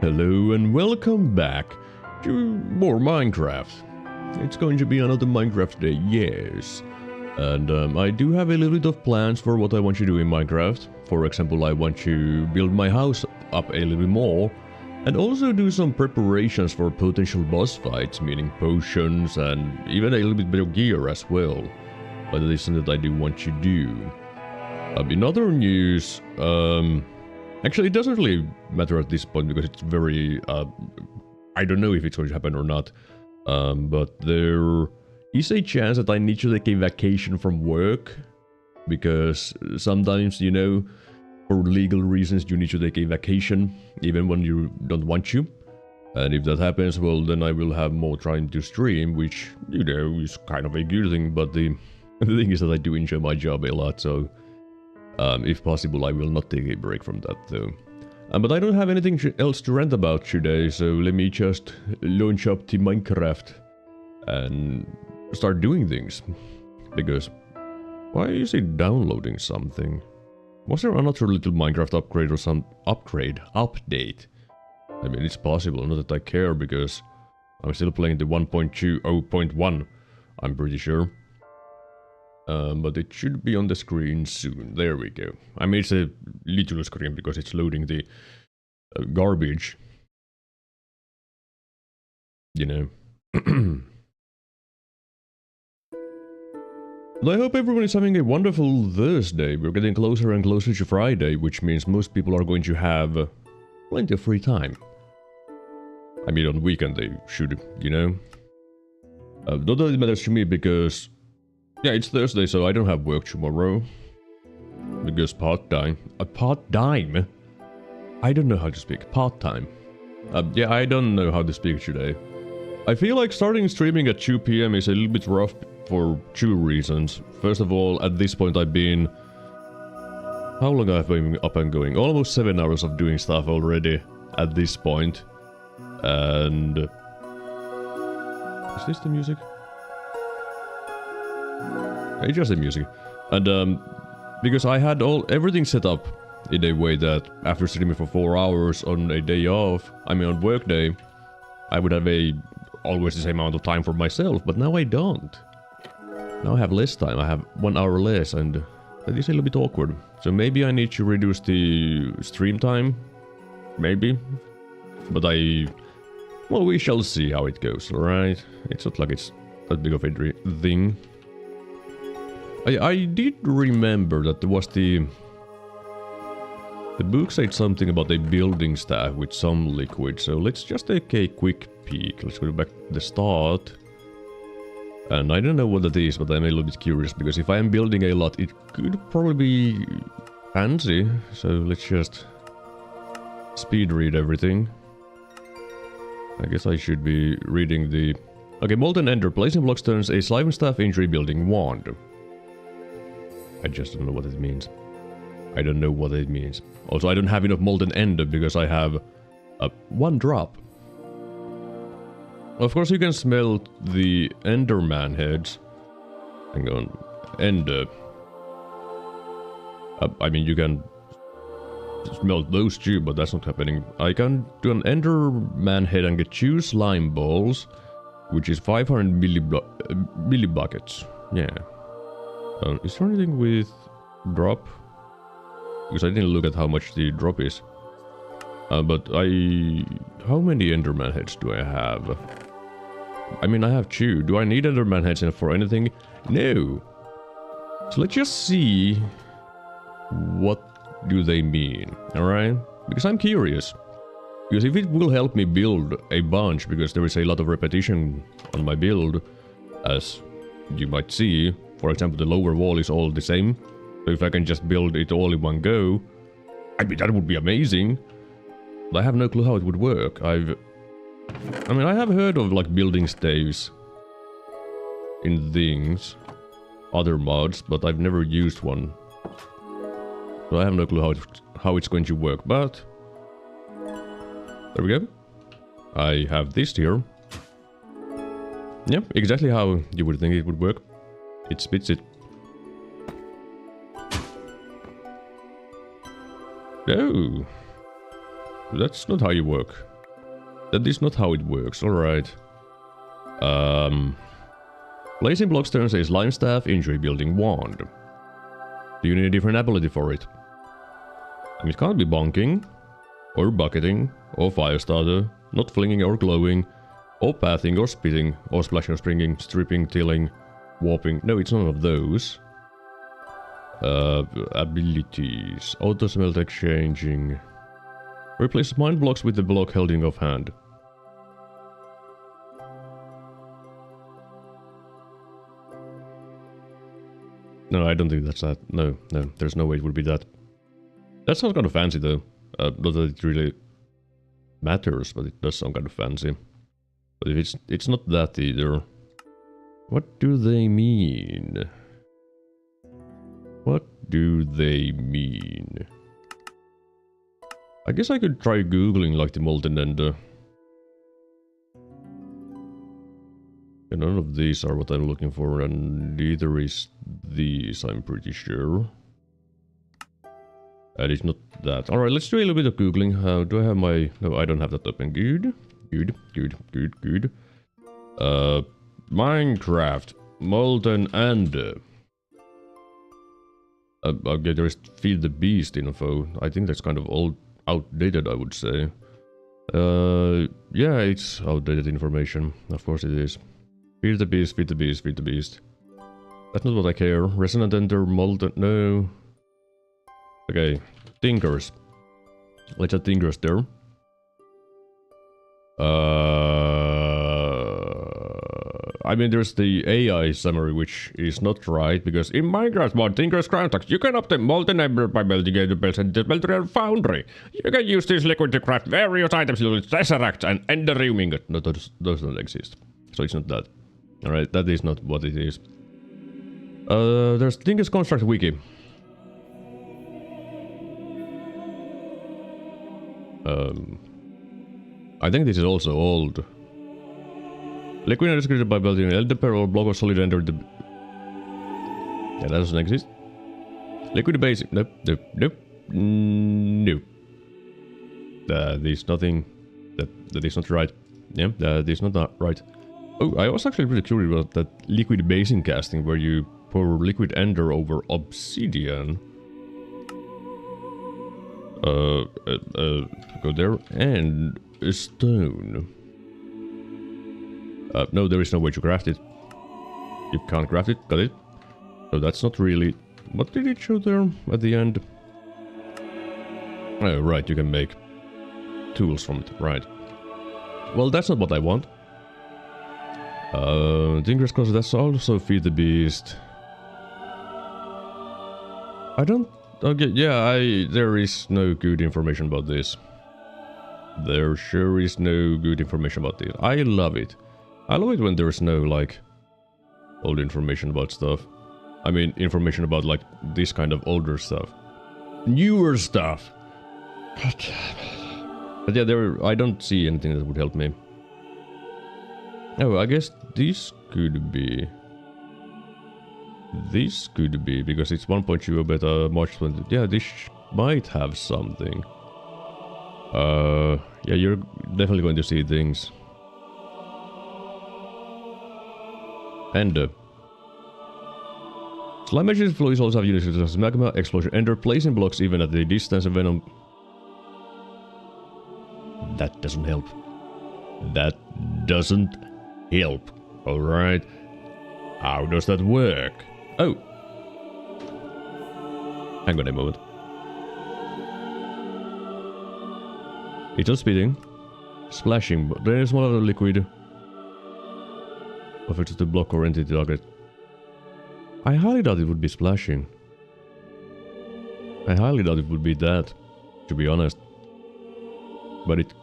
Hello and welcome back to more Minecraft. It's going to be another Minecraft day, yes. And I do have a little bit of plans for what I want to do in Minecraft. For example, I want to build my house up a little bit more. And also do some preparations for potential boss fights, meaning potions and even a little bit better gear as well. But that is something that I do want to do. In other news, actually, it doesn't really matter at this point because it's very, I don't know if it's going to happen or not, but there is a chance that I need to take a vacation from work, because sometimes, you know, for legal reasons you need to take a vacation, even when you don't want to. And if that happens, well, then I will have more time to stream, which, you know, is kind of a good thing, but the thing is that I do enjoy my job a lot, so if possible, I will not take a break from that, though. But I don't have anything else to rant about today, so let me just launch up to Minecraft and start doing things. Because, why is it downloading something? Was there another little Minecraft upgrade or some update? I mean, it's possible, not that I care, because I'm still playing the 1.20.1, I'm pretty sure. But it should be on the screen soon. There we go. I mean, it's a little screen because it's loading the garbage. You know. But I hope everyone is having a wonderful Thursday. We're getting closer and closer to Friday, which means most people are going to have plenty of free time. I mean, on weekend they should, you know. Not that it matters to me because... yeah, it's Thursday, so I don't have work tomorrow. Because part-time... part-time? I don't know how to speak. Part-time. Yeah, I don't know how to speak today. I feel like starting streaming at 2 PM is a little bit rough for two reasons. First of all, at this point I've been... how long have I been up and going? Almost 7 hours of doing stuff already at this point. And... is this the music? It's just the music. And because I had everything set up in a way that after streaming for 4 hours on a day off, I mean on work day, I would have always the same amount of time for myself, but now I don't. Now I have less time, I have 1 hour less, and that is a little bit awkward. So maybe I need to reduce the stream time, maybe. But well, we shall see how it goes, alright? It's not like it's that big of a thing. I did remember that there was the book said something about a building staff with some liquid, so let's just take a quick peek. Let's go back to the start. And I don't know what that is, but I'm a little bit curious, because if I am building a lot, it could probably be fancy. So let's just speed read everything. I guess I should be reading the... okay, Molten Ender. Placing blocks turns a slime staff into a building wand. I just don't know what it means. I don't know what it means. Also, I don't have enough Molten Ender because I have 1 drop. Of course, you can smell the Enderman heads. Hang on. Ender. I mean, you can smell those too, but that's not happening. I can do an Enderman head and get 2 slime balls, which is 500 millibuckets. Yeah. Is there anything with drop? Because I didn't look at how much the drop is. But how many Enderman heads do I have? I mean, I have 2. Do I need Enderman heads for anything? No. So let's just see what do they mean, alright? Because I'm curious. Because if it will help me build a bunch, because there is a lot of repetition on my build, as you might see. For example, the lower wall is all the same. So if I can just build it all in one go, I mean, that would be amazing. But I have no clue how it would work. I mean, I have heard of like building staves in things, other mods, but I've never used one. So I have no clue how it's going to work, but there we go. I have this here. Yeah, exactly how you would think it would work. It spits it. No. That's not how you work. That is not how it works, alright. Placing blocks turns a slime staff into a building wand. Do you need a different ability for it? I mean, it can't be bonking, or bucketing, or fire starter, not flinging or glowing, or pathing or spitting, or splashing or springing, stripping, tilling, warping. No, it's none of those. Abilities. Auto smelt exchanging. Replace mind blocks with the block held in offhand. No, I don't think that's that. No, there's no way it would be that. That sounds kind of fancy though. Not that it really matters, but it does sound kind of fancy. But if it's not that either. What do they mean? What do they mean? I guess I could try googling like the molten ender. And none of these are what I'm looking for, and neither is these, I'm pretty sure. And it's not that. Alright, let's do a little bit of googling. How do I have my... No, I don't have that open. Good. Minecraft. Molten ender. Okay, there is Feed the Beast info. I think that's kind of old, outdated, I would say. Yeah, it's outdated information. Of course it is. Feed the beast, feed the beast, feed the beast. That's not what I care. Resonant ender, molten... No. Okay. Tinkers. Let's add tinkers there. I mean, there's the AI summary, which is not right, because in Minecraft mod Tinker's Craftaxe, you can obtain molten ember by melting the bells and the melter foundry. You can use this liquid to craft various items with tesseracts and enderium ingot. No, those don't exist. So it's not that. Alright, that is not what it is. There's Tinker's Construct Wiki. I think this is also old. Liquid is created by building an elder or block of solid ender. Yeah, that doesn't exist. Liquid basic. Nope. Nope. There's nothing. That is not right. Yeah, that is not right. Oh, I was actually pretty curious about that liquid basin casting where you pour liquid ender over obsidian. Go there and a stone. No, there is no way to craft it. You can't craft it, got it. So that's not really... What did it show there at the end? Oh, right, you can make tools from it, right. Well, that's not what I want. Tinker's Closet, that's also Feed the Beast. I don't... Okay, yeah, there is no good information about this. There sure is no good information about this. I love it. I love it when there's no, like, old information about stuff. I mean, information about, like, this kind of older stuff. Newer stuff! But yeah, I don't see anything that would help me. Oh, I guess this could be... This could be, because it's 1.0 beta, March 20... Yeah, this might have something. Yeah, you're definitely going to see things. And slime magic fluids also have units such as magma, explosion, ender, placing blocks even at a distance, and venom. That doesn't help. That doesn't help. Alright. How does that work? Oh. Hang on a moment. It's not spitting. Splashing, but there is one other liquid. Of it's the block or entity target. I highly doubt it would be splashing. I highly doubt it would be that, to be honest. But it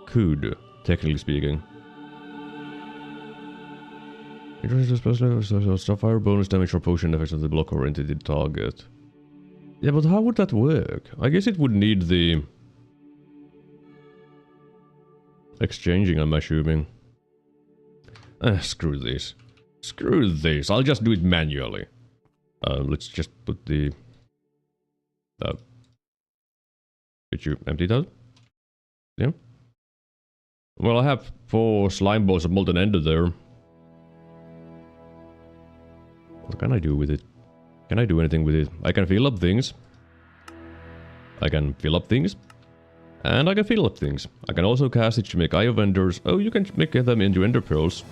could, technically speaking. Introduces special fire bonus damage or potion effects of the block or entity target. Yeah, but how would that work? I guess it would need the exchanging, I'm assuming. Screw this. Screw this. I'll just do it manually. Let's just put the... Did you empty it out? Yeah? Well, I have 4 slime balls of molten ender there. What can I do with it? Can I do anything with it? I can fill up things. I can fill up things. And I can fill up things. I can also cast it to make Eye of Enders. Oh, you can make them into ender pearls.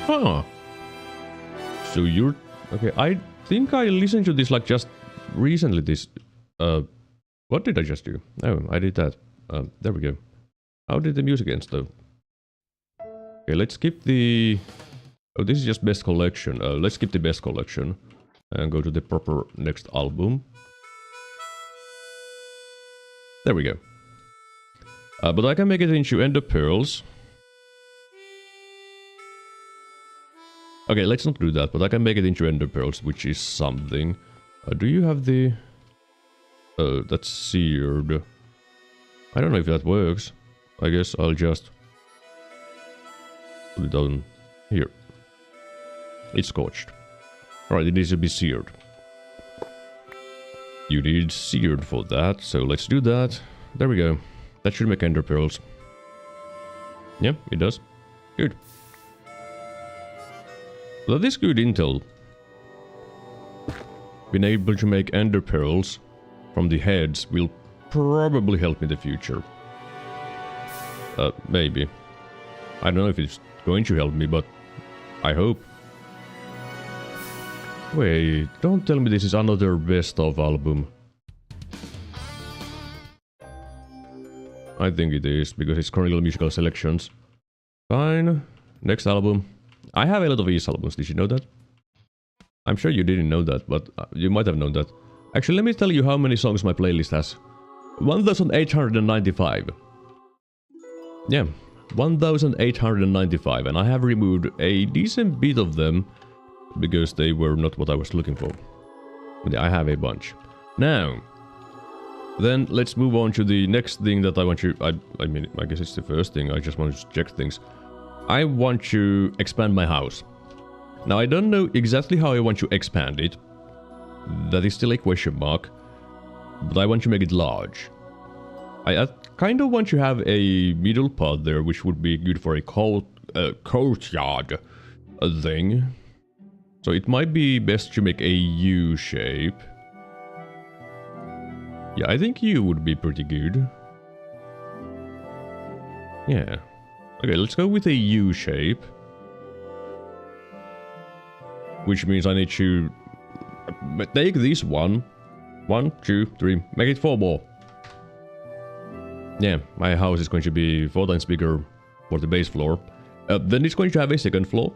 Huh. So you're... Okay, I think I listened to this like just recently. This... What did I just do? Oh, I did that. There we go. How did the music end though? Okay, let's skip the... Oh, this is just best collection. Let's skip the best collection. And go to the proper next album. There we go. But I can make it into ender pearls. Okay, let's not do that, but I can make it into ender pearls, which is something. Do you have the... that's seared. I don't know if that works. I guess I'll just... put it down here. It's scorched. Alright, it needs to be seared. You need seared for that, so let's do that. There we go. That should make ender pearls. Yeah, it does. Good. That is good intel. Being able to make ender pearls from the heads will probably help me in the future. Maybe. I don't know if it's going to help me, but I hope. Wait, don't tell me this is another best of album. I think it is, because it's Chronicle Musical Selections. Fine. Next album. I have a lot of these albums, did you know that? I'm sure you didn't know that, but you might have known that. Actually, let me tell you how many songs my playlist has. 1,895. Yeah, 1,895, and I have removed a decent bit of them because they were not what I was looking for. But yeah, I have a bunch. Now, then let's move on to the next thing that I want to... I mean, I guess it's the first thing, I just want to check things. I want to expand my house. Now, I don't know exactly how I want to expand it. That is still a question mark. But I want to make it large. I kind of want to have a middle part there, which would be good for a courtyard thing. So it might be best to make a U shape. Yeah, I think U would be pretty good. Yeah. Okay, let's go with a U shape. Which means I need to take this one. 1, 2, 3. Make it 4 more. Yeah, my house is going to be 4 times bigger for the base floor. Then it's going to have a second floor.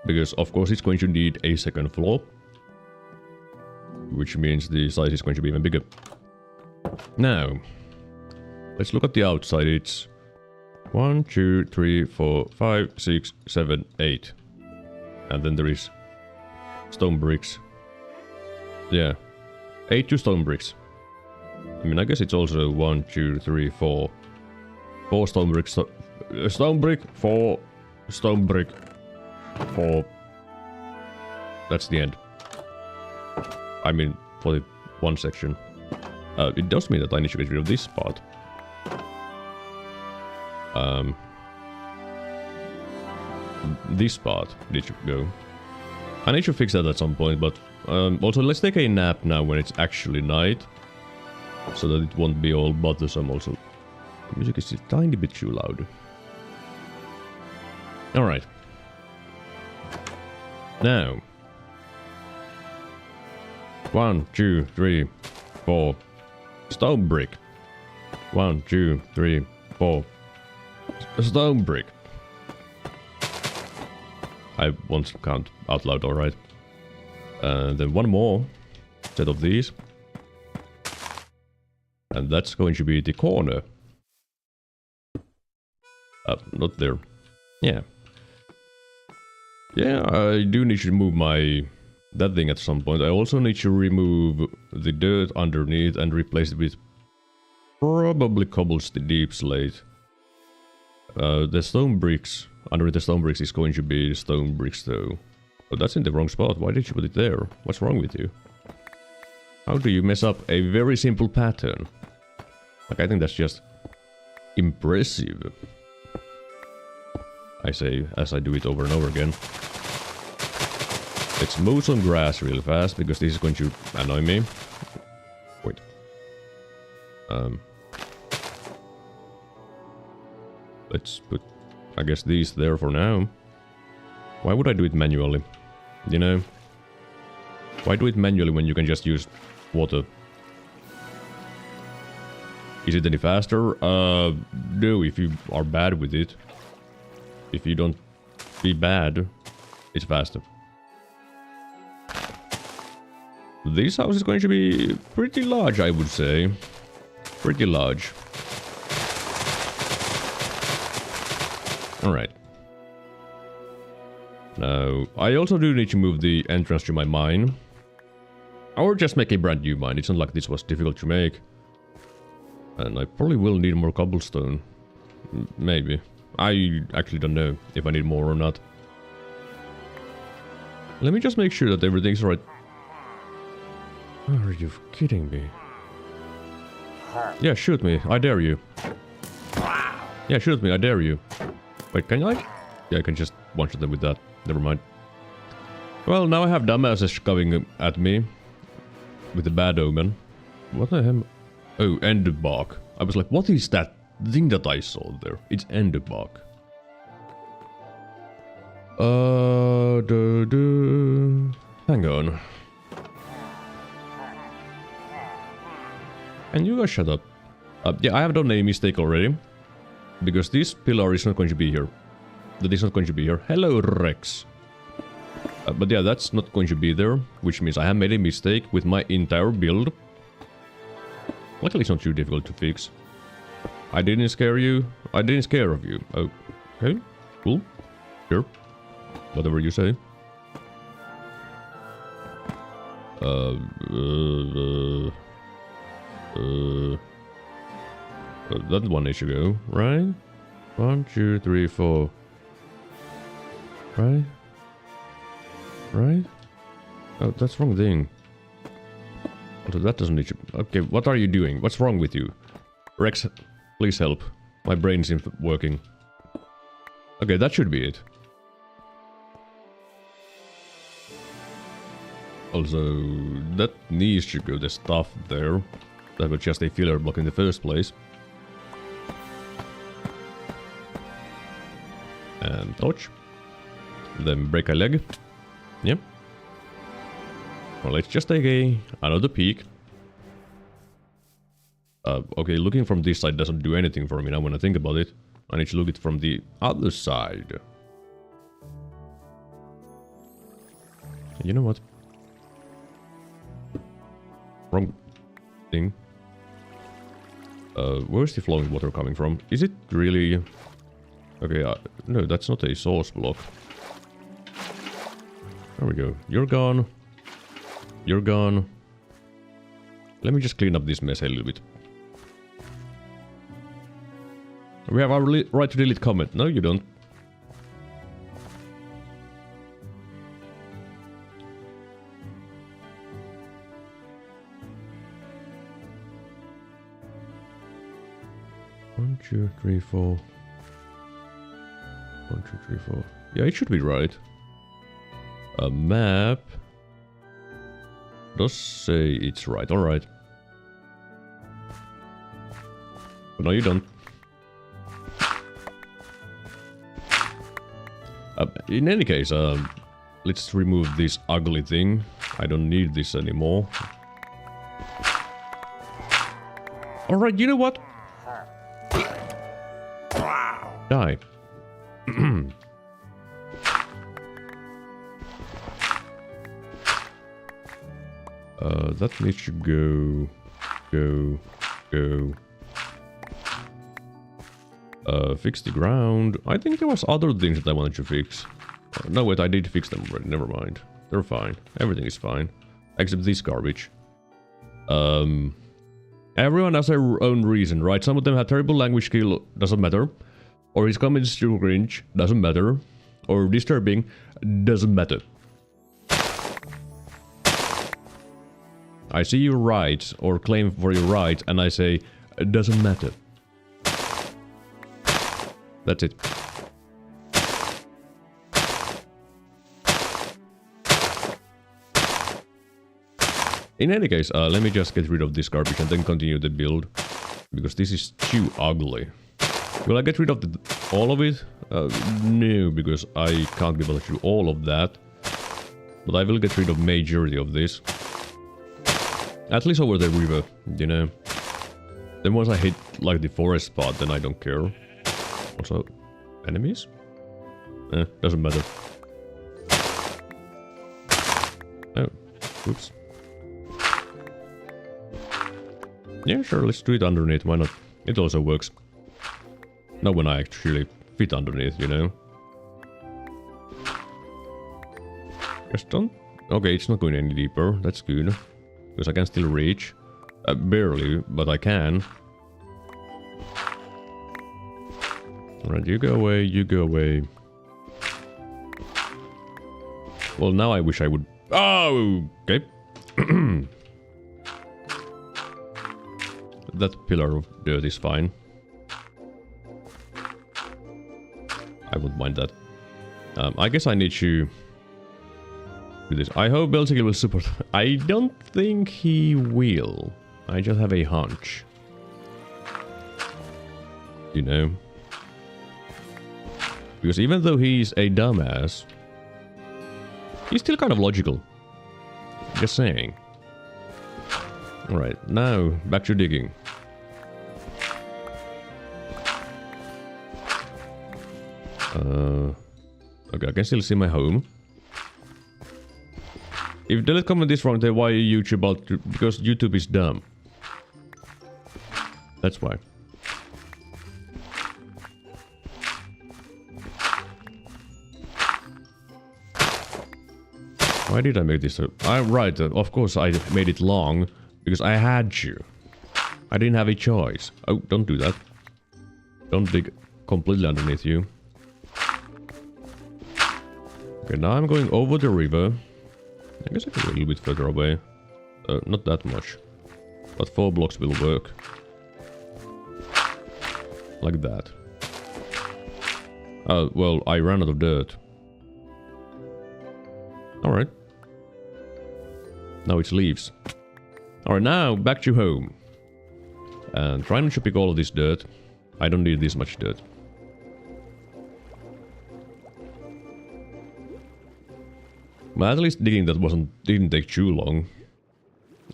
Because of course it's going to need a second floor. Which means the size is going to be even bigger. Now, let's look at the outside. It's 1, 2, 3, 4, 5, 6, 7, 8. And then there is stone bricks. Yeah, 8 to stone bricks. I mean, I guess it's also 1, 2, 3, 4. 4 stone bricks. Stone brick, 4 stone brick, 4. That's the end. I mean, for the one section. It does mean that I need to get rid of this part. This part needs to go. I need to fix that at some point, but also let's take a nap now when it's actually night. So that it won't be all bothersome also. The music is a tiny bit too loud. Alright. Now. 1, 2, 3, 4. Stone brick. 1, 2, 3, 4. Stone brick. I won't count out loud, alright. Then one more set of these. And that's going to be the corner. Not there. Yeah. Yeah, I do need to move that thing at some point. I also need to remove the dirt underneath and replace it with probably cobblestone deep slate. The stone bricks, under the stone bricks is going to be stone bricks though. Oh, that's in the wrong spot. Why did you put it there? What's wrong with you? How do you mess up a very simple pattern? Like, I think that's just impressive. I say as I do it over and over again. Let's mow some grass real fast, because this is going to annoy me. Wait. Let's put, I guess, these there for now. Why would I do it manually? You know? Why do it manually when you can just use water? Is it any faster? No, if you are bad with it. If you don't be bad, it's faster. This house is going to be pretty large, I would say. Pretty large. Alright. Now, I also do need to move the entrance to my mine. Or just make a brand new mine. It's not like this was difficult to make. And I probably will need more cobblestone. Maybe. I actually don't know if I need more or not. Let me just make sure that everything's right. Are you kidding me? Yeah, shoot me. I dare you. Yeah, shoot me. I dare you. Wait, can I? Yeah, I can just one-shot them with that. Never mind. Well, now I have dumbasses coming at me. With a bad omen. What the hell? Oh, end bark. I was like, what is that thing that I saw there? It's end bark. Hang on. And you guys shut up. Yeah, I have done a mistake already. Because this pillar is not going to be here. That is not going to be here. Hello, Rex. But yeah, that's not going to be there. Which means I have made a mistake with my entire build. Luckily, it's not too difficult to fix. I didn't scare you. I didn't scare of you. Oh, okay. Cool. Sure. Whatever you say. That one needs to go, right? 1, 2, 3, 4. Right? Right? Oh, that's wrong thing. So that doesn't need to... Okay, what are you doing? What's wrong with you? Rex, please help. My brain isn't working. Okay, that should be it. Also, that needs to go, the stuff there. That was just a filler block in the first place. And touch. Then break a leg. Yep. Well, let's just take another peek. Okay, looking from this side doesn't do anything for me now when I think about it. I need to look at it from the other side. You know what? Wrong thing. Where's the flowing water coming from? Is it really... Okay, no, that's not a source block. There we go. You're gone. You're gone. Let me just clean up this mess a little bit. We have our right to delete comment. No, you don't. One, 2, 3, 4. 1, 2, 3, 4. Yeah, it should be right. A map does say it's right. All right. But no, you don't. In any case, let's remove this ugly thing. I don't need this anymore. All right, you know what? Die. That needs to go. Fix the ground. I think there was other things that I wanted to fix. No, wait, I did fix them already. Never mind. They're fine. Everything is fine. Except this garbage. Everyone has their own reason, right? Some of them have terrible language skill. Doesn't matter. Or his comments too cringe. Doesn't matter. Or disturbing. Doesn't matter. I see your right, or claim for your right, and I say, it doesn't matter. That's it. In any case, let me just get rid of this garbage and then continue the build. Because this is too ugly. Will I get rid of all of it? No, because I can't be able to do all of that. But I will get rid of majority of this. At least over the river, you know. Then once I hit like the forest part, then I don't care. Also, enemies? Doesn't matter. Oh, oops. Yeah, sure, let's do it underneath, why not? It also works. Not when I actually fit underneath, you know. Just don't... Okay, it's not going any deeper, that's good. Because I can still reach. Barely, but I can. Alright, you go away, you go away. Well, now I wish I would... Oh, okay. That pillar of dirt is fine. I wouldn't mind that. I guess I need to do this. I hope Belzegil will support. I don't think he will. I just have a hunch. You know. Because even though he's a dumbass, he's still kind of logical. Just saying. Alright, now back to digging. Okay, I can still see my home. If they let comment this wrong, then why YouTube out? Because YouTube is dumb. That's why. Why did I make this? Right, of course I made it long because I had to. I didn't have a choice. Oh, don't do that. Don't dig completely underneath you. Okay, now I'm going over the river. I guess I can go a little bit further away. Not that much. But 4 blocks will work. Like that. Well, I ran out of dirt. Alright. Now it's leaves. Alright, now back to home. And try not to pick all of this dirt. I don't need this much dirt. But at least digging that didn't take too long.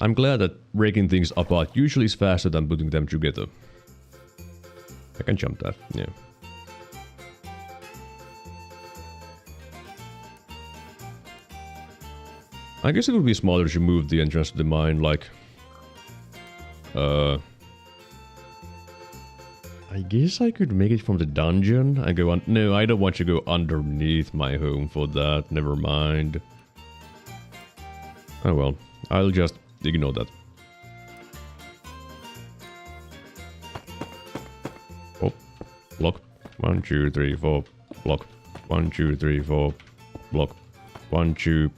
I'm glad that breaking things apart usually is faster than putting them together. I can jump that, yeah. I guess it would be smarter to move the entrance to the mine, like... I guess I could make it from the dungeon and go on... No, I don't want to go underneath my home for that, never mind. Oh well, I'll just ignore that. Oh, block. 1, 2, 3, 4, block. 1, 2, 3, 4, block. 1, 2...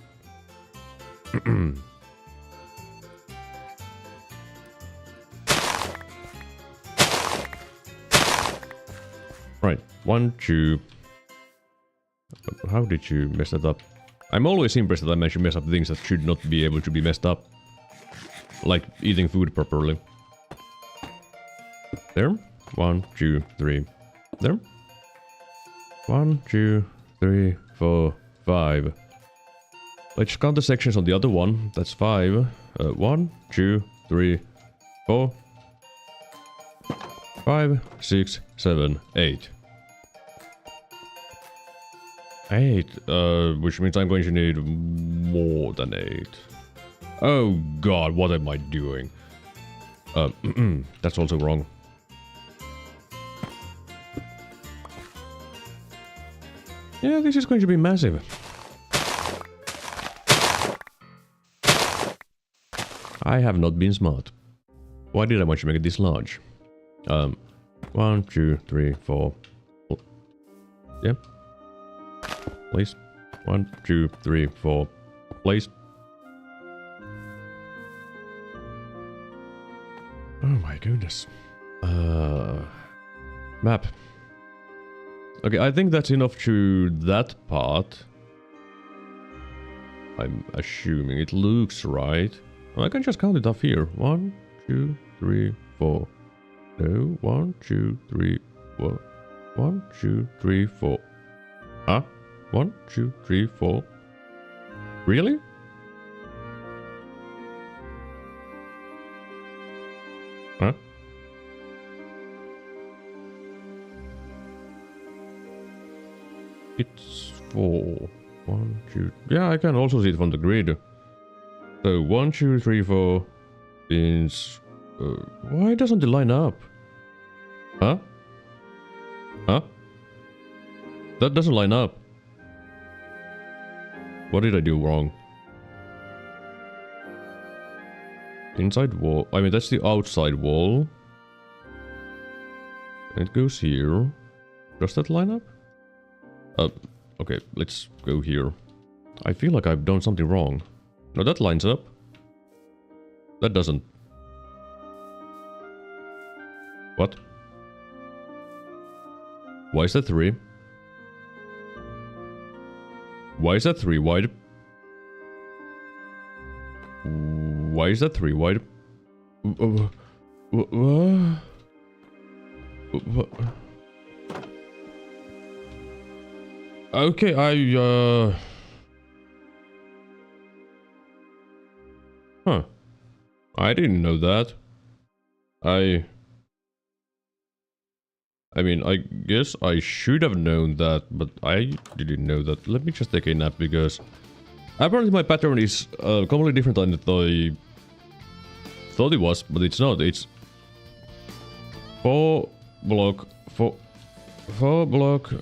Right, 1, 2... How did you mess that up? I'm always impressed that I managed to mess up things that should not be able to be messed up. Like eating food properly. There. 1, 2, 3. There. 1, 2, 3, 4, 5. Let's count the sections on the other one. That's 5. 1, 2, 3, 4, 5, 6, 7, 8. 8, which means I'm going to need more than 8. Oh god, what am I doing? That's also wrong. Yeah, this is going to be massive. I have not been smart. Why did I want to make it this large? 1, 2, 3, 4. Yeah. Please. 1, 2, 3, 4. Please. Oh my goodness. Map. Okay, I think that's enough to that part. I'm assuming it looks right. I can just count it off here. 1, 2, 3, 4. No, 1, 2, 3, 4. 1, 2, 3, 4. Huh? 1, 2, 3, 4. Really? Huh? It's 4. 1, 2. Yeah, I can also see it from the grid. So 1, 2, 3, 4 means. Why doesn't it line up? Huh? Huh? That doesn't line up. What did I do wrong? Inside wall. I mean, that's the outside wall. And it goes here. Does that line up? Okay, let's go here. I feel like I've done something wrong. No, that lines up. That doesn't. What? Why is that 3? Why is that 3 wide? Why is that 3 wide? Okay, Huh. I didn't know that. I mean, I guess I should have known that, but I didn't know that. Let me just take a nap, because apparently my pattern is completely different than I thought it was, but it's not. It's 4 block, 4 block.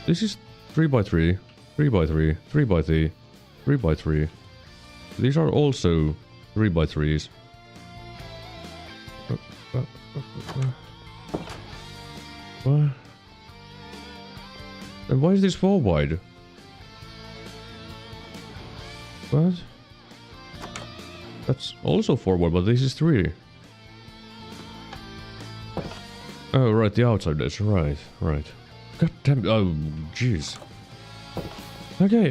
This is 3 by 3, 3 by 3, 3 by 3, 3 by 3. These are also 3 by 3s. What? And why is this 4 wide? What? That's also 4 wide, but this is 3. Oh, right, the outside is right, right. God damn, oh, jeez. Okay,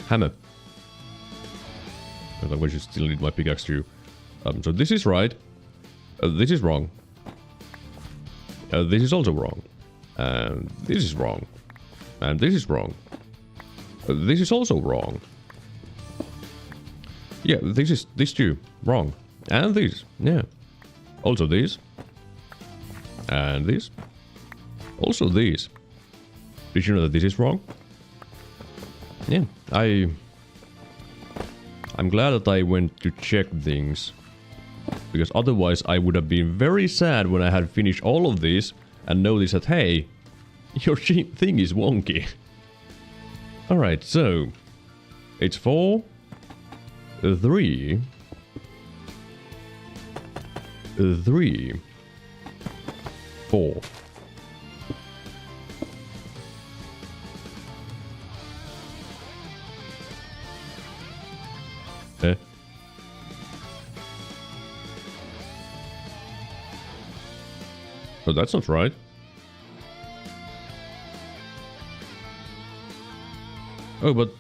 hammer. I wish I still need my pickaxe too. So this is right. This is wrong. This is also wrong. And this is wrong. And this is wrong. This is also wrong. Yeah, this too. Wrong. And this. Yeah. Also this. And this. Also this. Did you know that this is wrong? Yeah, I'm glad that I went to check things. Because otherwise I would have been very sad when I had finished all of this and noticed that, hey, your thing is wonky. Alright, so it's 4, 3, 3, 4. Eh? Oh, that's not right. Oh, but...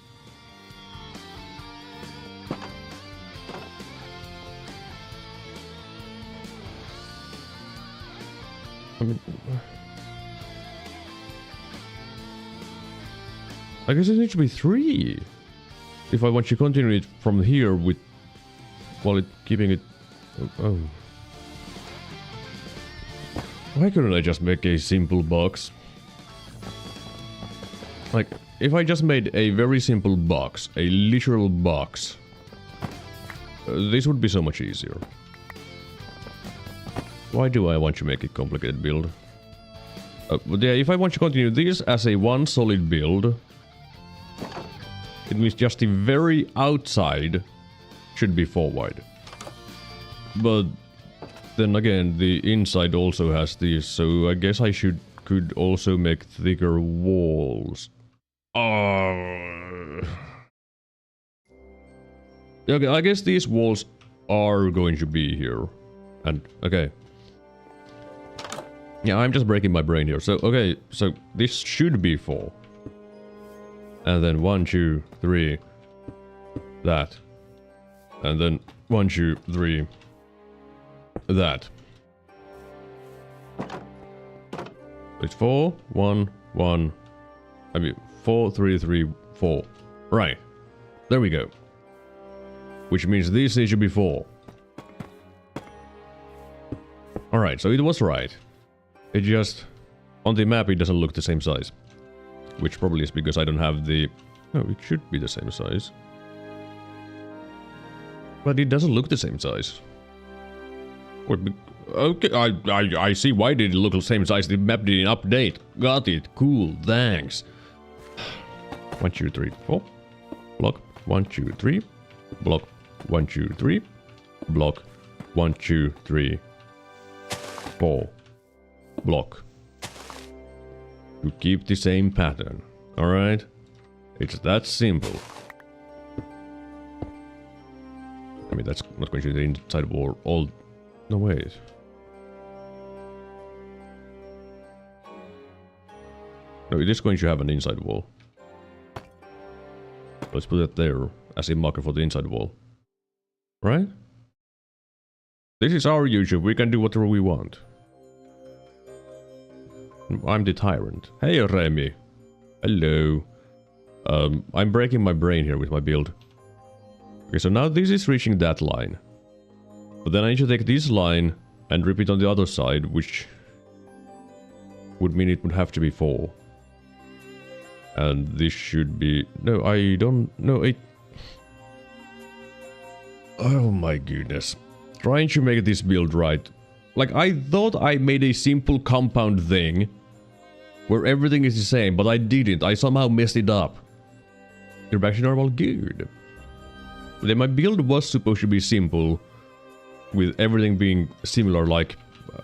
I mean... I guess it needs to be 3. If I want to continue it from here with... while keeping it... Oh. Why couldn't I just make a simple box? Like, if I just made a very simple box, a literal box, this would be so much easier. Why do I want to make a complicated build? But yeah, if I want to continue this as a one solid build, it means just the very outside should be 4 wide. But then again, the inside also has this, so I guess I could also make thicker walls. Okay, I guess these walls are going to be here. And, okay. Yeah, I'm just breaking my brain here. So, okay, so this should be 4. And then 1, 2, 3. That. And then 1, 2, 3. That. It's 4, 1, 1. I mean, 4, 3, 3, 4. Right. There we go. Which means this should be 4. Alright, so it was right. It just... on the map it doesn't look the same size. Which probably is because I don't have the... no, it should be the same size. But it doesn't look the same size. Okay, I see why did it look the same size. The map didn't update. Got it. Cool. Thanks. 1, 2, 3, 4. Block. 1, 2, 3. Block. 1, 2, 3. Block. 1, 2, 3. 4. Block. To keep the same pattern. Alright? It's that simple. I mean, that's not going to be the inside wall all... no, wait. No, it is going to have an inside wall. Let's put it there as a marker for the inside wall. Right? This is our YouTube, we can do whatever we want. I'm the tyrant. Hey Remy. Hello. I'm breaking my brain here with my build. Okay, so now this is reaching that line. But then I need to take this line and rip it on the other side, which would mean it would have to be 4. And this should be... no, I don't... no, it... oh my goodness. Trying to make this build right. Like, I thought I made a simple compound thing where everything is the same, but I didn't. I somehow messed it up. You're back to normal? Good. Then my build was supposed to be simple, with everything being similar, like...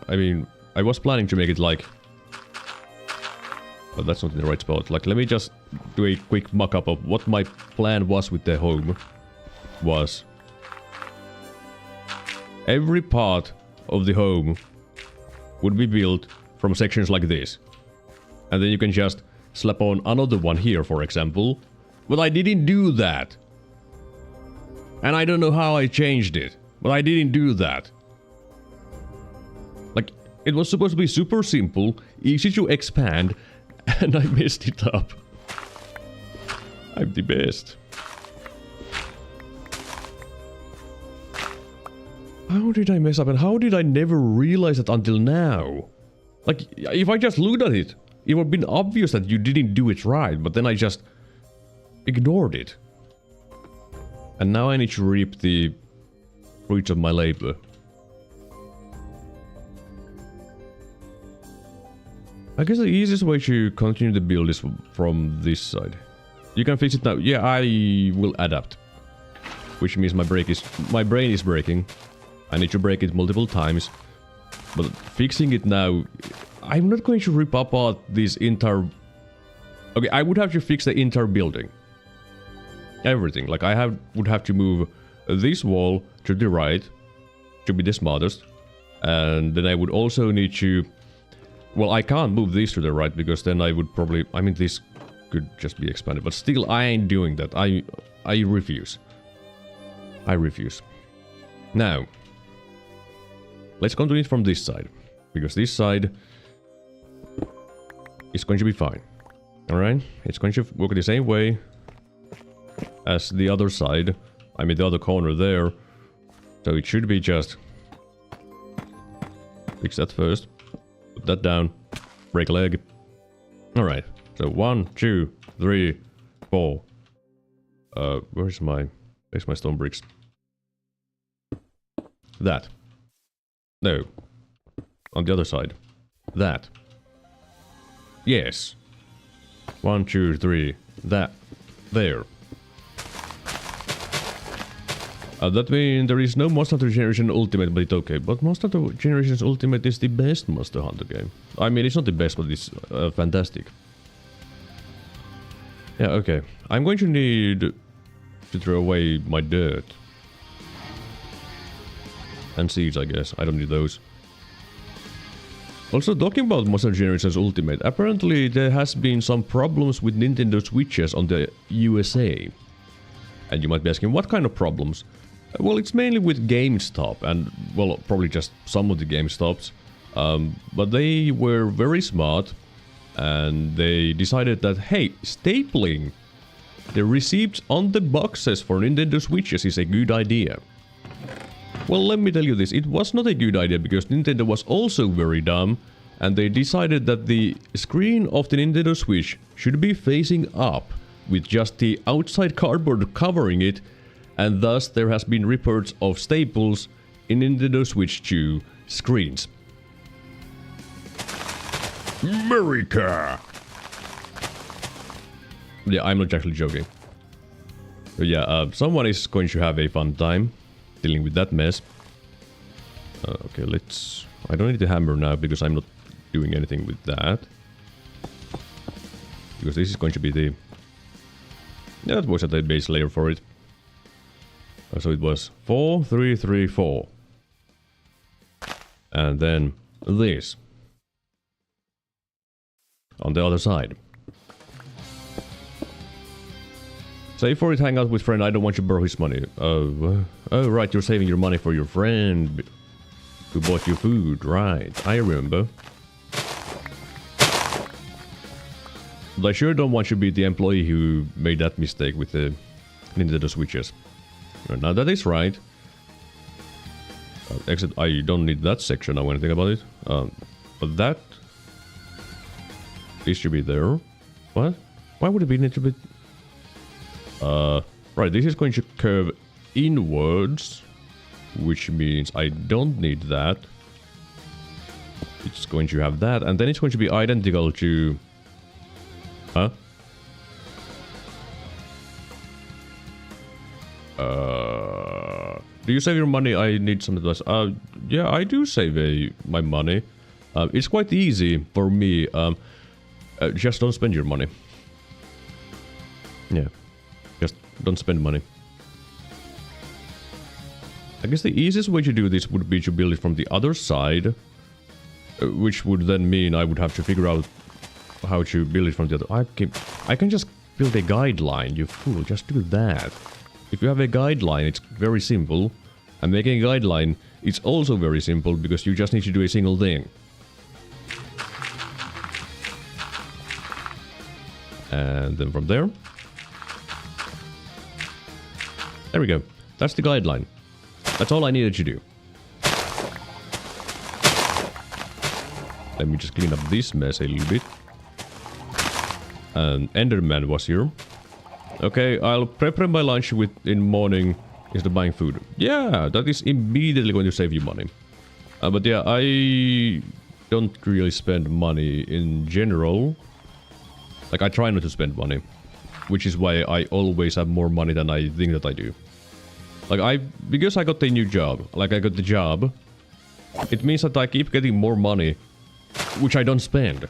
I mean, I was planning to make it like... but that's not in the right spot. Like, let me just do a quick mock-up of what my plan was with the home. Was... every part of the home would be built from sections like this. And then you can just slap on another one here, for example. But I didn't do that. And I don't know how I changed it. But I didn't do that. Like, it was supposed to be super simple, easy to expand, and I messed it up. I'm the best. How did I mess up and how did I never realize it until now? Like, if I just looked at it, it would have been obvious that you didn't do it right, but then I just ignored it. And now I need to reap the fruits of my labor. I guess the easiest way to continue the build is from this side. You can fix it now. Yeah, I will adapt. Which means my brain is breaking. I need to break it multiple times. But fixing it now... I'm not going to rip apart this entire... okay, I would have to fix the entire building. Everything. Like, would have to move this wall to the right. To be the smartest. And then I would also need to... well, I can't move this to the right, because then I would probably... I mean, this could just be expanded. But still, I ain't doing that. I refuse. I refuse. Now... let's continue it from this side. Because this side... is going to be fine. Alright? It's going to work the same way... as the other side. I mean, the other corner there. So it should be just... fix that first. Put that down. Break a leg. Alright. So 1, 2, 3, 4. Where's my stone bricks? That. No. On the other side. That. Yes. 1, 2, 3. That. There. That means there is no Monster Hunter Generation Ultimate, but it's okay. But Monster Hunter Generations Ultimate is the best Monster Hunter game. I mean, it's not the best, but it's fantastic. Yeah, okay. I'm going to need to throw away my dirt. And seeds, I guess. I don't need those. Also, talking about Monster Generations Ultimate, apparently there has been some problems with Nintendo Switches on the USA. And you might be asking, what kind of problems? Well, it's mainly with GameStop, and, well, probably just some of the GameStops. But they were very smart, and they decided that, hey, stapling the receipts on the boxes for Nintendo Switches is a good idea. Well, let me tell you this, it was not a good idea because Nintendo was also very dumb, and they decided that the screen of the Nintendo Switch should be facing up, with just the outside cardboard covering it, and thus there has been reports of staples in Nintendo Switch 2 screens. America! Yeah, I'm not actually joking. But yeah, someone is going to have a fun time dealing with that mess. Okay, let's... I don't need the hammer now because I'm not doing anything with that. Because this is going to be the... Yeah, that was at the base layer for it. So it was 4, 3, 3, 4. And then this. On the other side. Save for it, hang out with friend, I don't want you to borrow his money. Oh right, you're saving your money for your friend who bought you food, right, I remember. But I sure don't want you to be the employee who made that mistake with the Nintendo Switches. Now that is right. Except I don't need that section now when I think about it. But that... This should be there. What? Why would it be need to be... Right, this is going to curve inwards, which means I don't need that. It's going to have that, and then it's going to be identical to... Huh? Do you save your money? I need some advice. Yeah, I do save my money. It's quite easy for me. Just don't spend your money. Yeah. Just don't spend money. I guess the easiest way to do this would be to build it from the other side. Which would then mean I would have to figure out how to build it from the other... I can just build a guideline, you fool. Just do that. If you have a guideline, it's very simple. And making a guideline is also very simple because you just need to do a single thing. And then from there... There we go. That's the guideline. That's all I needed to do. Let me just clean up this mess a little bit. And Enderman was here. Okay, I'll prepare my lunch in morning instead of buying food. Yeah, that is immediately going to save you money. But yeah, I don't really spend money in general. Like, I try not to spend money. Which is why I always have more money than I think that I do. Like, because I got a new job. Like, I got the job. It means that I keep getting more money. Which I don't spend.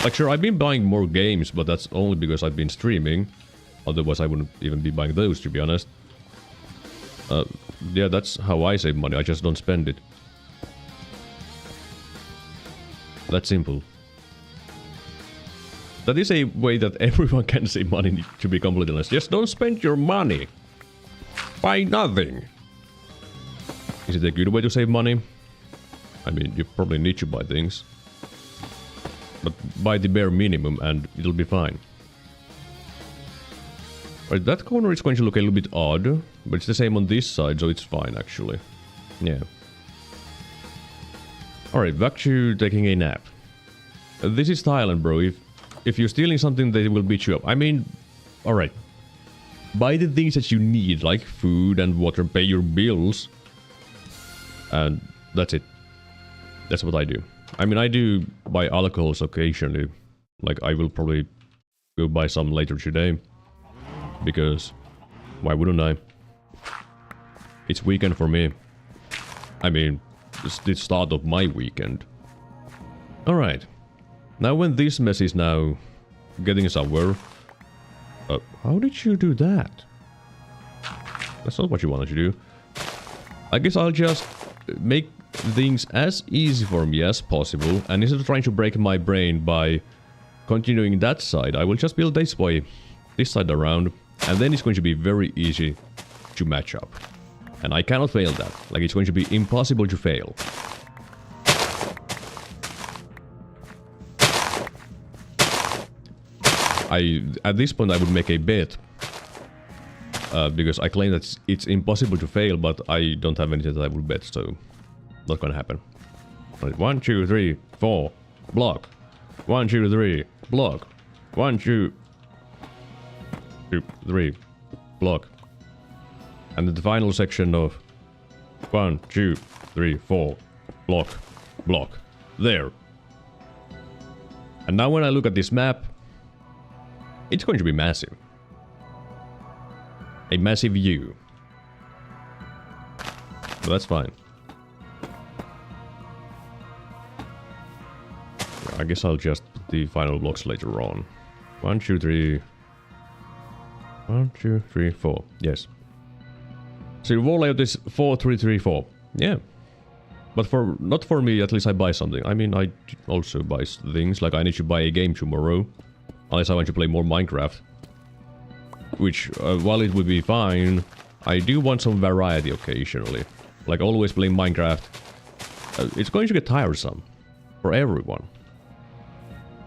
Like, sure, I've been buying more games, but that's only because I've been streaming. Otherwise, I wouldn't even be buying those, to be honest. Yeah, that's how I save money. I just don't spend it. That's simple. That is a way that everyone can save money, to be completely honest. Just don't spend your money. Buy nothing. Is it a good way to save money? I mean, you probably need to buy things. But buy the bare minimum and it'll be fine. Right, that corner is going to look a little bit odd. But it's the same on this side, so it's fine actually. Yeah. Alright, back to taking a nap. This is Thailand, bro. If you're stealing something, they will beat you up. I mean, alright. Buy the things that you need, like food and water, pay your bills. And that's it. That's what I do. I mean, I do buy alcohols occasionally. Like, I will probably go buy some later today. Because, why wouldn't I? It's weekend for me. I mean, it's the start of my weekend. Alright. Now when this mess is now getting somewhere... how did you do that? That's not what you wanted to do. I guess I'll just make things as easy for me as possible, and instead of trying to break my brain by continuing that side, I will just build this way, this side around, and then it's going to be very easy to match up. And I cannot fail that. Like, it's going to be impossible to fail. At this point I would make a bet. Because I claim that it's impossible to fail, but I don't have anything that I would bet, so not gonna happen. Right, 1, 2, 3, 4, block. 1, 2, 3, block. 1, 2, 3, block. And then the final section of 1, 2, 3, 4, block, block. There. And now when I look at this map, it's going to be massive. A massive view. But that's fine. I guess I'll just put the final blocks later on. 1, 2, 3. 1, 2, 3, 4. Yes. So the wall layout is 4, 3, 3, 4. Yeah. But not for me, at least I buy something. I mean, I also buy things, like I need to buy a game tomorrow. Unless I want to play more Minecraft. Which, while it would be fine, I do want some variety occasionally. Like, always playing Minecraft. It's going to get tiresome. For everyone.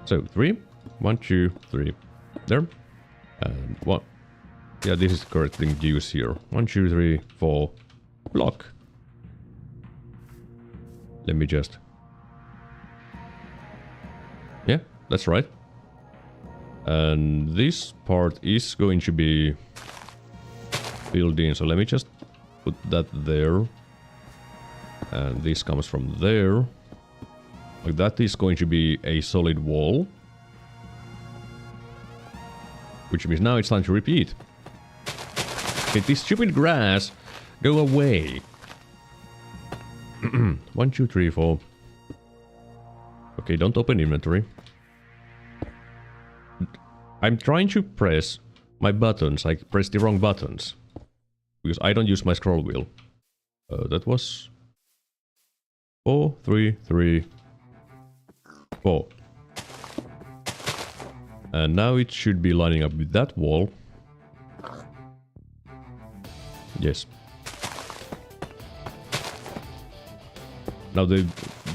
So, 3. 1, 2, 3. There. And 1. Yeah, this is the correct thing to use here. 1, 2, 3, 4. Block. Let me just... Yeah, that's right. And this part is going to be filled in, so let me just put that there. And this comes from there. Like that is going to be a solid wall. Which means now it's time to repeat. Okay, this stupid grass, go away. 1, 2, 3, 4. Okay, don't open inventory. I'm trying to press my buttons, I press the wrong buttons. Because I don't use my scroll wheel. That was... 4, 3, 3, 4. And now it should be lining up with that wall. Yes. Now the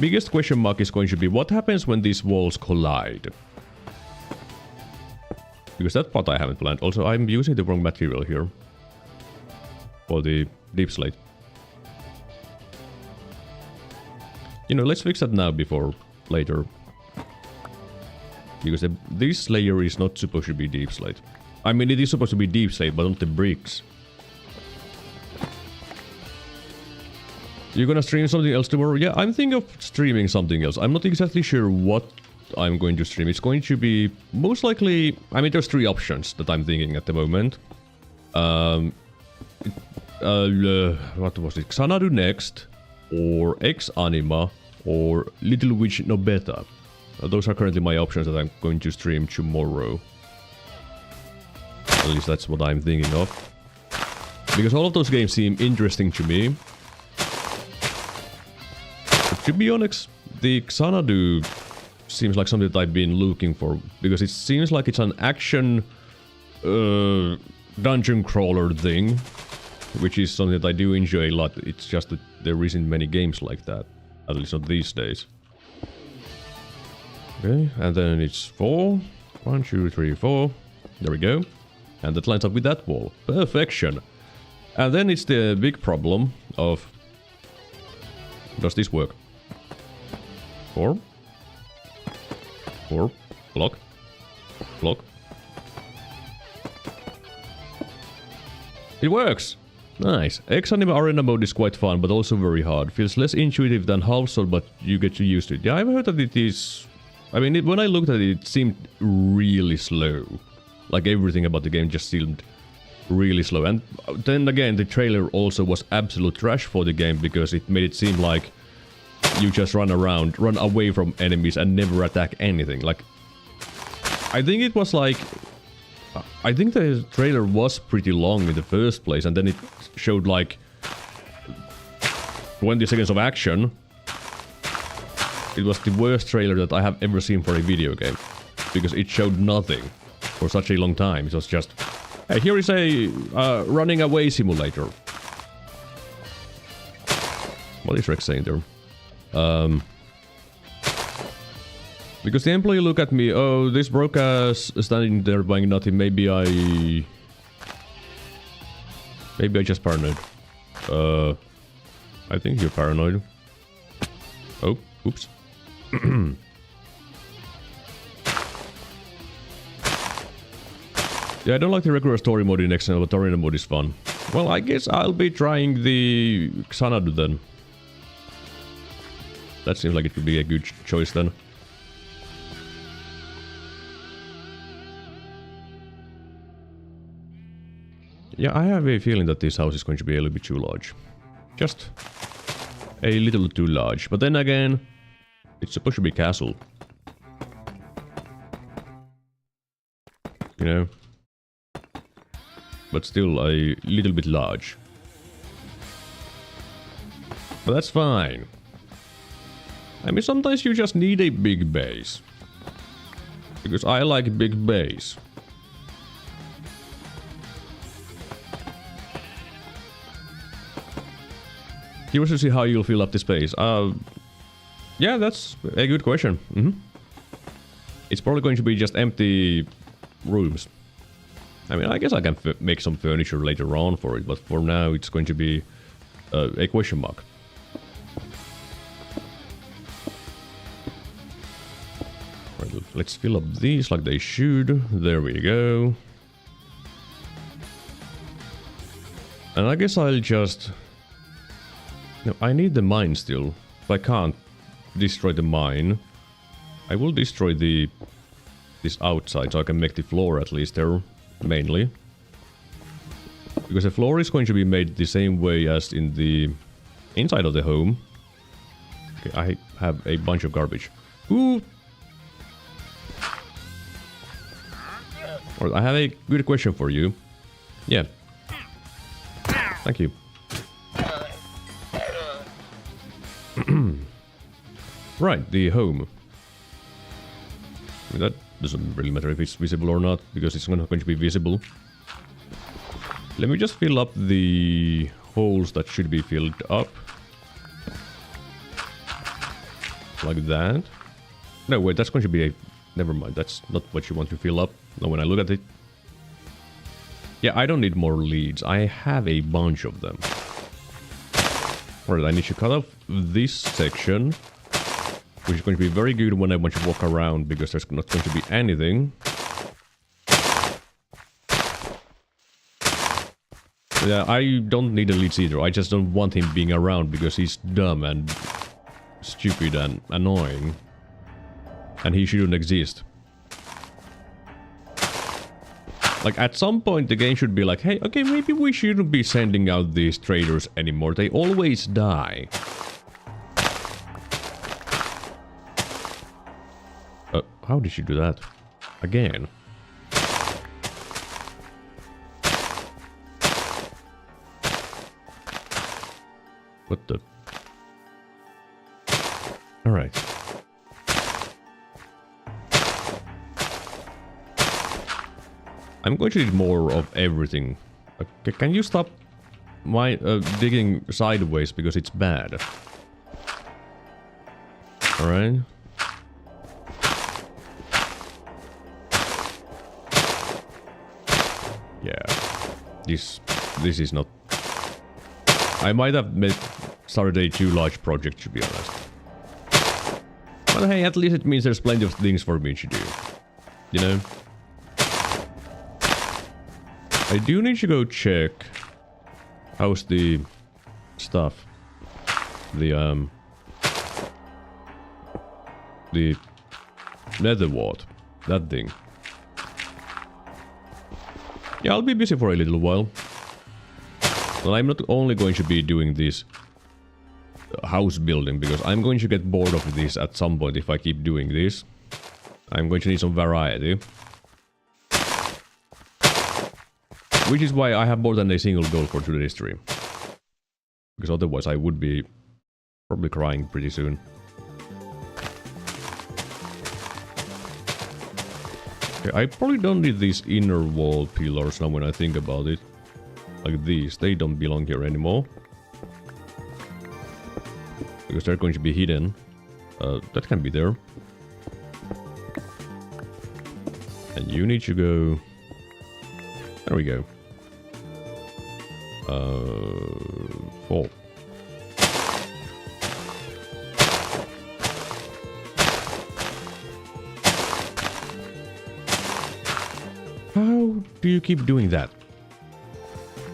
biggest question mark is going to be what happens when these walls collide? Because that part I haven't planned. Also, I'm using the wrong material here. For the deep slate. You know, let's fix that now before later. Because this layer is not supposed to be deep slate. I mean, it is supposed to be deep slate, but not the bricks. You're gonna stream something else tomorrow? Yeah, I'm thinking of streaming something else. I'm not exactly sure what I'm going to stream. It's going to be most likely... I mean, there's 3 options that I'm thinking at the moment. What was it? Xanadu next, or X Anima, or Little Witch No Beta. Those are currently my options that I'm going to stream tomorrow. At least that's what I'm thinking of. Because all of those games seem interesting to me. But to be honest, the Xanadu seems like something that I've been looking for. Because it seems like it's an action dungeon crawler thing. Which is something that I do enjoy a lot. It's just that there isn't many games like that. At least not these days. Okay, and then it's 4. 1, 2, 3, 4. There we go. And that lines up with that wall. Perfection. And then it's the big problem of... Does this work? 4. 4. Block. Block. It works! Nice. X-Anime Arena mode is quite fun, but also very hard. Feels less intuitive than Half-Sword, but you get to use it. Yeah, I've heard that it is... I mean, when I looked at it, it seemed really slow. Like, everything about the game just seemed really slow. And then again, the trailer also was absolute trash for the game, because it made it seem like you just run around, run away from enemies and never attack anything. Like, I think it was like... I think the trailer was pretty long in the first place, and then it showed like 20 seconds of action. It was the worst trailer that I have ever seen for a video game. Because it showed nothing for such a long time. It was just, hey, here is a running away simulator. What is Rex saying there? Because the employee look at me, oh, this broke ass standing there buying nothing, maybe I just paranoid. I think you're paranoid. Oh, oops. Yeah, I don't like the regular story mode in XNL, but arena mode is fun. Well, I guess I'll be trying the Xanadu then. That seems like it could be a good choice then. Yeah, I have a feeling that this house is going to be a little bit too large. Just a little too large. But then again, it's supposed to be a castle. You know? But still a little bit large. But that's fine. I mean, sometimes you just need a big base. Because I like big base. Curious to see how you'll fill up the space. Yeah, that's a good question. It's probably going to be just empty rooms. I mean, I guess I can make some furniture later on for it, but for now it's going to be a question mark. Right, let's fill up these like they should. There we go. And I guess I'll just... No, I need the mine still. If I can't destroy the mine, I will destroy this outside so I can make the floor at least there, mainly. Because the floor is going to be made the same way as in the inside of the home. Okay, I have a bunch of garbage. Ooh! Or I have a good question for you. Yeah. Thank you. Right, the home. I mean, that doesn't really matter if it's visible or not, because it's not going to be visible. Let me just fill up the holes that should be filled up. Like that. No, wait, that's going to be a... Never mind, that's not what you want to fill up. Now when I look at it... Yeah, I don't need more leads. I have a bunch of them. Alright, I need to cut off this section, which is going to be very good when I want to walk around, because there's not going to be anything. Yeah, I don't need the leads either. I just don't want him being around because he's dumb and stupid and annoying. And he shouldn't exist. Like, at some point the game should be like, hey, okay, maybe we shouldn't be sending out these traders anymore. They always die. How did you do that? Again. What the... Alright. I'm going to need more of everything. Okay, can you stop my digging sideways because it's bad? Alright. Yeah. This is not... I might have started a too large project, to be honest. But hey, at least it means there's plenty of things for me to do. You know? I do need to go check how's the stuff. The nether wart. That thing. Yeah, I'll be busy for a little while. Well, I'm not only going to be doing this house building, because I'm going to get bored of this at some point if I keep doing this. I'm going to need some variety. Which is why I have more than a single goal for today's stream. Because otherwise I would be Probably crying pretty soon. Okay, I probably don't need these inner wall pillars now when I think about it. Like these, they don't belong here anymore. Because they're going to be hidden. That can be there. And you need to go... There we go. 4. How do you keep doing that?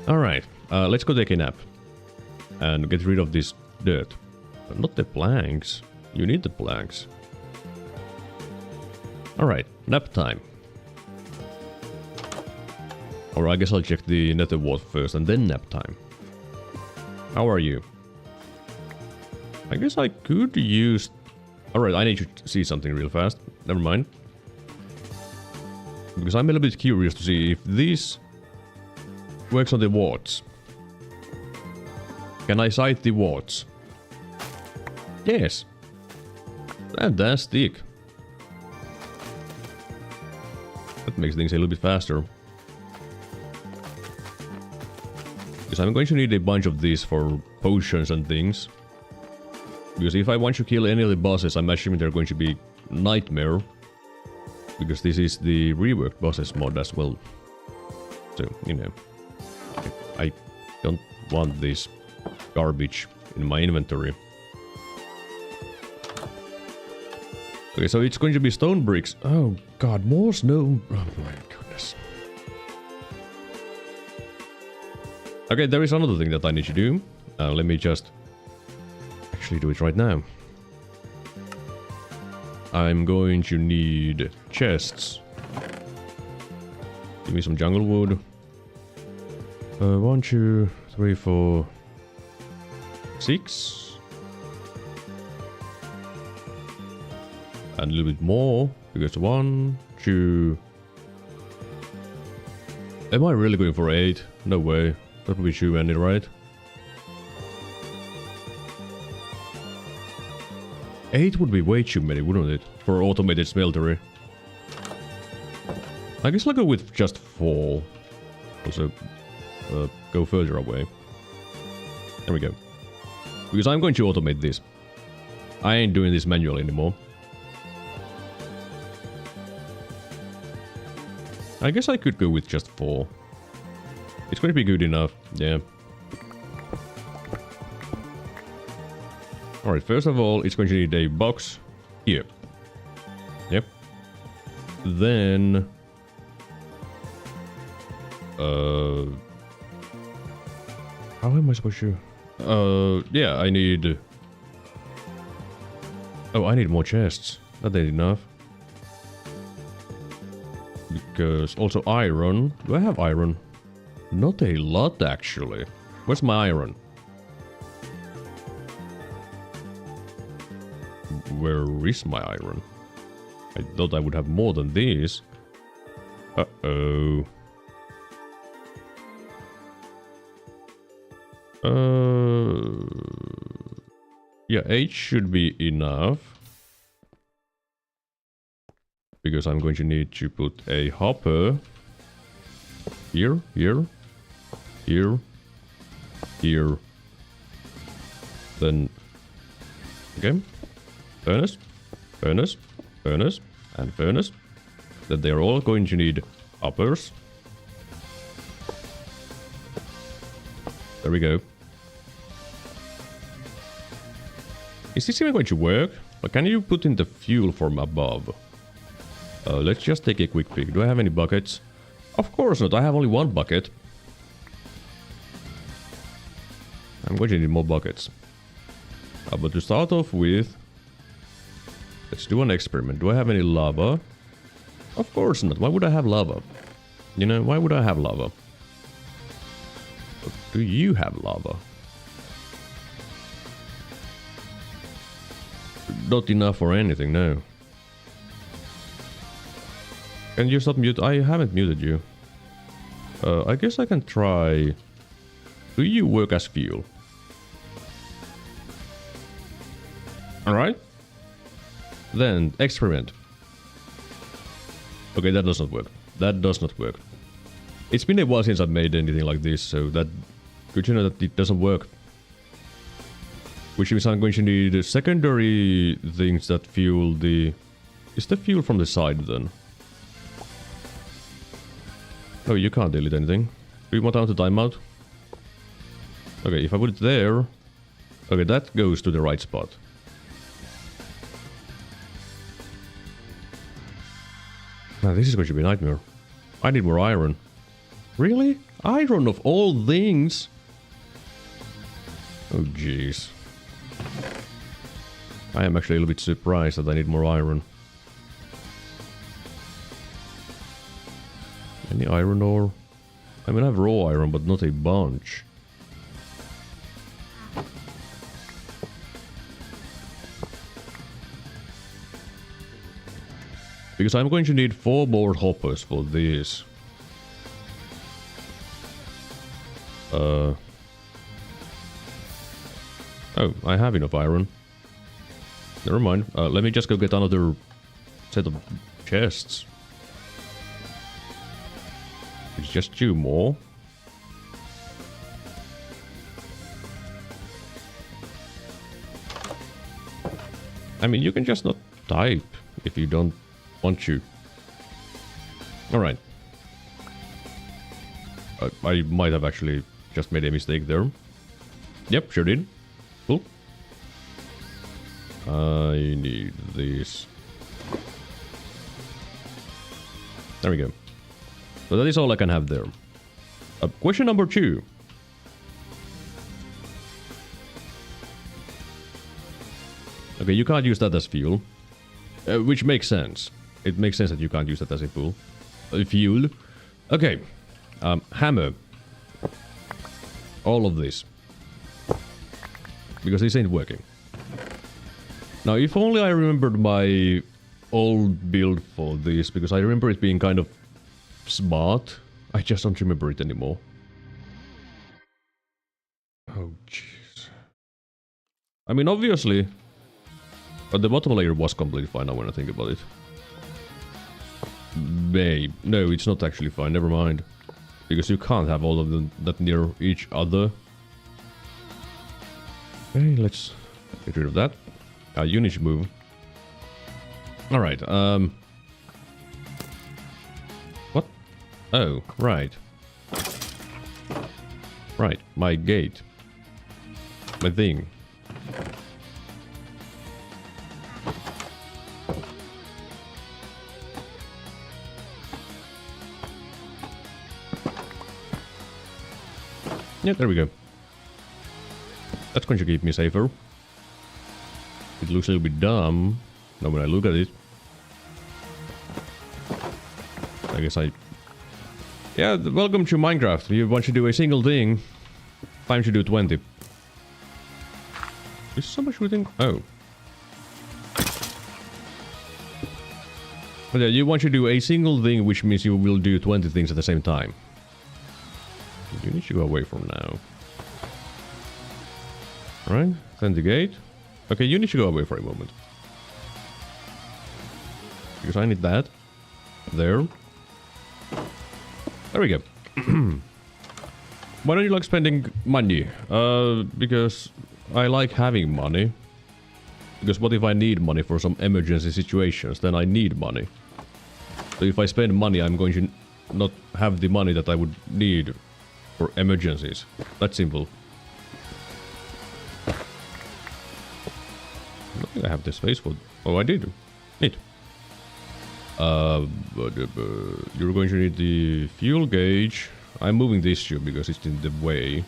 Alright, let's go take a nap. And get rid of this dirt. But not the planks. You need the planks. Alright, nap time. Or I guess I'll check the nether wart first and then nap time. How are you? I guess I could use... Alright, I need to see something real fast. Never mind. Because I'm a little bit curious to see if this works on the warts. Can I sight the warts? Yes. Fantastic. That makes things a little bit faster. Because I'm going to need a bunch of these for potions and things. Because if I want to kill any of the bosses, I'm assuming they're going to be nightmare. Because this is the reworked bosses mod as well. So, you know. I don't want this garbage in my inventory. Okay, so it's going to be stone bricks. Oh god, more snow. Oh my goodness. Okay, there is another thing that I need to do. Let me just actually do it right now. I'm going to need chests. Give me some jungle wood. 1, 2, 3, 4, 6. And a little bit more. Because 1, 2. Am I really going for 8? No way. That would be too many, right? 8 would be way too many, wouldn't it? For automated smeltery. I guess I'll go with just 4. Also, go further away. There we go. Because I'm going to automate this. I ain't doing this manually anymore. I guess I could go with just 4. It's going to be good enough, yeah. Alright, first of all, it's going to need a box here. Yep. Then... how am I supposed to... yeah, I need... Oh, I need more chests. That ain't enough. Because also iron. Do I have iron? Not a lot, actually. Where's my iron? Where is my iron? I thought I would have more than these. Uh-oh. Yeah, 8 should be enough. Because I'm going to need to put a hopper here, here, here, here. Then, okay, furnace, furnace, furnace, and furnace. Then they're all going to need hoppers. There we go. Is this even going to work? Or can you put in the fuel from above? Let's just take a quick peek. Do I have any buckets? Of course not. I have only 1 bucket. I'm going to need more buckets. But to start off with, let's do an experiment. Do I have any lava? Of course not. Why would I have lava? You know, why would I have lava? But do you have lava? Not enough for anything, no. Can you stop mute? I haven't muted you. I guess I can try... Do you work as fuel? Alright. Then, experiment. Okay, that does not work. That does not work. It's been a while since I've made anything like this, so that... Good to know that it doesn't work. Which means I'm going to need secondary things that fuel the... Is the fuel from the side then? Oh, you can't delete anything. Do you want time to timeout? Okay, if I put it there... Okay, that goes to the right spot. Now, this is going to be a nightmare. I need more iron. Really? Iron of all things? Oh, jeez. I am actually a little bit surprised that I need more iron. Any iron ore? I mean, I have raw iron, but not a bunch. Because I'm going to need 4 more hoppers for this. Oh, I have enough iron. Never mind. Let me just go get another set of chests. It's just 2 more. I mean, you can just not type if you don't want to. Alright. I might have actually just made a mistake there. Yep, sure did. Cool. I need this. There we go. So that is all I can have there. Question number 2. Okay, you can't use that as fuel. Which makes sense. It makes sense that you can't use that as a fuel. Okay. Hammer. All of this. Because this ain't working. Now, if only I remembered my old build for this, because I remember it being kind of smart. I just don't remember it anymore. Oh, jeez. I mean, obviously... But the bottom layer was completely fine now when I think about it. Babe. No, it's not actually fine. Never mind. Because you can't have all of them that near each other. Okay, let's get rid of that. You need to move. Alright, What? Oh, right. Right, my gate. My thing. Yeah, there we go. That's going to keep me safer. It looks a little bit dumb. Now when I look at it. I guess I... Yeah, welcome to Minecraft. You want to do a single thing. Time to do 20. Is so much we think? Oh. But yeah, you want to do a single thing, which means you will do 20 things at the same time. You need to go away from now. Alright, send the gate. Okay, you need to go away for a moment. Because I need that. There. There we go. Why don't you like spending money? Because I like having money. Because what if I need money for some emergency situations? Then I need money. So if I spend money, I'm going to not have the money that I would need for emergencies. That's simple. I don't think I have the space for... Oh, I did. Neat. You're going to need the fuel gauge. I'm moving this tube because it's in the way.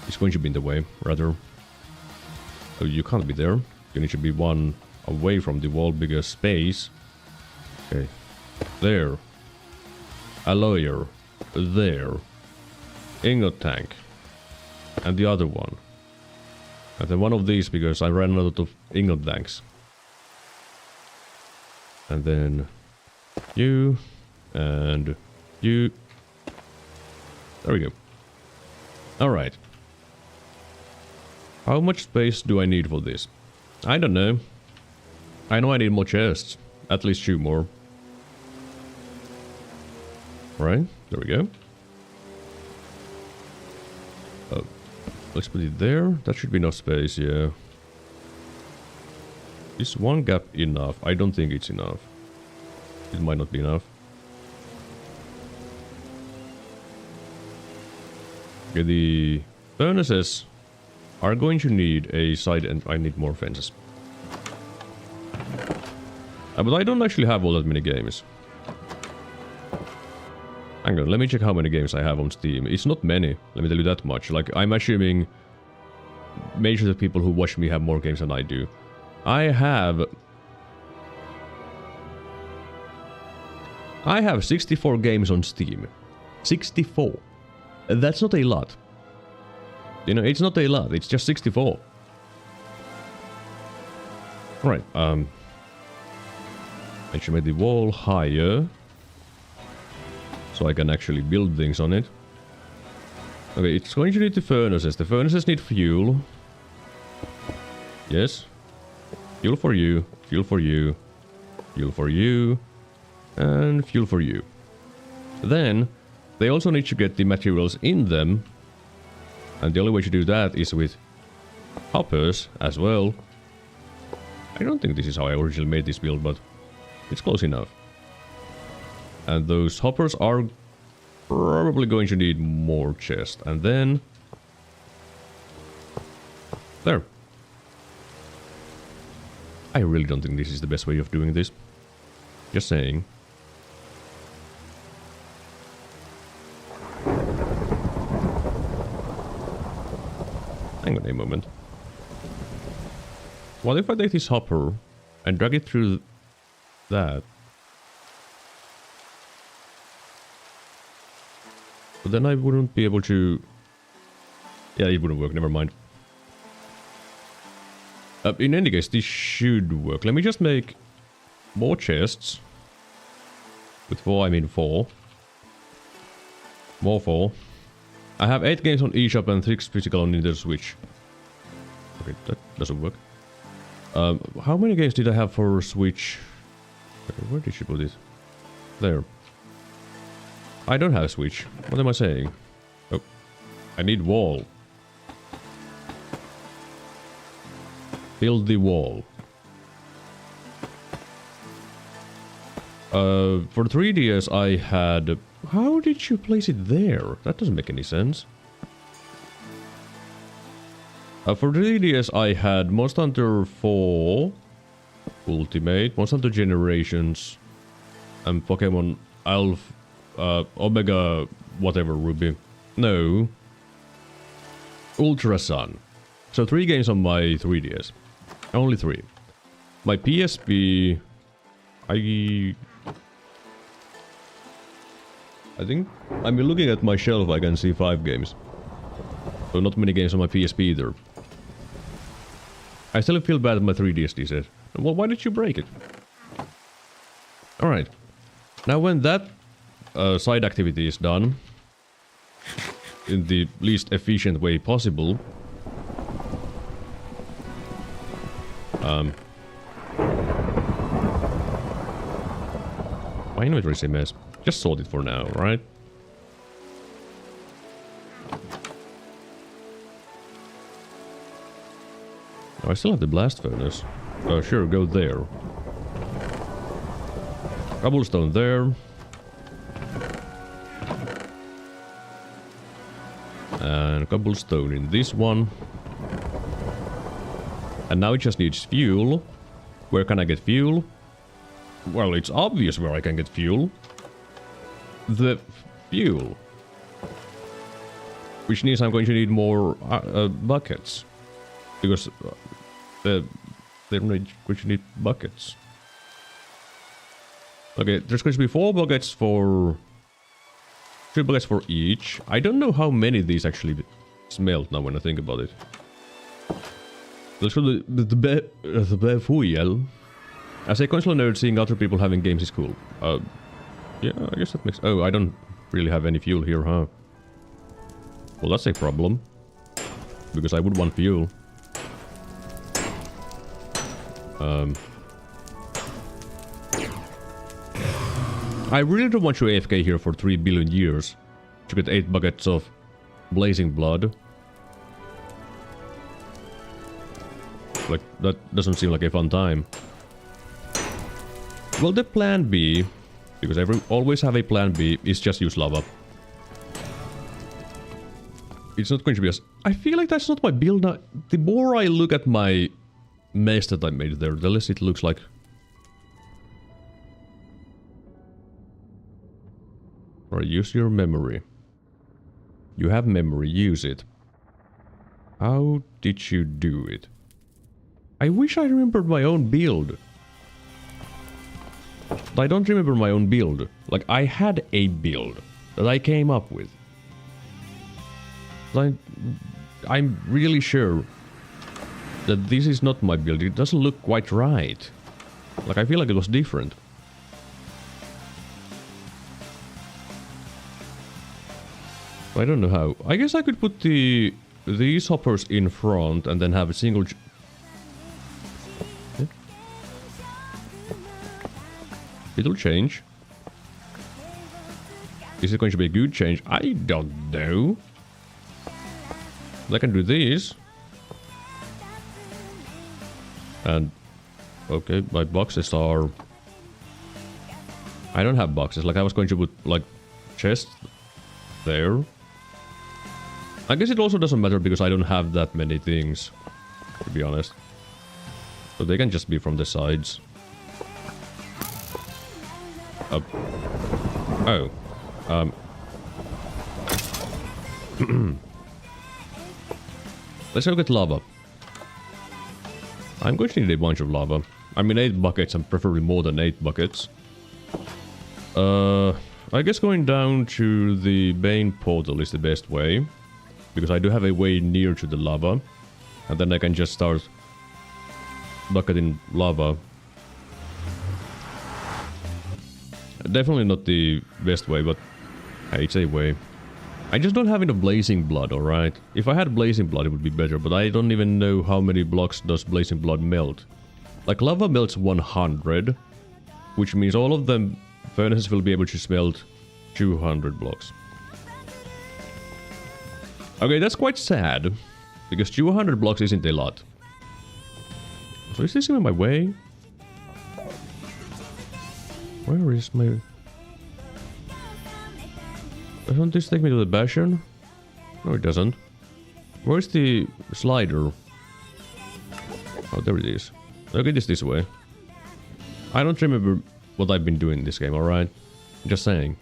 It's going to be in the way, rather. Oh, you can't be there. You need to be one away from the wall, bigger space. Okay. There. A lawyer. There. Ingot tank. And the other one. And then one of these because I ran out of ingot tanks. And then you and you. There we go. Alright. How much space do I need for this? I don't know. I know I need more chests. At least 2 more. Right, there we go. Oh, let's put it there. That should be enough space, yeah. Is one gap enough? I don't think it's enough. It might not be enough. Okay, the furnaces are going to need a side, and I need more fences. But I don't actually have all that many games. Hang on, let me check how many games I have on Steam. It's not many, let me tell you that much. Like, I'm assuming majority of people who watch me have more games than I do. I have 64 games on Steam. 64. That's not a lot. You know, it's not a lot, it's just 64. Right, I should make the wall higher. So I can actually build things on it. Okay, it's going to need the furnaces. The furnaces need fuel. Yes. Fuel for you, fuel for you, fuel for you, and fuel for you. Then, they also need to get the materials in them. And the only way to do that is with hoppers as well. I don't think this is how I originally made this build, but it's close enough. And those hoppers are probably going to need more chests. And then... there. I really don't think this is the best way of doing this. Just saying. Hang on a moment. What if I take this hopper and drag it through that? But then I wouldn't be able to... yeah, it wouldn't work, never mind. In any case, this should work. Let me just make more chests. With 4, I mean 4. More 4. I have 8 games on eShop and 6 physical on Nintendo Switch. Okay, that doesn't work. How many games did I have for Switch? Okay, where did she put it? There. I don't have Switch. What am I saying? Oh, I need wall. Build the wall. For 3DS I had... how did you place it there? That doesn't make any sense. For 3DS I had Monster Hunter 4 Ultimate, Monster Hunter Generations, and Pokemon Alpha, Omega, whatever, Ruby. No. Ultra Sun. So 3 games on my 3DS. Only 3. My PSP... I think... I'm looking at my shelf, I can see 5 games. So not many games on my PSP either. I still feel bad at my 3DS, he said. Well, why did you break it? Alright. Now when that side activity is done, in the least efficient way possible, my inventory is a mess. Just sort it for now, right? Oh, I still have the blast furnace. Sure, go there. Cobblestone there. And cobblestone in this one. And now it just needs fuel. Where can I get fuel? Well, it's obvious where I can get fuel. The fuel. Which means I'm going to need more buckets. Because they're going to need buckets. Okay, there's going to be 4 buckets for... 3 buckets for each. I don't know how many of these actually smelt now when I think about it. Let's go to the Befuel. As a console nerd, seeing other people having games is cool. Yeah, I guess that makes... oh, I don't really have any fuel here, huh? Well, that's a problem. Because I would want fuel. I really don't want you AFK here for 3 billion years to get 8 buckets of blazing blood. Like, that doesn't seem like a fun time. Well, the plan B, because I always have a plan B, is just use lava. It's not going to be as... I feel like that's not my build now. The more I look at my mess that I made there, the less it looks like... Or use your memory. You have memory, use it. How did you do it? I wish I remembered my own build. I don't remember my own build. Like, I had a build that I came up with. I'm really sure that this is not my build. It doesn't look quite right. Like, I feel like it was different. I don't know how. I guess I could put these hoppers in front and then have a single... Yeah. It'll change. Is it going to be a good change? I don't know. I can do this. And... Okay, my boxes are... I don't have boxes. Like, I was going to put, like, chests there. I guess it also doesn't matter because I don't have that many things, to be honest. So they can just be from the sides. Up. Oh. Let's go get lava. I'm going to need a bunch of lava. I mean 8 buckets and preferably more than 8 buckets. I guess going down to the main portal is the best way. Because I do have a way near to the lava. And then I can just start bucketing lava. Definitely not the best way, but hey, it's a way. I just don't have enough blazing blood, alright? If I had blazing blood it would be better, but I don't even know how many blocks does blazing blood melt. Like, lava melts 100, which means all of them furnaces will be able to smelt 200 blocks. Okay, that's quite sad, because 200 blocks isn't a lot. So is this in my way? Where is my... Doesn't this take me to the bastion? No, it doesn't. Where's the slider? Oh, there it is. Okay, this way. I don't remember what I've been doing in this game, alright? Just saying.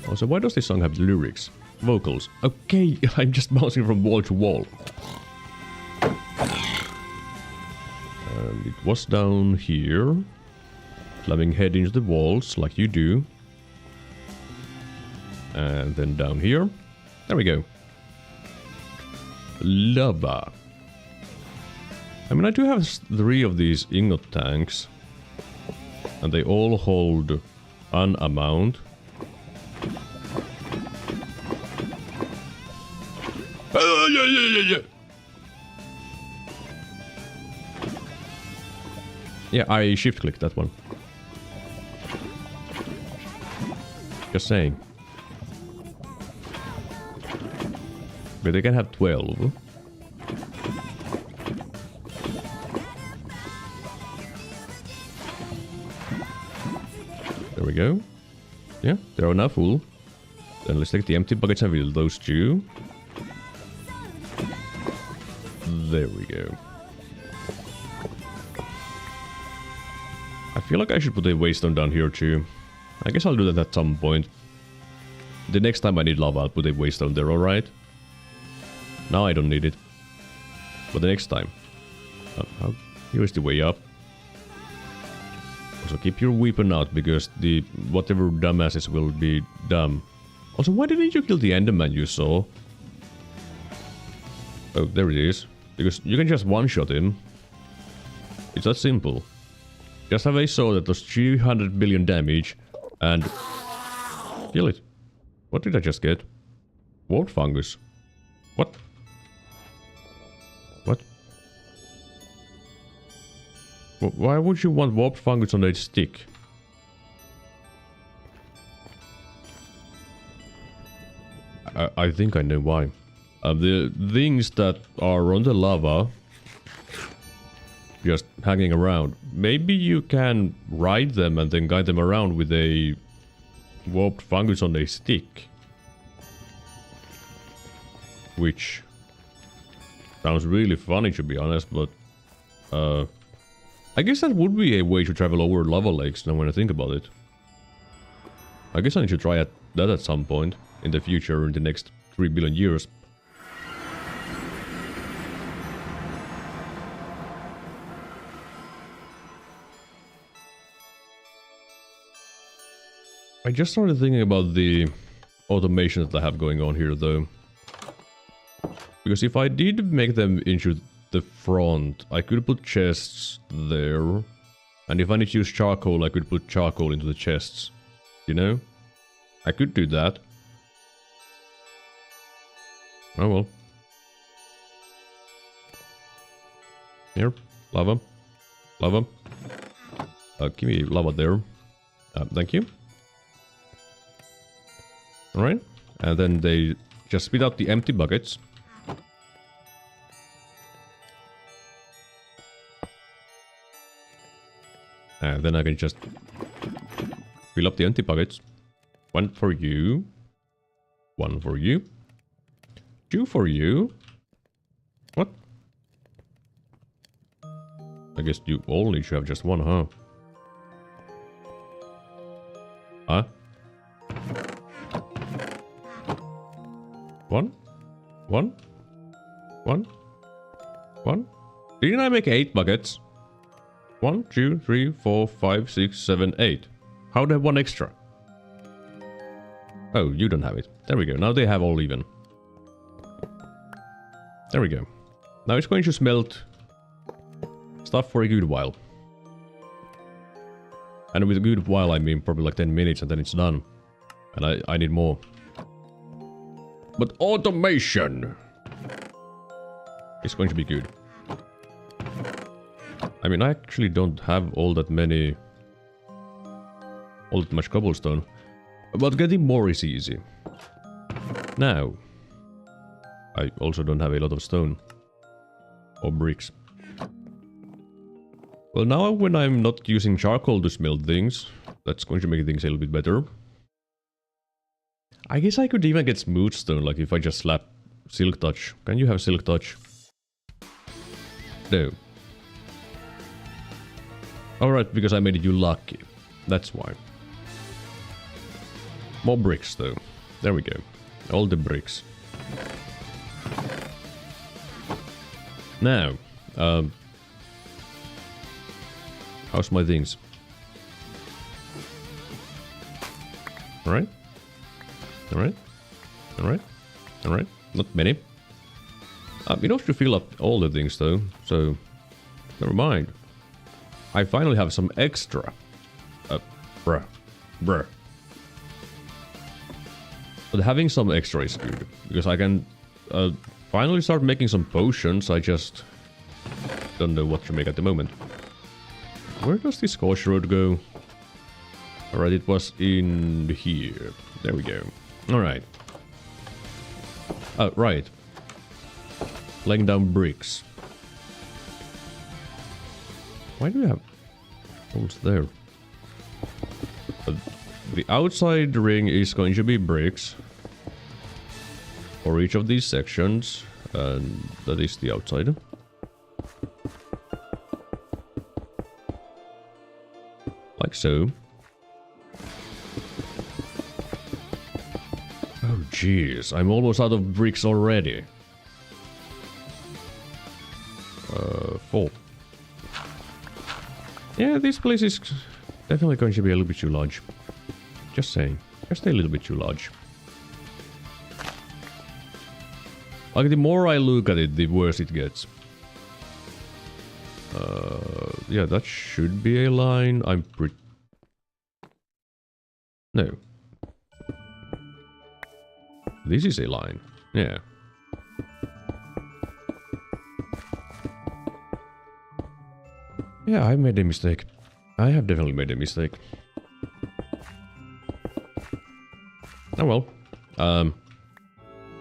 Also, why does this song have lyrics? Vocals. Okay, I'm just bouncing from wall to wall. And it was down here. Slamming head into the walls, like you do. And then down here. There we go. Lava. I mean, I do have 3 of these ingot tanks. And they all hold an amount. Yeah, I shift clicked that one. Just saying. But they can have 12. There we go. Yeah, they are now full. Then let's take the empty buckets and fill those 2. There we go. I feel like I should put a waystone down here too. I guess I'll do that at some point. The next time I need lava, I'll put a waystone there, alright? Now I don't need it. But the next time. Here's the way up. Also keep your weapon out, because the whatever dumbasses will be dumb. Also, why didn't you kill the Enderman you saw? Oh, there it is. Because you can just one-shot him. It's that simple. Just have a sword that does 300 billion damage and kill it. What did I just get? Wart fungus. What? What? Why would you want warp fungus on a stick? I think I know why. The things that are on the lava, just hanging around, maybe you can ride them and then guide them around with a warped fungus on a stick. Which sounds really funny, to be honest, but I guess that would be a way to travel over lava lakes now when I think about it. I guess I need to try that at some point in the future, in the next 3 billion years. I just started thinking about the automation that I have going on here, though. Because if I did make them into the front, I could put chests there. And if I need to use charcoal, I could put charcoal into the chests. You know? I could do that. Oh well. Here, lava. Lava. Give me lava there. Thank you. Alright. And then they just spit out the empty buckets. And then I can just fill up the empty buckets. 1 for you. 1 for you. 2 for you. What? I guess you all need to have just 1, huh? Huh? 1? 1? 1? 1? Didn't I make 8 buckets? 1, 2, 3, 4, 5, 6, 7, 8. How do I have 1 extra? Oh, you don't have it. There we go. Now they have all even. There we go. Now it's going to smelt stuff for a good while. And with a good while, I mean probably like 10 minutes and then it's done. And I need more. But automation is going to be good. I mean, I actually don't have all that much cobblestone. But getting more is easy. Now, I also don't have a lot of stone. Or bricks. Well, now when I'm not using charcoal to smelt things, that's going to make things a little bit better. I guess I could even get smooth stone, like if I just slap silk touch. Can you have silk touch? No. Alright, because I made you lucky. That's why. More bricks, though. There we go. All the bricks. Now, how's my things? Alright. Alright. Alright. Alright. Not many. Enough to fill up all the things, though, so never mind. I finally have some extra. Bruh. But having some extra is good, because I can finally start making some potions. I just don't know what to make at the moment. Where does this Scorch Road go? Alright, it was in here. There we go. Alright. Oh, right. Laying down bricks. Why do we have holes there? The outside ring is going to be bricks for each of these sections, and that is the outside. Like so. Oh jeez, I'm almost out of bricks already. 4. Yeah, this place is definitely going to be a little bit too large. Just saying. Just a little bit too large. Like, the more I look at it, the worse it gets. Yeah, that should be a line. I'm pretty... No. This is a line. Yeah. Yeah, I made a mistake. I have definitely made a mistake. Oh well.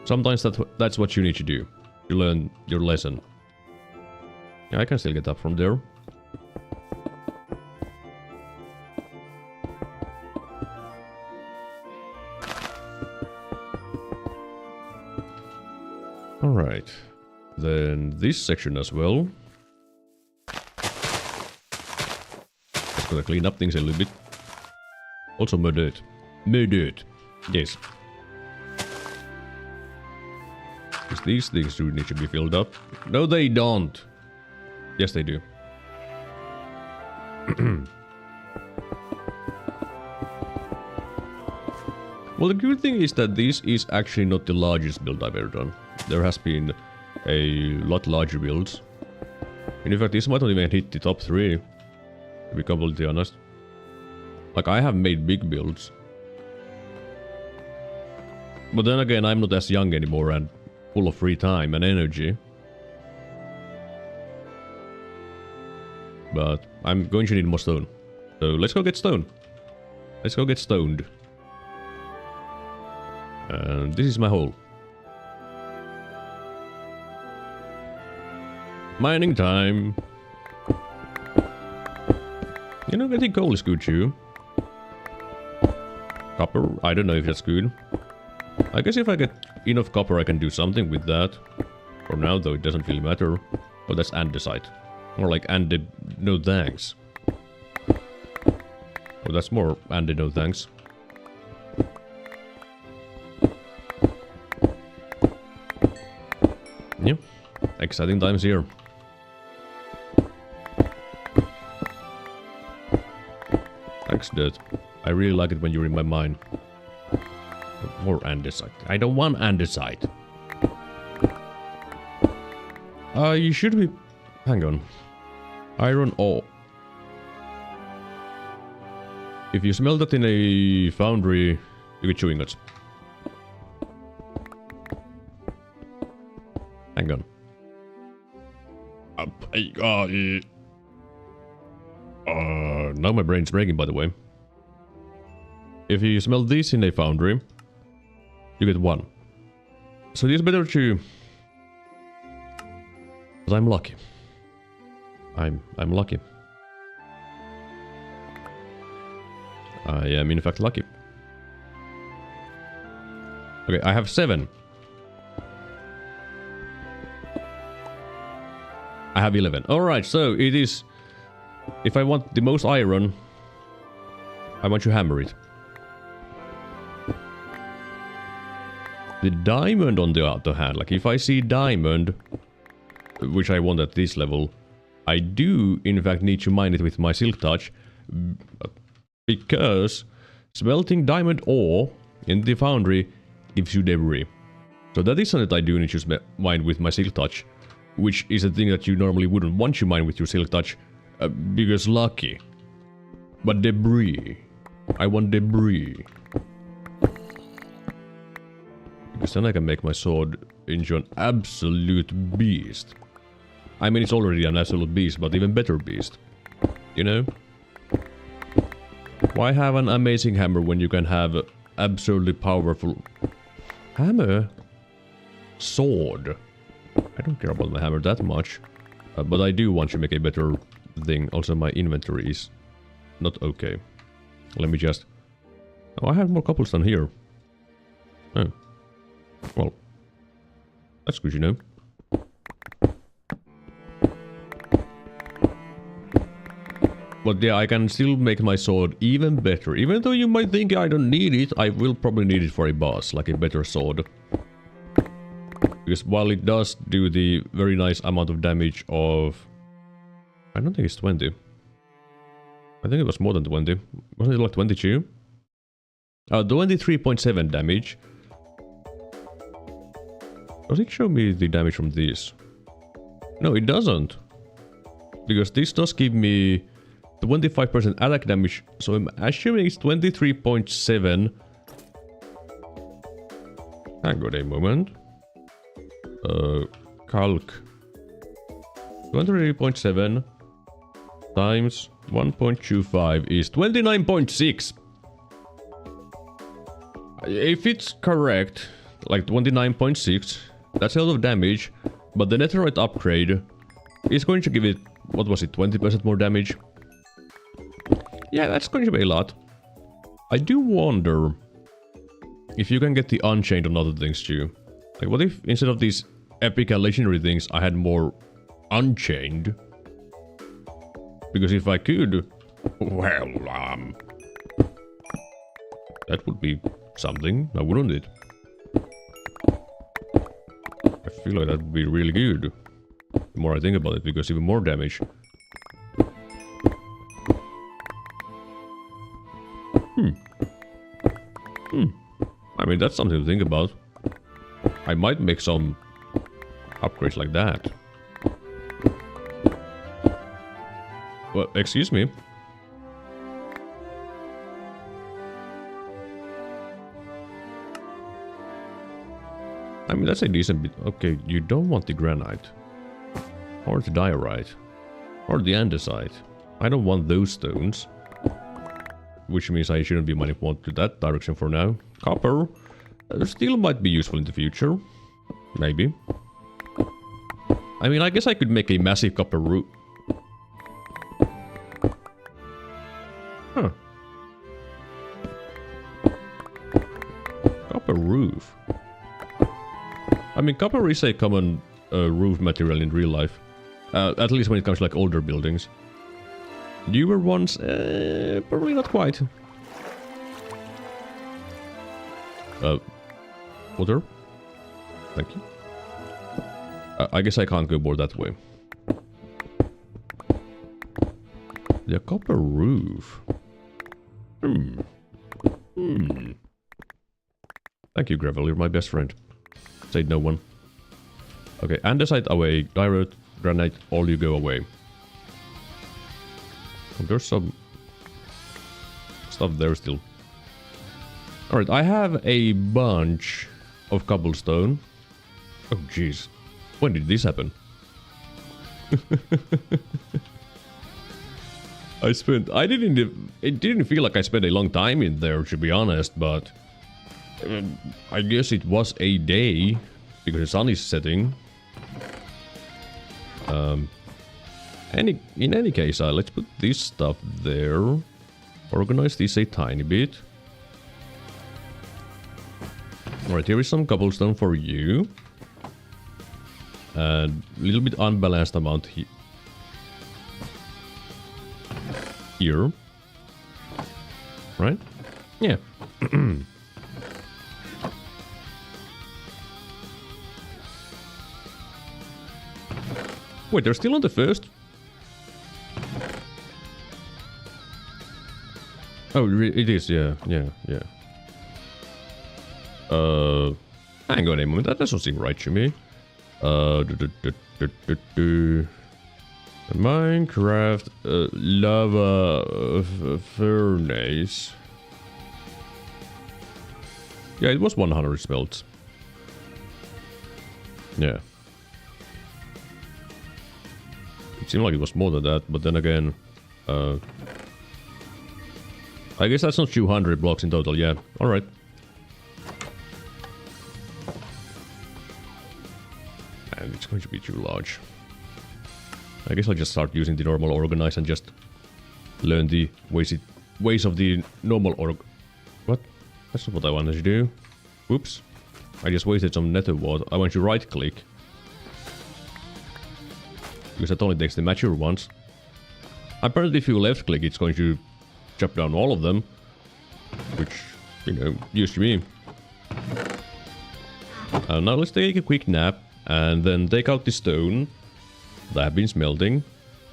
Sometimes that's what you need to do. You learn your lesson. Yeah, I can still get up from there. Alright. Then this section as well. Just gonna clean up things a little bit. Also more dirt. More dirt. Yes. Because these things do need to be filled up. No, they don't. Yes, they do. Well, the good thing is that this is actually not the largest build I've ever done. There has been a lot larger builds. And in fact, this might not even hit the top 3, to be completely honest. Like, I have made big builds. But then again, I'm not as young anymore and full of free time and energy. But I'm going to need more stone. So let's go get stone. Let's go get stoned. And this is my hole. Mining time. You know, getting coal is good too. Copper, I don't know if that's good. I guess if I get enough copper I can do something with that. For now though, it doesn't really matter. Oh, that's andesite. More like no thanks. Oh, that's more no thanks. Yeah, exciting times here. Thanks, dirt. I really like it when you're in my mind. More andesite. I don't want andesite. You should be... Hang on. Iron ore. If you smelt that in a foundry, you get 2 ingots. Hang on. Now my brain's breaking, by the way. If you smelt this in a foundry, you get 1. So it is better to... But I'm lucky. I'm lucky. I am in fact lucky. Okay, I have 7. I have 11. Alright, so it is... If I want the most iron, I want to hammer it. The diamond on the other hand, like if I see diamond, which I want at this level, I do in fact need to mine it with my silk touch, because smelting diamond ore in the foundry gives you debris. So that is something that I do need to mine with my silk touch, which is a thing that you normally wouldn't want to mine with your silk touch, because lucky. But debris. I want debris. Because then I can make my sword into an absolute beast. I mean, it's already an absolute beast, but even better beast. You know? Why have an amazing hammer when you can have an absolutely powerful... Hammer? Sword. I don't care about my hammer that much. But I do want to make a better thing. Also, my inventory is not okay. Let me just... Oh, I have more cobblestone here. Oh. Well. That's good, you know. But yeah, I can still make my sword even better. Even though you might think I don't need it, I will probably need it for a boss, like a better sword. Because while it does do the very nice amount of damage of... I don't think it's 20. I think it was more than 20. Wasn't it like 22? 23.7 damage. Does it show me the damage from this? No, it doesn't. Because this does give me 25% attack damage, so I'm assuming it's 23.7. Hang on a moment. Calc. 23.7 times 1.25 is 29.6. If it's correct, like 29.6, that's a lot of damage, but the netherite upgrade is going to give it, what was it, 20% more damage? Yeah, that's going to be a lot. I do wonder if you can get the Unchained on other things too. Like, what if instead of these epic and legendary things, I had more Unchained? Because if I could, well, that would be something, now wouldn't it? I feel like that would be really good. The more I think about it, because even more damage. I mean, that's something to think about. I might make some upgrades like that. Well, excuse me. I mean, that's a decent bit. Okay, you don't want the granite. Or the diorite. Or the andesite. I don't want those stones. Which means I shouldn't be mining more to that direction for now. Copper. Still might be useful in the future. Maybe. I mean, I guess I could make a massive copper roof. Huh. Copper roof. I mean, copper is a common roof material in real life. At least when it comes to like older buildings. Newer ones, probably not quite. Water? Thank you. I guess I can't go more that way. The copper roof. Thank you, Gravel, you're my best friend. Said no one. Okay, andesite away, diorite, granite, all you go away. Oh, there's some stuff there still. Alright, I have a bunch of cobblestone. Oh jeez. When did this happen? It didn't feel like I spent a long time in there, to be honest, but I guess it was a day because the sun is setting. In any case, let's put this stuff there. Organize this a tiny bit. Alright, here is some cobblestone for you. A little bit unbalanced amount here. Right? Yeah. Wait, they're still on the first? Oh, it is, yeah. Hang on a moment, that doesn't seem right to me. Minecraft lava furnace. Yeah, it was 100 smelts. Yeah. It seemed like it was more than that, but then again, I guess that's not 200 blocks in total, yeah. Alright. And it's going to be too large. I guess I'll just start using the normal organize and just learn the ways of the normal What? That's not what I wanted to do. Whoops. I just wasted some nether wart. I want to right click. Because that only takes the mature ones. Apparently if you left click it's going to chop down all of them. Which, you know, used to be. Now let's take a quick nap and then take out the stone that have been smelting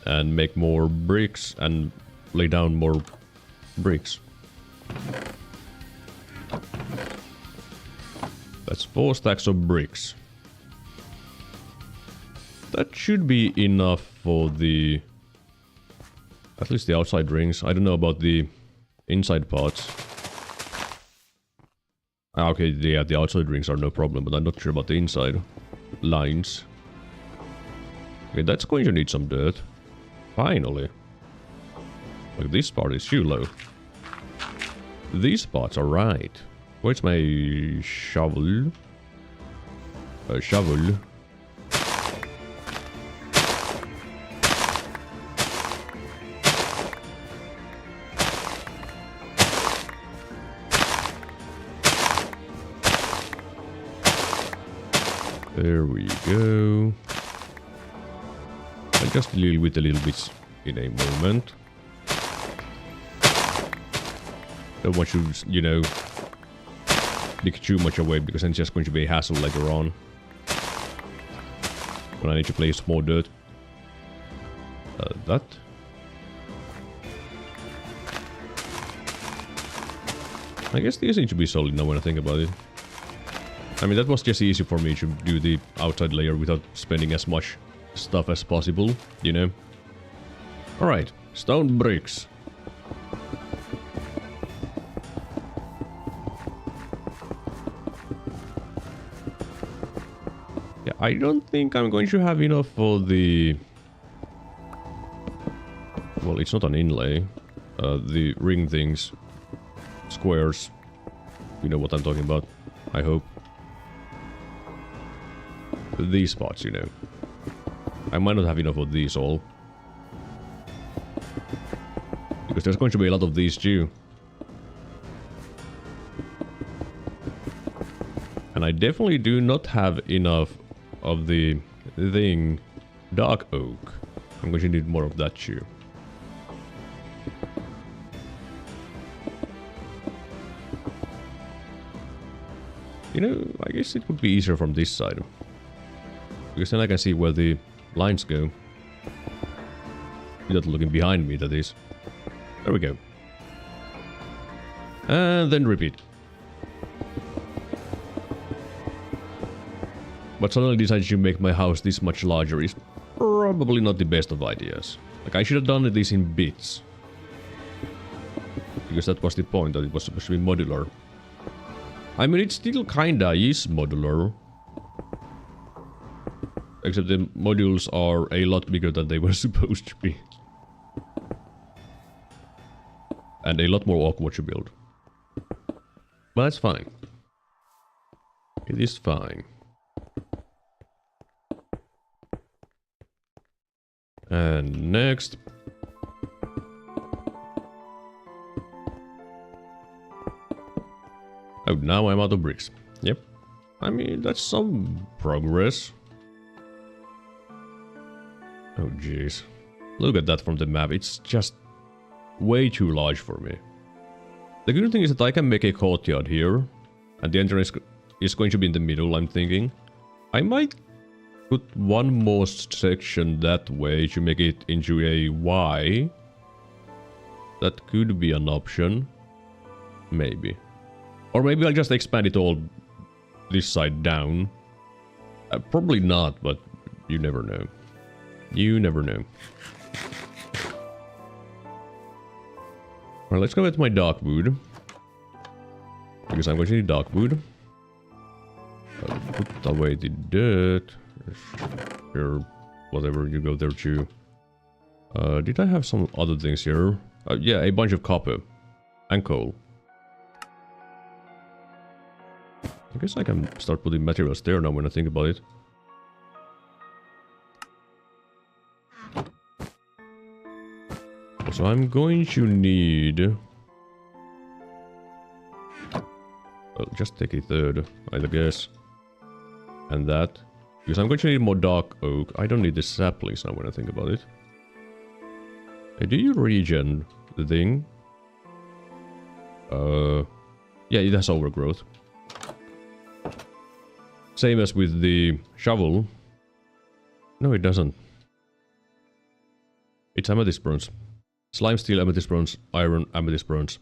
and make more bricks and lay down more bricks. That's 4 stacks of bricks. That should be enough for the... at least the outside rings. I don't know about the inside parts. Okay, yeah, the outside rings are no problem, but I'm not sure about the inside lines. Okay, that's going to need some dirt. Finally. Like this part is too low. These spots are right. Where's my shovel? A shovel. There we go. I'll just deal with a little bit in a moment. Don't want to, you know, dig too much away because then it's just going to be a hassle later on. When I need to place more dirt. That. I guess these need to be solid now when I think about it. I mean, that was just easy for me to do the outside layer without spending as much stuff as possible, you know? Alright, stone bricks. Yeah, I don't think I'm going to have enough for the... Well, it's not an inlay. The ring things. Squares. You know what I'm talking about, I hope. These spots, you know. I might not have enough of these all. Because there's going to be a lot of these too. And I definitely do not have enough of the thing dark oak. I'm going to need more of that too. You know, I guess it would be easier from this side. Because then I can see where the lines go. Without looking behind me, that is. There we go. And then repeat. But suddenly decided to make my house this much larger is probably not the best of ideas. Like, I should have done this in bits. Because that was the point, that it was supposed to be modular. I mean, it still kinda is modular. Except the modules are a lot bigger than they were supposed to be. And a lot more awkward to build. But that's fine. It is fine. And next. Oh, now I'm out of bricks. Yep. I mean, that's some progress. Oh, jeez. Look at that from the map. It's just way too large for me. The good thing is that I can make a courtyard here. And the entrance is going to be in the middle, I'm thinking. I might put one more section that way to make it into a Y. That could be an option. Maybe. Or maybe I'll just expand it all this side down. Probably not, but you never know. You never know. Alright, let's go with my dark wood. Because I'm going to need dark wood. Put away the dirt. Sure, whatever, you go there too. Did I have some other things here? Yeah, a bunch of copper. And coal. I guess I can start putting materials there now when I think about it. So I'm going to need... Well, just take a third, I guess. And that. Because I'm going to need more dark oak. I don't need the saplings now when I think about it. Hey, do you regen the thing? Yeah, it has overgrowth. Same as with the shovel. No, it doesn't. It's amethyst bronze. Slime steel, amethyst bronze, iron, amethyst bronze.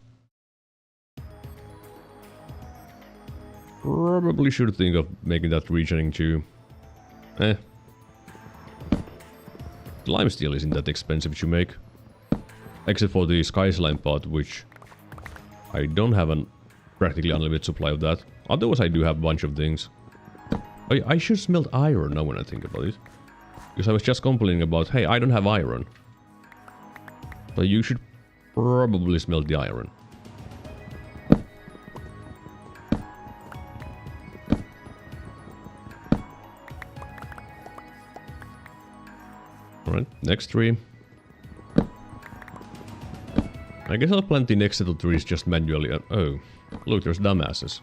Probably should think of making that regening too. Lime steel isn't that expensive to make. Except for the sky slime pot, which I don't have a practically unlimited supply of that. Otherwise I do have a bunch of things. I should smelt iron now when I think about it. Because I was just complaining about, hey, I don't have iron. But you should probably smelt the iron. Alright, next tree. I guess I'll plant the next set of trees just manually. Oh, look, there's dumbasses.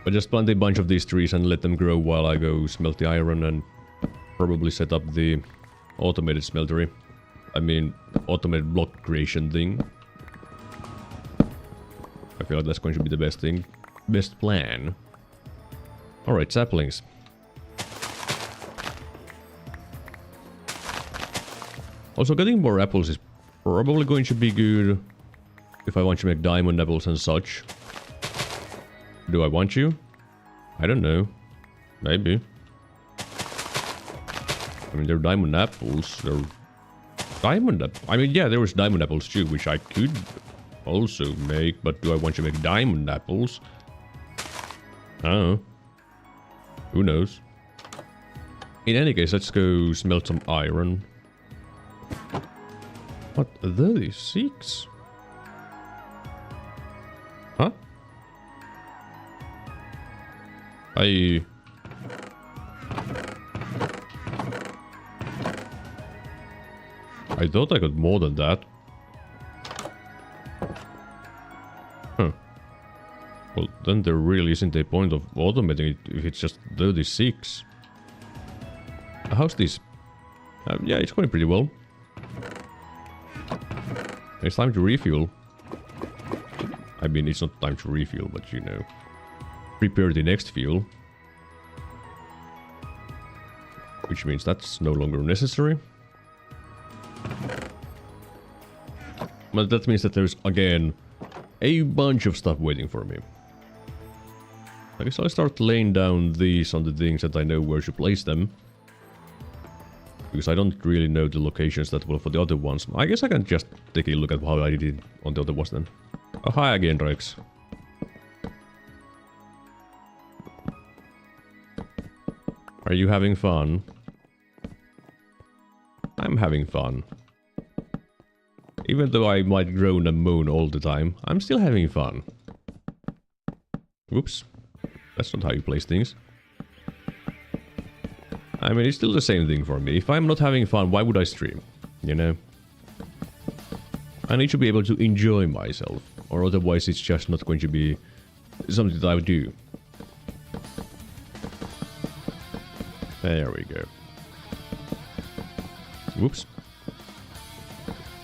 But just plant a bunch of these trees and let them grow while I go smelt the iron and probably set up the automated smeltery. I mean, automated block creation thing. I feel like that's going to be the best thing. Best plan. Alright, saplings. Also, getting more apples is probably going to be good if I want to make diamond apples and such. Do I want you? I don't know. Maybe. I mean, they're diamond apples. They're diamond apples. I mean, yeah, there was diamond apples too, which I could also make, but do I want to make diamond apples? I don't know. Who knows? In any case, let's go smelt some iron. What? 36? Huh? I thought I got more than that. Huh. Well, then there really isn't a point of automating it if it's just 36. How's this? Yeah, it's going pretty well. It's time to refuel. I mean, it's not time to refuel, but you know. Prepare the next fuel. Which means that's no longer necessary. But that means that there's, again, a bunch of stuff waiting for me. I guess I'll start laying down these on the things that I know where to place them. Because I don't really know the locations that well for the other ones. I guess I can just take a look at how I did it on the other ones then. Oh, hi again, Rex. Are you having fun? I'm having fun. Even though I might groan and moan all the time, I'm still having fun. Whoops. That's not how you place things. I mean, it's still the same thing for me. If I'm not having fun, why would I stream? You know? I need to be able to enjoy myself. Or otherwise it's just not going to be something that I would do. There we go. Whoops.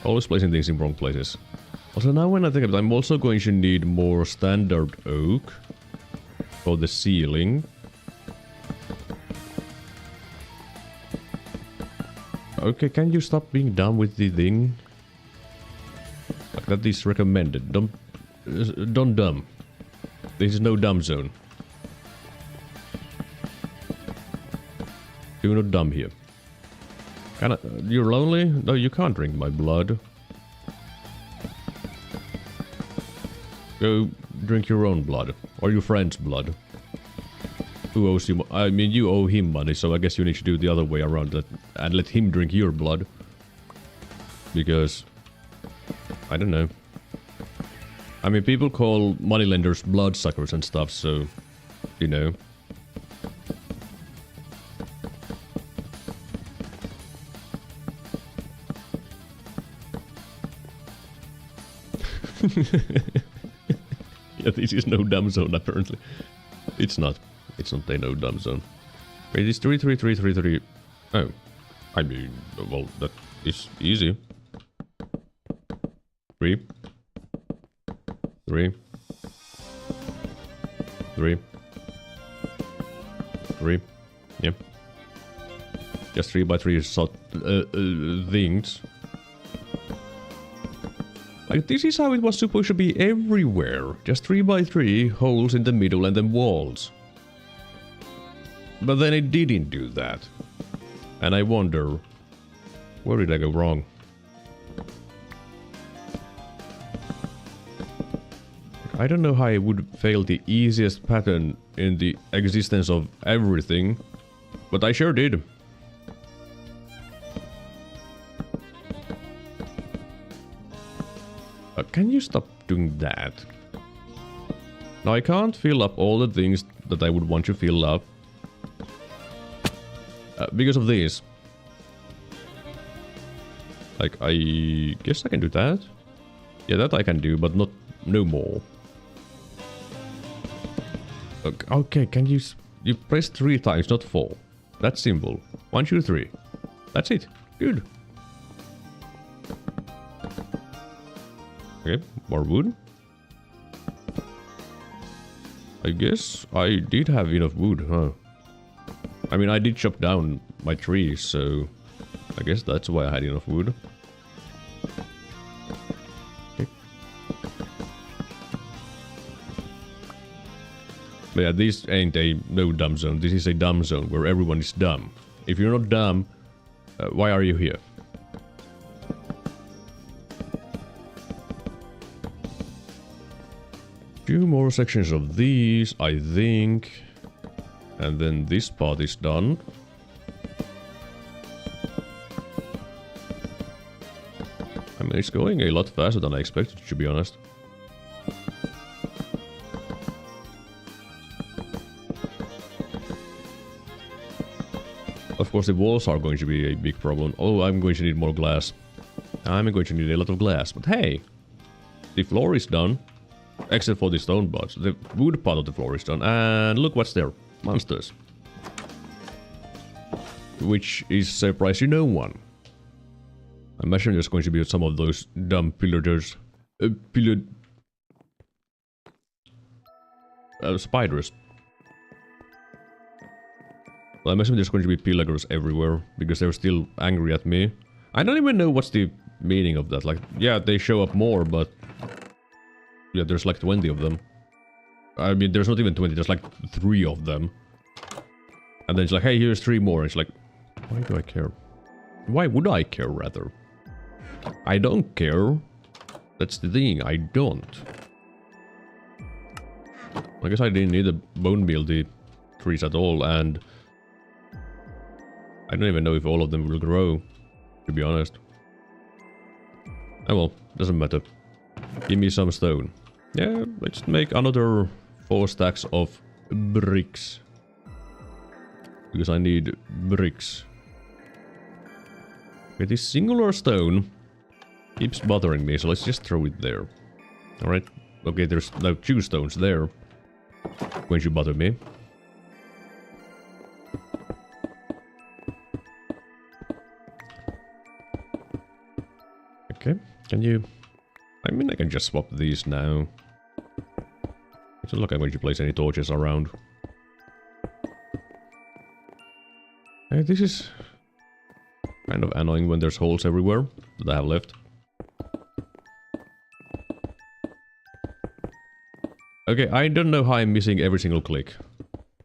Always placing things in wrong places. Also, now when I think of it, I'm also going to need more standard oak for the ceiling. Okay, can you stop being dumb with the thing? Like that is recommended. Don't dumb. This is no dumb zone. Do not dumb here. You're lonely? No, you can't drink my blood. Go drink your own blood. Or your friend's blood. Who owes you... I mean, you owe him money, so I guess you need to do the other way around and let him drink your blood. Because... I don't know. I mean, people call moneylenders bloodsuckers and stuff, so... You know. Yeah, this is no dumb zone, apparently. It's not. It's not a no dumb zone. Wait, it's 33333. Oh. I mean, well, that is easy. 3. 3. 3. 3. Yeah. Just 3 by 3 things. Like, this is how it was supposed to be everywhere. Just 3 by 3 holes in the middle and then walls. But then it didn't do that. And I wonder... Where did I go wrong? I don't know how I would fail the easiest pattern in the existence of everything. But I sure did. Can you stop doing that? Now I can't fill up all the things that I would want to fill up. Because of this. Like, I guess I can do that. Yeah, that I can do, but no more. Okay, can you... You press 3 times, not 4. That's simple. 1, 2, 3. That's it. Good. Okay, more wood. I guess I did have enough wood, huh? I mean, I did chop down my trees, so... I guess that's why I had enough wood. Okay. But yeah, this ain't a no dumb zone. This is a dumb zone where everyone is dumb. If you're not dumb, why are you here? Few more sections of these, I think. And then this part is done. I mean, it's going a lot faster than I expected, to be honest. Of course, the walls are going to be a big problem. Oh, I'm going to need more glass. I'm going to need a lot of glass. But hey, the floor is done. Except for the stone parts. The wood part of the floor is done. And look what's there. Monsters. Which is surprising no one. I imagine there's going to be some of those dumb pillagers. Spiders. Well, I imagine there's going to be pillagers everywhere, because they're still angry at me. I don't even know what's the meaning of that. Like, yeah, they show up more, but... Yeah, there's like 20 of them. I mean, there's not even 20, there's like 3 of them. And then it's like, hey, here's 3 more. And it's like, why do I care? Why would I care, rather? I don't care. That's the thing, I don't. I guess I didn't need to bone meal the trees at all, and... I don't even know if all of them will grow, to be honest. Oh well, doesn't matter. Give me some stone. Yeah, let's make another 4 stacks of bricks. Because I need bricks. Okay, this singular stone keeps bothering me, so let's just throw it there. Alright. Okay, there's now 2 stones there. Going to bother me. Okay, can you... I mean, I can just swap these now. It's not like I'm going to place any torches around. This is kind of annoying when there's holes everywhere that I have left. Okay, I don't know how I'm missing every single click.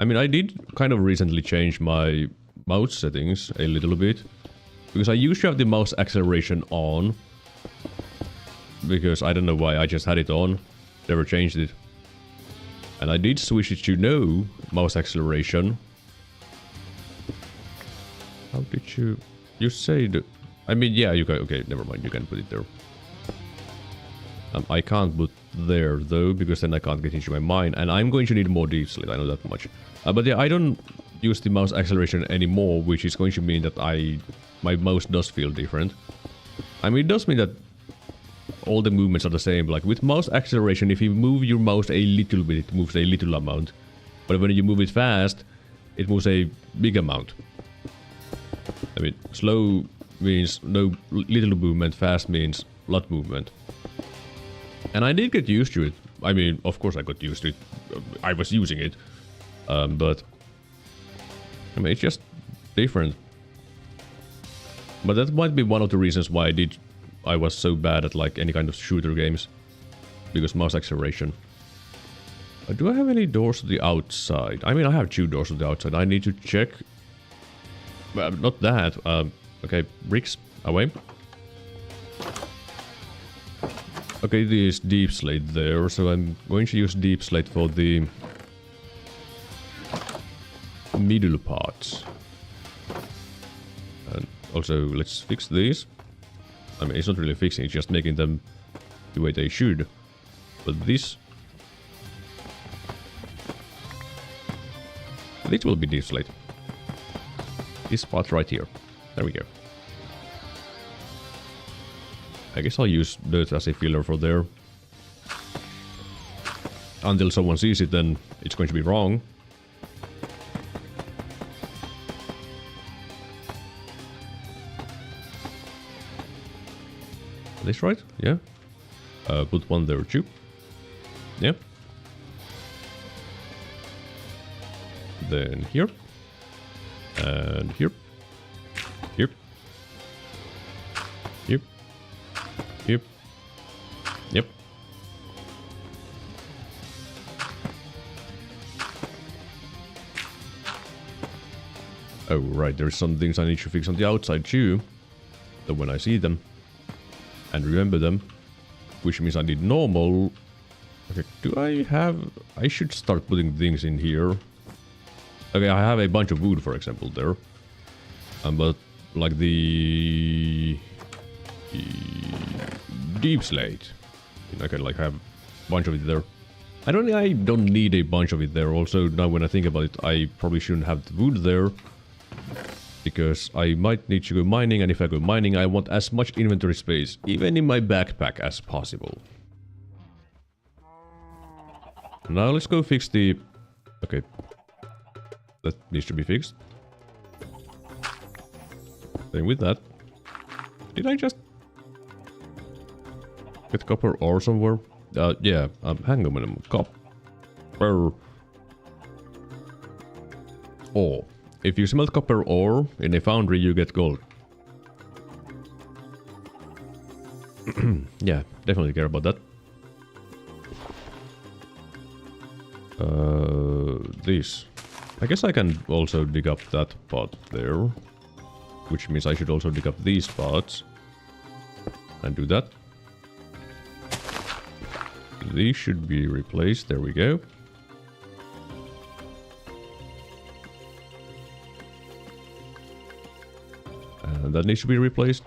I mean, I did kind of recently change my mouse settings a little bit. Because I used to have the mouse acceleration on. Because I don't know why, I just had it on. Never changed it. And I did switch it to no mouse acceleration. How did you... You said... I mean, yeah, you can... Okay, never mind, you can put it there. I can't put there, though, because then I can't get into my mine. And I'm going to need more deep slate, I know that much. But yeah, I don't use the mouse acceleration anymore, which is going to mean that my mouse does feel different. I mean, it does mean that all the movements are the same. Like, with mouse acceleration, if you move your mouse a little bit, it moves a little amount. But when you move it fast, it moves a big amount. I mean, slow means no little movement, fast means lot movement. And I did get used to it. I mean, of course I got used to it. I was using it. But... I mean, it's just different. But that might be one of the reasons why I was so bad at like any kind of shooter games. Because mouse acceleration. Do I have any doors to the outside? I mean, I have 2 doors to the outside. I need to check. Not that. Okay, bricks away. Okay, there's deep slate there, so I'm going to use deep slate for the middle parts. And also, let's fix these. I mean, it's not really fixing, it's just making them the way they should. But this will be deep slate. This spot right here. There we go. I guess I'll use dirt as a filler for there. Until someone sees it, then it's going to be wrong. This right? Yeah. Put one there too. Yeah. Then here. And here. Here. Here. Here. Yep. Oh, right, there's some things I need to fix on the outside too. So when I see them and remember them, which means I need normal. Okay, do I have... I should start putting things in here. Okay, I have a bunch of wood, for example, there. But like the deep slate, I can like have a bunch of it there. I don't need a bunch of it there. Also, now when I think about it, I probably shouldn't have the wood there, because I might need to go mining, and if I go mining, I want as much inventory space, even in my backpack, as possible. Now let's go fix the... Okay. That needs to be fixed. Same with that. Did I just get copper ore somewhere? Yeah, hang on a minute. Copper ore. If you smelt copper ore in a foundry, you get gold. Yeah, definitely care about that. This. I guess I can also dig up that pot there. Which means I should also dig up these pots. And do that. These should be replaced. There we go. And that needs to be replaced.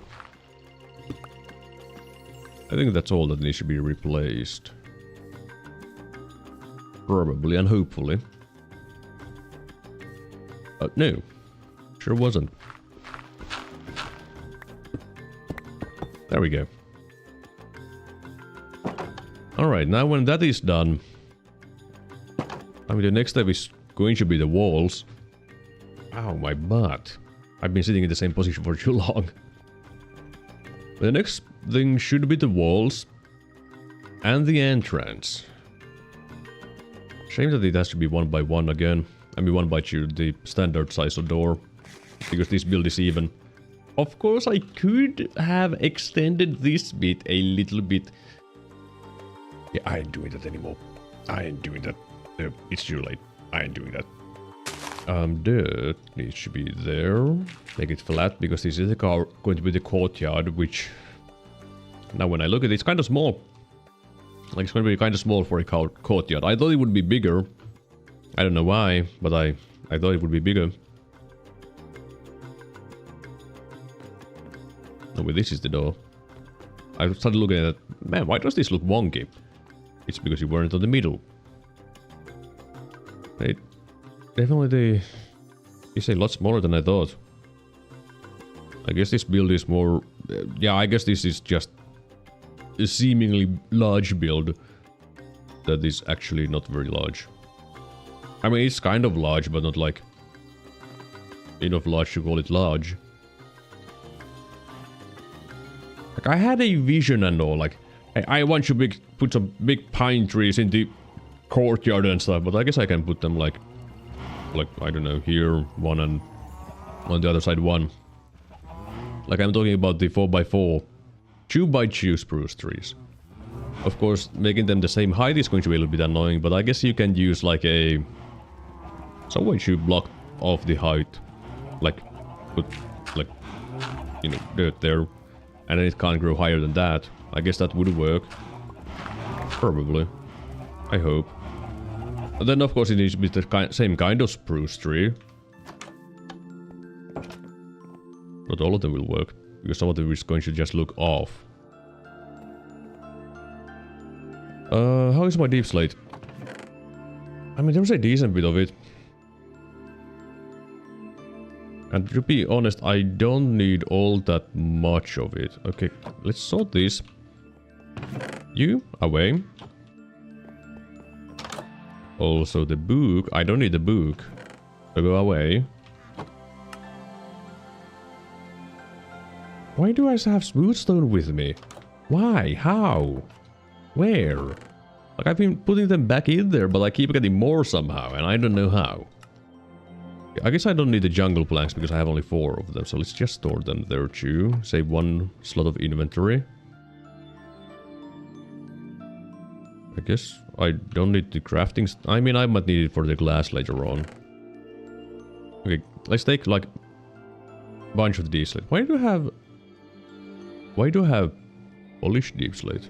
I think that's all that needs to be replaced. Probably and hopefully. No. Sure wasn't. There we go. Alright, now when that is done... I mean, the next step is going to be the walls. Ow, my butt. I've been sitting in the same position for too long. The next thing should be the walls. And the entrance. Shame that it has to be 1 by 1 again. I mean 1 by 2, the standard size of door. Because this build is even. Of course I could have extended this bit a little bit. Yeah, I ain't doing that anymore. I ain't doing that. It's too late. I ain't doing that. Dirt needs to be there. Make it flat, because this is going to be the courtyard, which... Now when I look at it, it's kind of small. Like, it's going to be kind of small for a courtyard. I thought it would be bigger. I don't know why, but I thought it would be bigger. Oh, wait, this is the door. I started looking at it. Man, why does this look wonky? It's because you weren't on the middle. It definitely is a lot smaller than I thought. I guess this build is more... yeah, I guess this is just a seemingly large build that is actually not very large. I mean, it's kind of large, but not like enough large to call it large. Like, I had a vision and all, like, hey, I want to put some big pine trees in the courtyard and stuff, but I guess I can put them like, I don't know, here, one, and on the other side, one. Like, I'm talking about the 4x4, 2x2 spruce trees. Of course, making them the same height is going to be a little bit annoying, but I guess you can use like a... some way to block off the height. Like, put, like, you know, dirt there. And then it can't grow higher than that. I guess that would work. Probably. I hope. And then of course it needs to be the same kind of spruce tree. Not all of them will work, because some of them is going to just look off. How is my deep slate? I mean, there's a decent bit of it. And to be honest, I don't need all that much of it. Okay, let's sort this. You, away. Also the book. I don't need the book. So go away. Why do I have smooth stone with me? Why? How? Where? Like, I've been putting them back in there, but I keep getting more somehow, and I don't know how. I guess I don't need the jungle planks because I have only 4 of them, so let's just store them there too. Save 1 slot of inventory. I guess I don't need the crafting. I mean, I might need it for the glass later on. Okay, let's take like a bunch of these. Why do I have polished deep slate?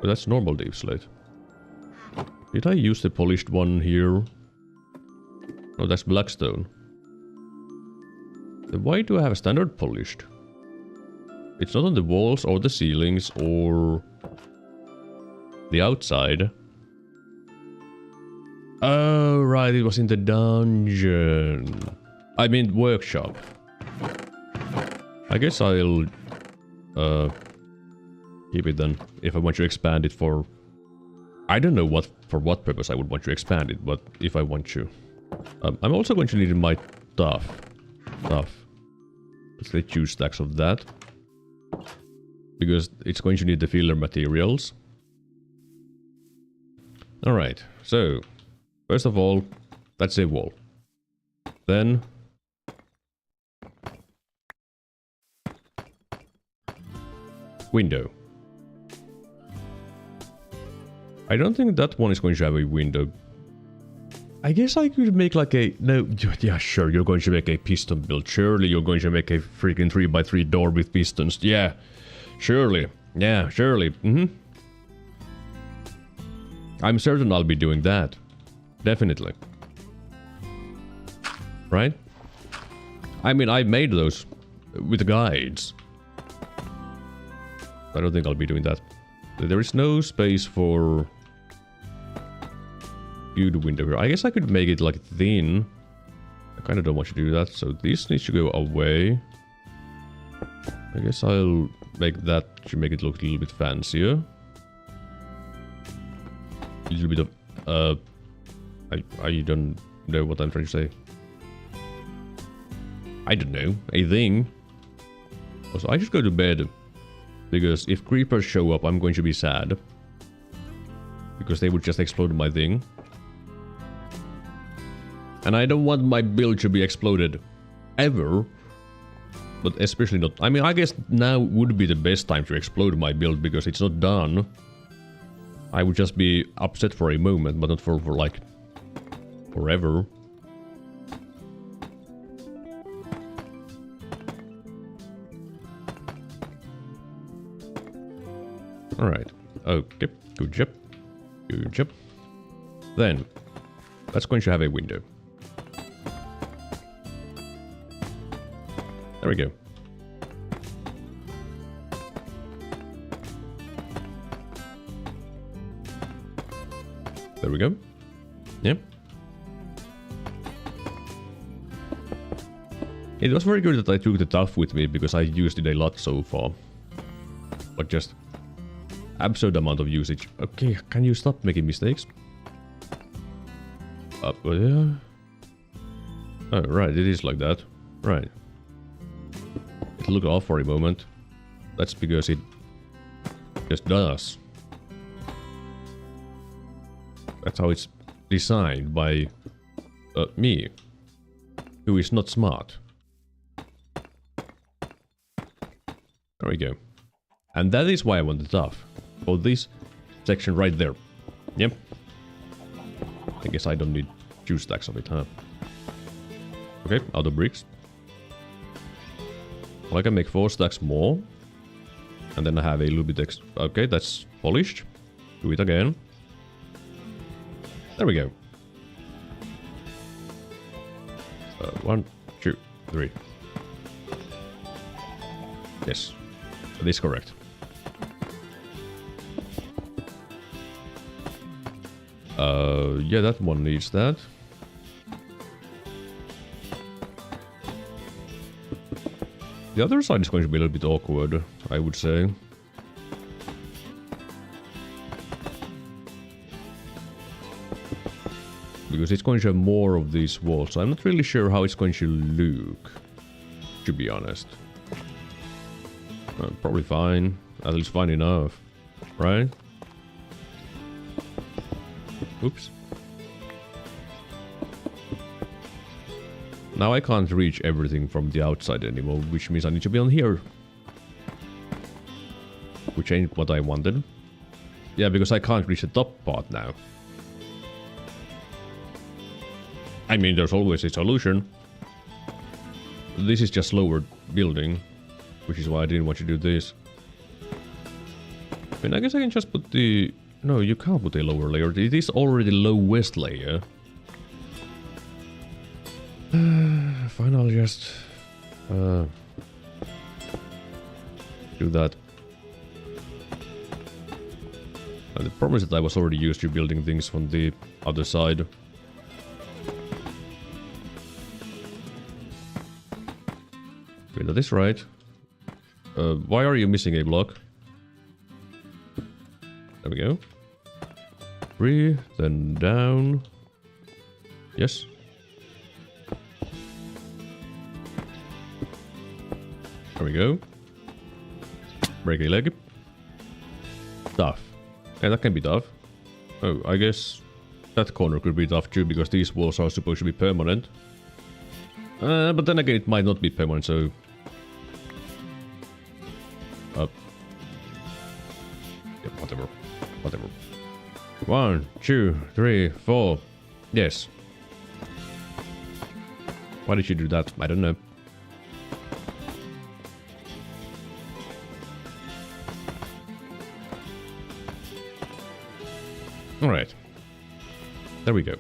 Oh, that's normal deep slate. Did I use the polished one here? Oh, that's blackstone. Then why do I have a standard polished? It's not on the walls or the ceilings or the outside. Oh, right, it was in the dungeon. I mean workshop. I guess I'll keep it then if I want to expand it for... I don't know for what purpose I would want to expand it, but if I want to. I'm also going to need my stuff. Let's say 2 stacks of that. Because it's going to need the filler materials. Alright, so first of all, that's a wall. Then window. I don't think that one is going to have a window. I guess I could make like a... No, yeah, sure, you're going to make a piston build. Surely you're going to make a freaking 3x3 door with pistons. Yeah, surely. Yeah, surely. I'm certain I'll be doing that. Definitely. Right? I mean, I made those with guides. I don't think I'll be doing that. There is no space for... good window here. I guess I could make it like thin. I kind of don't want to do that, so this needs to go away. I guess I'll make that to make it look a little bit fancier. A little bit of I don't know what I'm trying to say. I don't know. A thing. Also, I just go to bed. Because if creepers show up, I'm going to be sad. Because they would just explode my thing. And I don't want my build to be exploded. Ever. But especially not... I mean, I guess now would be the best time to explode my build because it's not done. I would just be upset for a moment, but not for like... forever. Alright. Okay. Good job. Good job. Then, that's going to have a window. There we go. There we go. Yep. It was very good that I took the tough with me because I used it a lot so far. But just absurd amount of usage. Okay, can you stop making mistakes? Yeah. Oh, right, it is like that. Right. It looked off for a moment. That's because it just does. That's how it's designed by me, who is not smart. There we go. And that is why I want the tough. For this section right there. Yep. I guess I don't need 2 stacks of it, huh? Okay, out of bricks. Well, I can make 4 stacks more. And then I have a little bit okay, that's polished. Do it again. There we go. 1, 2, 3. Yes. That is correct. Yeah, that one needs that. The other side is going to be a little bit awkward, I would say. Because it's going to have more of these walls, so I'm not really sure how it's going to look, to be honest. Probably fine, at least fine enough, right? Oops. Now I can't reach everything from the outside anymore, which means I need to be on here. Which ain't what I wanted. Yeah, because I can't reach the top part now. I mean, there's always a solution. This is just lower building, which is why I didn't want to do this. I mean, I guess I can just put the... No, you can't put a lower layer. It is already lowest layer. Fine, I'll just... do that. The problem is that I was already used to building things from the other side. Okay, that is right. Why are you missing a block? There we go. 3, then down. Yes. There we go. Break a leg. Tough. Yeah, that can be tough. Oh, I guess that corner could be tough too, because these walls are supposed to be permanent. But then again, it might not be permanent, so... Up. Yeah, whatever. Whatever. 1, 2, 3, 4. Yes. Why did you do that? I don't know. Alright. There we go.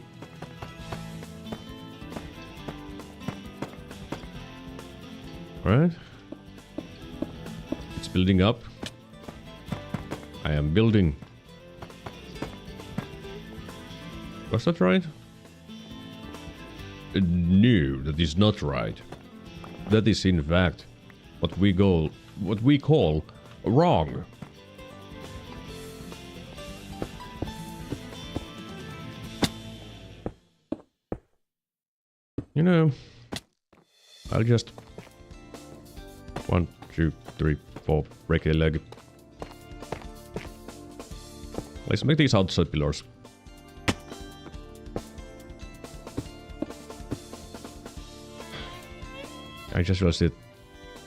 Alright. It's building up. I am building. Was that right? No, that is not right. That is in fact what we call wrong. You know, I'll just 1, 2, 3, 4 break a leg. Let's make these outside pillars. I just realized that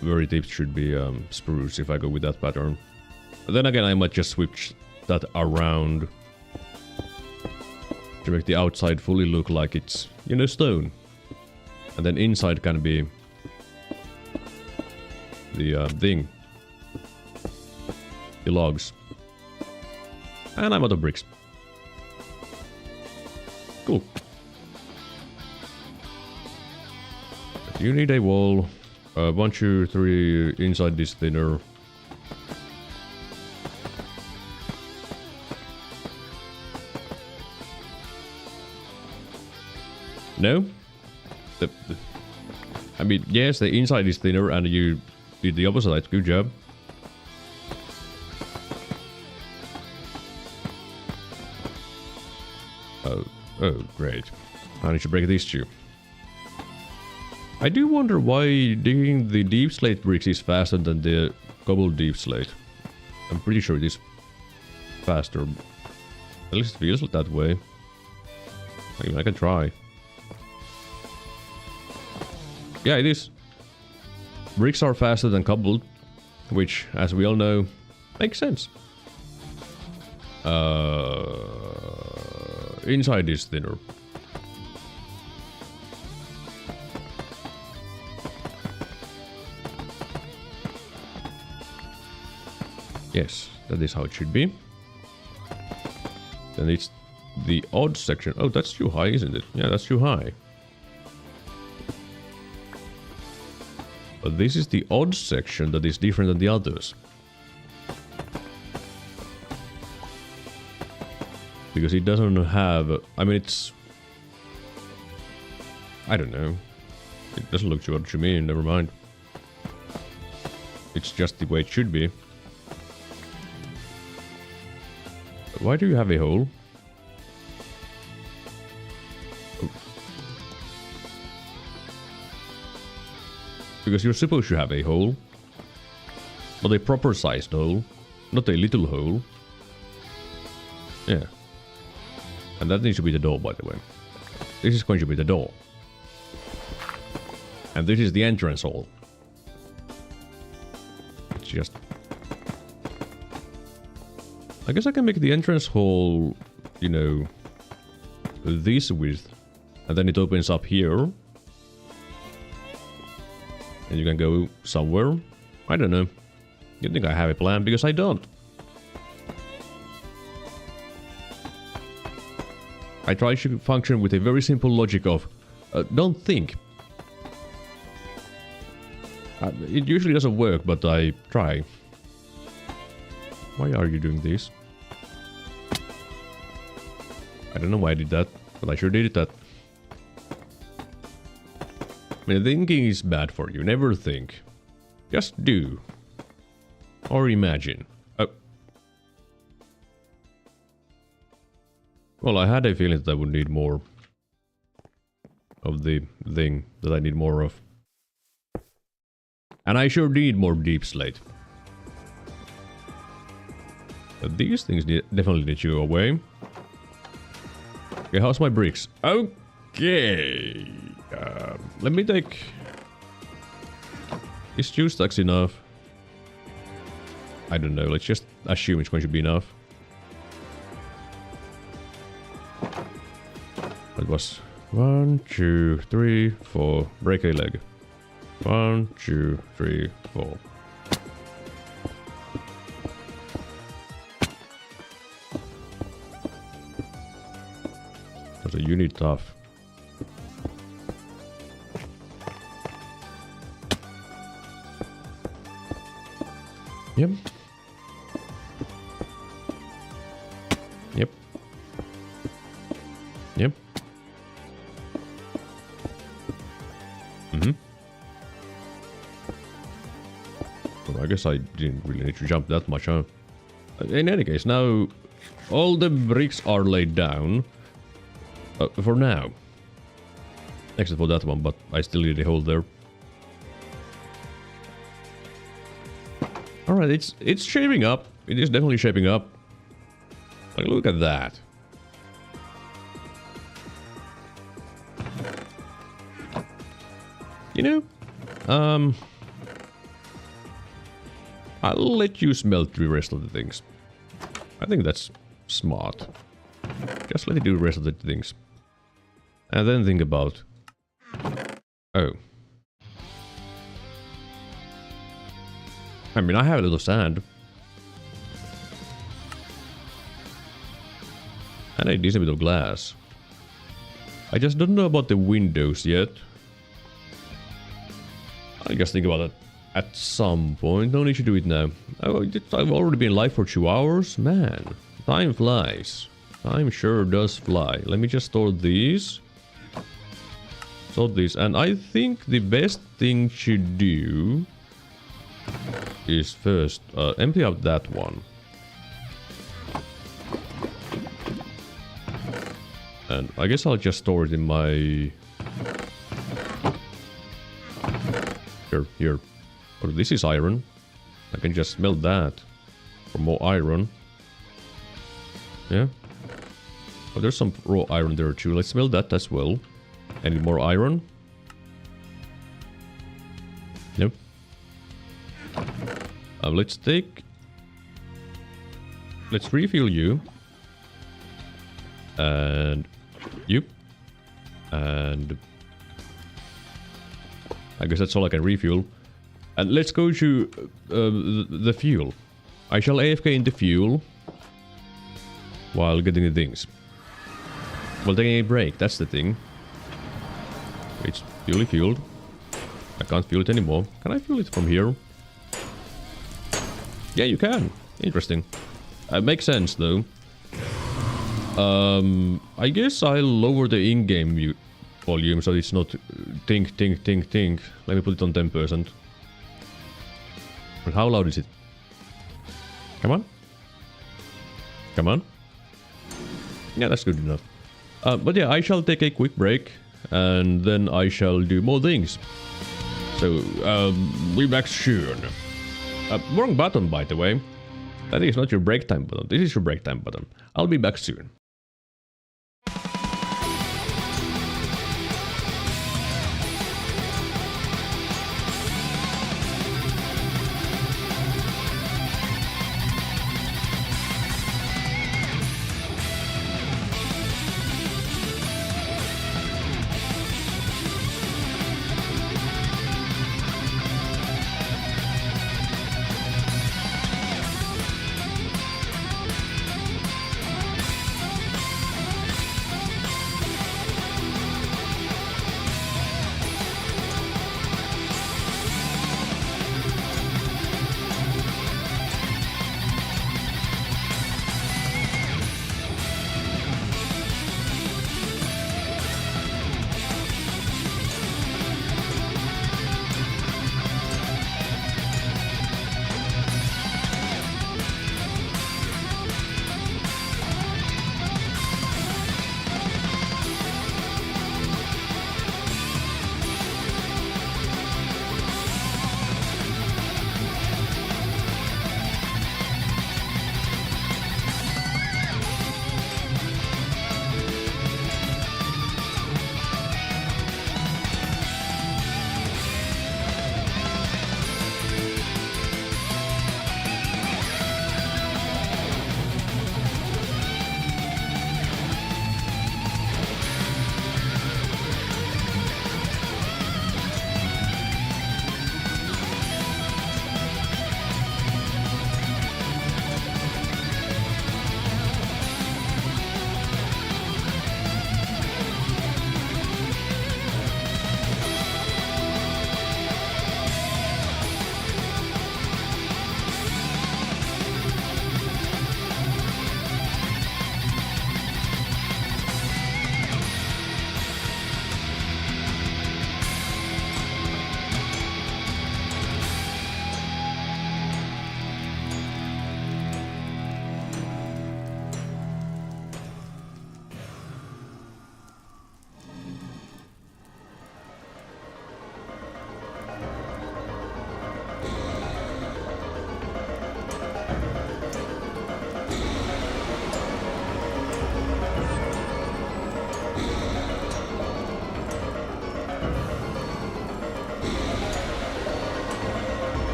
very deep should be spruce if I go with that pattern. But then again, I might just switch that around to make the outside fully look like it's, you know, stone. And then inside can be the thing. The logs. And I'm out of bricks. Cool. You need a wall. 1, 2, 3 inside this thinner. No? I mean, yes, the inside is thinner and you did the opposite. Good job. Oh, great. I need to break these two. I do wonder why digging the deep slate bricks is faster than the cobbled deep slate. I'm pretty sure it is faster. At least it feels that way. I mean, I can try. Yeah, it is. Bricks are faster than cobbled, which, as we all know, makes sense. Inside is thinner. Yes, that is how it should be. Then it's the odd section. Oh, that's too high, isn't it? Yeah, that's too high. But this is the odd section that is different than the others. Because it doesn't have... I mean, it's... I don't know. It doesn't look to what you mean, never mind. It's just the way it should be. Why do you have a hole? Oh. Because you're supposed to have a hole. Not a proper sized hole. Not a little hole. Yeah. And that needs to be the door, by the way. This is going to be the door. And this is the entrance hall. It's just... I guess I can make the entrance hall, you know, this width. And then it opens up here. And you can go somewhere. I don't know. You think I have a plan? Because I don't. I try to function with a very simple logic of don't think. It usually doesn't work, but I try. Why are you doing this? I don't know why I did that, but I sure did that. I mean, thinking is bad for you. Never think. Just do. Or imagine. Oh. Well, I had a feeling that I would need more of the thing that I need more of. And I sure need more deep slate. But these things definitely need to go away. Okay, how's my bricks? Okay. Let me take... Is 2 stacks enough? I don't know, let's just assume it's going to be enough. That was 1, 2, 3, 4. Break a leg. 1, 2, 3, 4. That's a unit tough. Yep. Yep. Yep. Mm-hmm. Well, I guess I didn't really need to jump that much, huh? In any case, now all the bricks are laid down. For now. Except for that one, but I still need a hole there. Alright, it's shaping up. It is definitely shaping up. Like, look at that. You know, I'll let you smelt the rest of the things. I think that's smart. Just let it do the rest of the things. And then think about... Oh. I mean, I have a little sand. And a decent bit of glass. I just don't know about the windows yet. I'll just think about it at some point. No need to do it now. I've already been live for 2 hours. Man, time flies. Time sure does fly. Let me just store these. Store these. And I think the best thing to do is first empty out that one. And I guess I'll just store it in my... Here. Oh, this is iron. I can just smelt that for more iron. Yeah. Oh, there's some raw iron there too. Let's smelt that as well. Any more iron? Nope. Let's take... Let's refill you. And... You. And... I guess that's all I can refuel. And let's go to the fuel. I shall AFK in the fuel while getting the things. While taking a break, that's the thing. It's fully fueled. I can't fuel it anymore. Can I fuel it from here? Yeah, you can. Interesting. Makes sense, though. I guess I'll lower the in-game volume so it's not think. Let me put it on 10%. And how loud is it? Come on. Come on. Yeah, that's good enough. But yeah, I shall take a quick break and then I shall do more things. So, we'll be back soon. Wrong button, by the way. That is not your break time button. This is your break time button. I'll be back soon.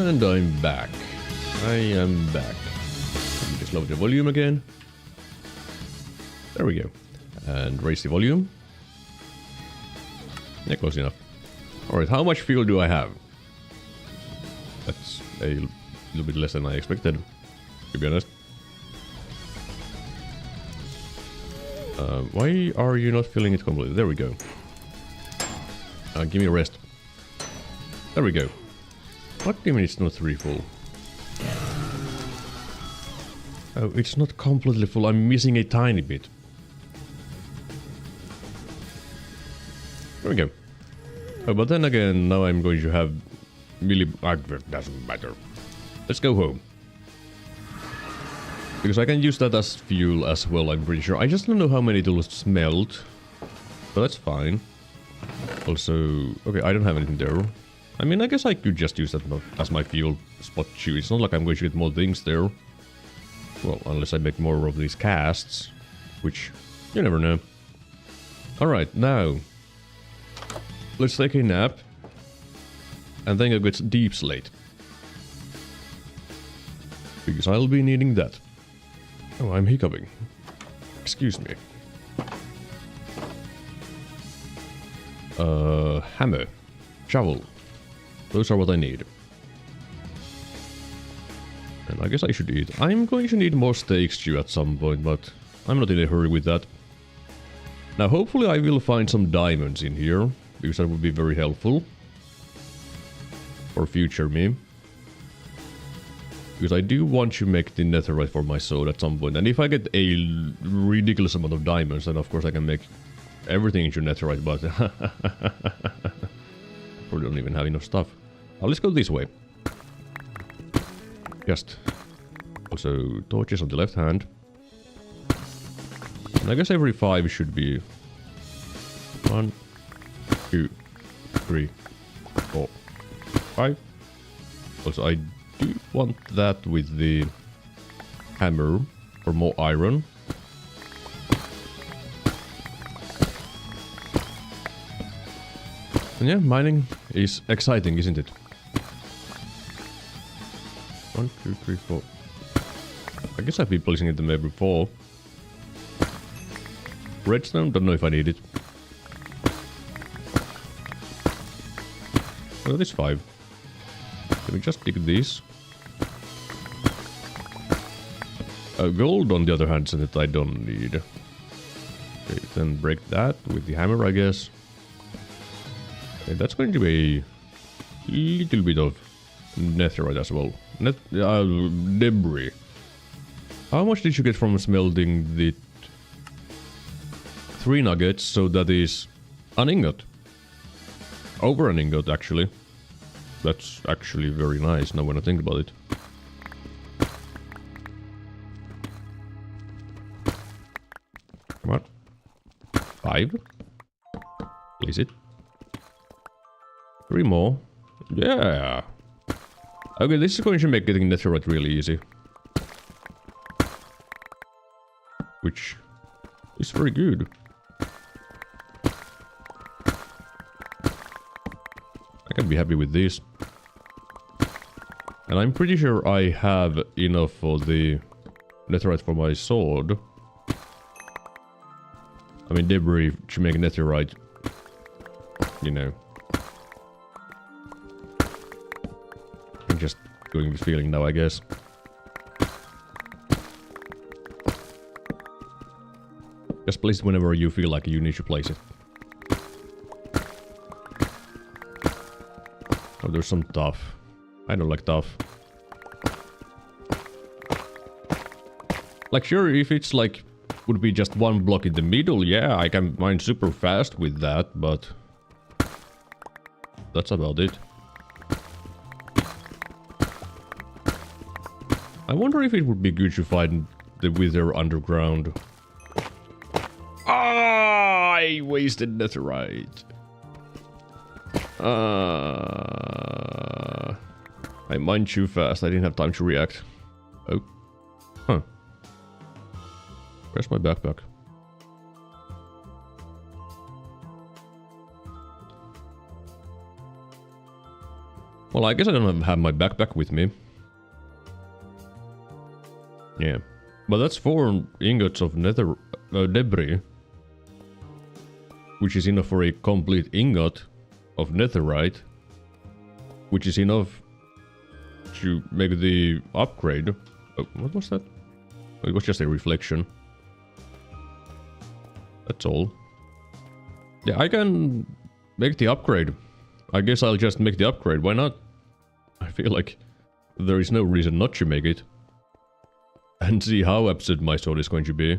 And I'm back. I am back. Let me just lower the volume again. There we go. And raise the volume. Yeah, close enough. Alright, how much fuel do I have? That's a little bit less than I expected, to be honest. Why are you not filling it completely? There we go. Give me a rest. There we go. What do you mean it's not full? Oh, it's not completely full. I'm missing a tiny bit. There we go. Oh, but then again, now I'm going to have doesn't matter. Let's go home. Because I can use that as fuel as well, I'm pretty sure. I just don't know how many it will smelt. But that's fine. Also, okay, I don't have anything there. I mean, I guess I could just use that as my fuel spot too. It's not like I'm going to get more things there. Well, unless I make more of these casts. Which, you never know. Alright, now... let's take a nap. And then go get deep slate. Because I'll be needing that. Oh, I'm hiccuping. Excuse me. Hammer. Shovel. Those are what I need. And I guess I should eat. I'm going to need more steaks too at some point, but I'm not in a hurry with that. Now hopefully I will find some diamonds in here, because that would be very helpful. For future me. Because I do want to make the netherite for my sword at some point. And if I get a ridiculous amount of diamonds, then of course I can make everything into netherite, but... we don't even have enough stuff. Now let's go this way. Just... also torches on the left hand. And I guess every 5 should be... 1, 2, 3, 4, 5. Also I do want that with the hammer for more iron. And yeah, mining is exciting, isn't it? 1, 2, 3, 4. I guess I've been placing it there before. Redstone, don't know if I need it. Oh, this 5. Let me just dig this. Gold, on the other hand, that I don't need. Okay, then break that with the hammer, I guess. Okay, that's going to be a little bit of netherite as well. Debris. How much did you get from smelting the 3 nuggets? So that is an ingot. Over an ingot, actually. That's actually very nice now when I think about it. Come on. 5. Is it? 3 more. Yeah. Okay, this is going to make getting netherite really easy. Which is very good. I can be happy with this. And I'm pretty sure I have enough for the netherite for my sword. I mean, debris to make netherite. You know. I'm just going with feeling now, I guess. Just place it whenever you feel like you need to place it. Oh, there's some tough. I don't like tough. Like, sure, if it's like... would be just 1 block in the middle, yeah, I can mine super fast with that, but... that's about it. I wonder if it would be good to find the wither underground. Ah, I wasted netherite. I mined too fast. I didn't have time to react. Oh. Huh. Where's my backpack? Well, I guess I don't have my backpack with me. Yeah. But that's 4 ingots of nether debris. Which is enough for a complete ingot of netherite. Which is enough to make the upgrade. Oh, what was that? Oh, it was just a reflection. That's all. Yeah, I can make the upgrade. I guess I'll just make the upgrade. Why not? I feel like there is no reason not to make it. And see how upset my sword is going to be.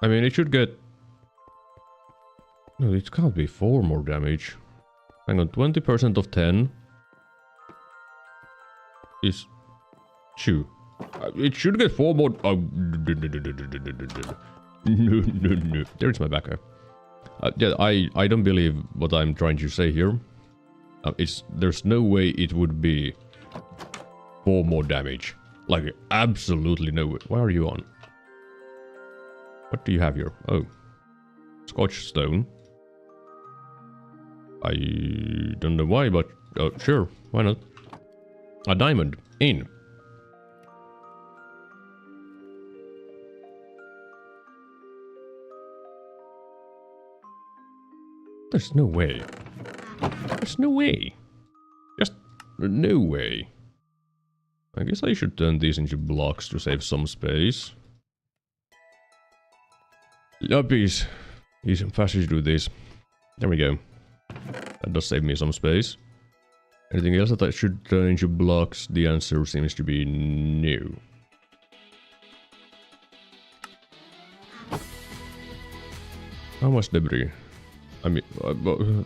I mean, it should get... No, it can't be 4 more damage. Hang on, 20% of 10 is 2. It should get 4 more... Oh, no. There's my backer. Yeah, I don't believe what I'm trying to say here. There's no way it would be 4 more damage. Like, absolutely no way. Why are you on? What do you have here? Oh. Scotch stone. I don't know why, but sure, why not? A diamond. In. There's no way. There's no way. Just no way. I guess I should turn these into blocks to save some space. Lapis. Easy and faster to do this. There we go. That does save me some space. Anything else that I should turn into blocks? The answer seems to be no. How much debris? I mean,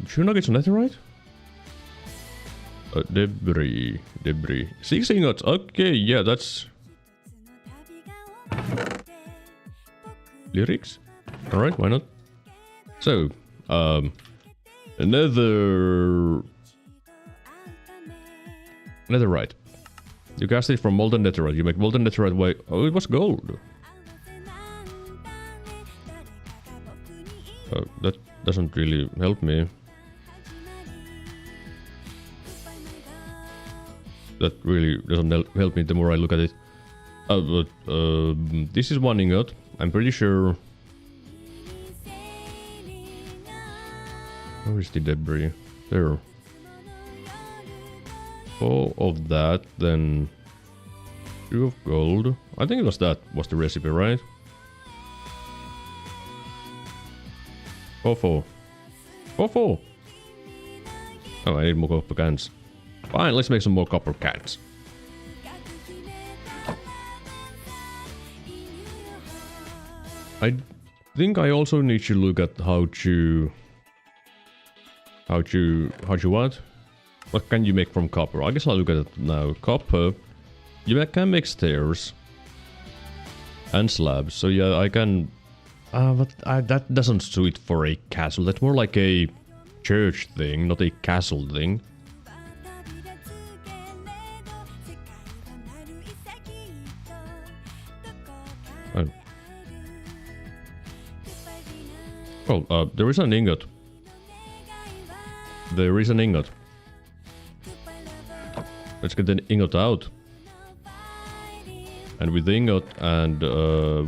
should not get some netherite? Debris. 6 ingots. Okay, yeah, that's... Lyrics? Alright, why not? So, netherite. You cast it from molten netherite. You make molten netherite way... Oh, it was gold. Oh, that doesn't really help me. That really doesn't help me the more I look at it. But this is 1 ingot. I'm pretty sure... Where is the debris? There. 4 of that, then 2 of gold. I think it was that was the recipe, right? 4. Oh, I need more copper cans. Fine, let's make some more copper cans. I think I also need to look at how to what? What can you make from copper? I guess I'll look at it now. Copper. You can make stairs. And slabs. So yeah, I can... but that doesn't suit for a castle. That's more like a church thing, not a castle thing. Oh. Well, there is an ingot. There is an ingot. Let's get the ingot out. And with the ingot and...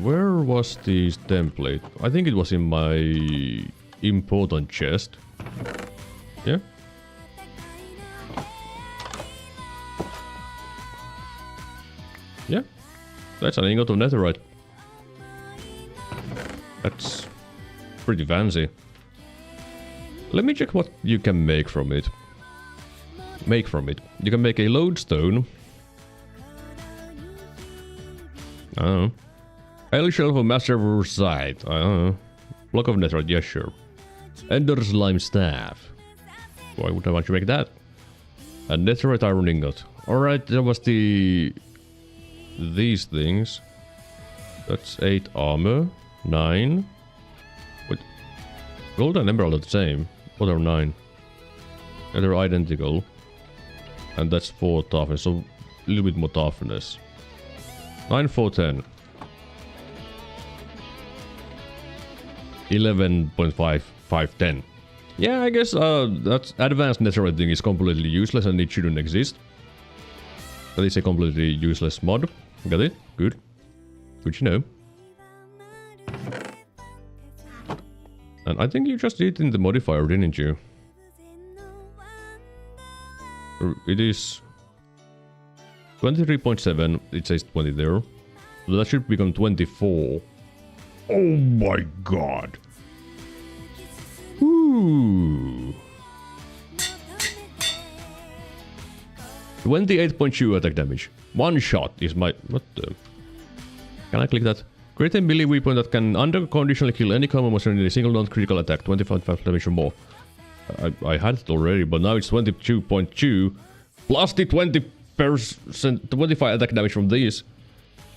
where was this template? I think it was in my important chest. Yeah? Yeah. That's an ingot of netherite. That's pretty fancy. Let me check what you can make from it. You can make a lodestone. I don't know. Highly shelf of master of sight. I don't know. Block of netherite, yeah, sure. Ender slime staff. Why would I want to make that? A netherite iron ingot. Alright, that was these things. That's 8 armor. 9. Wait. Gold and emerald are the same. What are 9? And they're identical. And that's 4 toughness, so a little bit more toughness. 9, 4, 10. 11.5, 5, 10. Yeah, I guess that advanced netherite is completely useless and it shouldn't exist. That is a completely useless mod. Got it? Good. Good to know. And I think you just did it in the modifier, didn't you? It is 23.7. It says 20 there. So that should become 24. Oh my god. Ooh. 28.2 attack damage. One shot is my... What the... Can I click that? Create a melee weapon that can unconditionally kill any common monster in a single non-critical attack. 25 damage or more. I had it already, but now it's 22.2. Plus the 20%... 25 attack damage from these.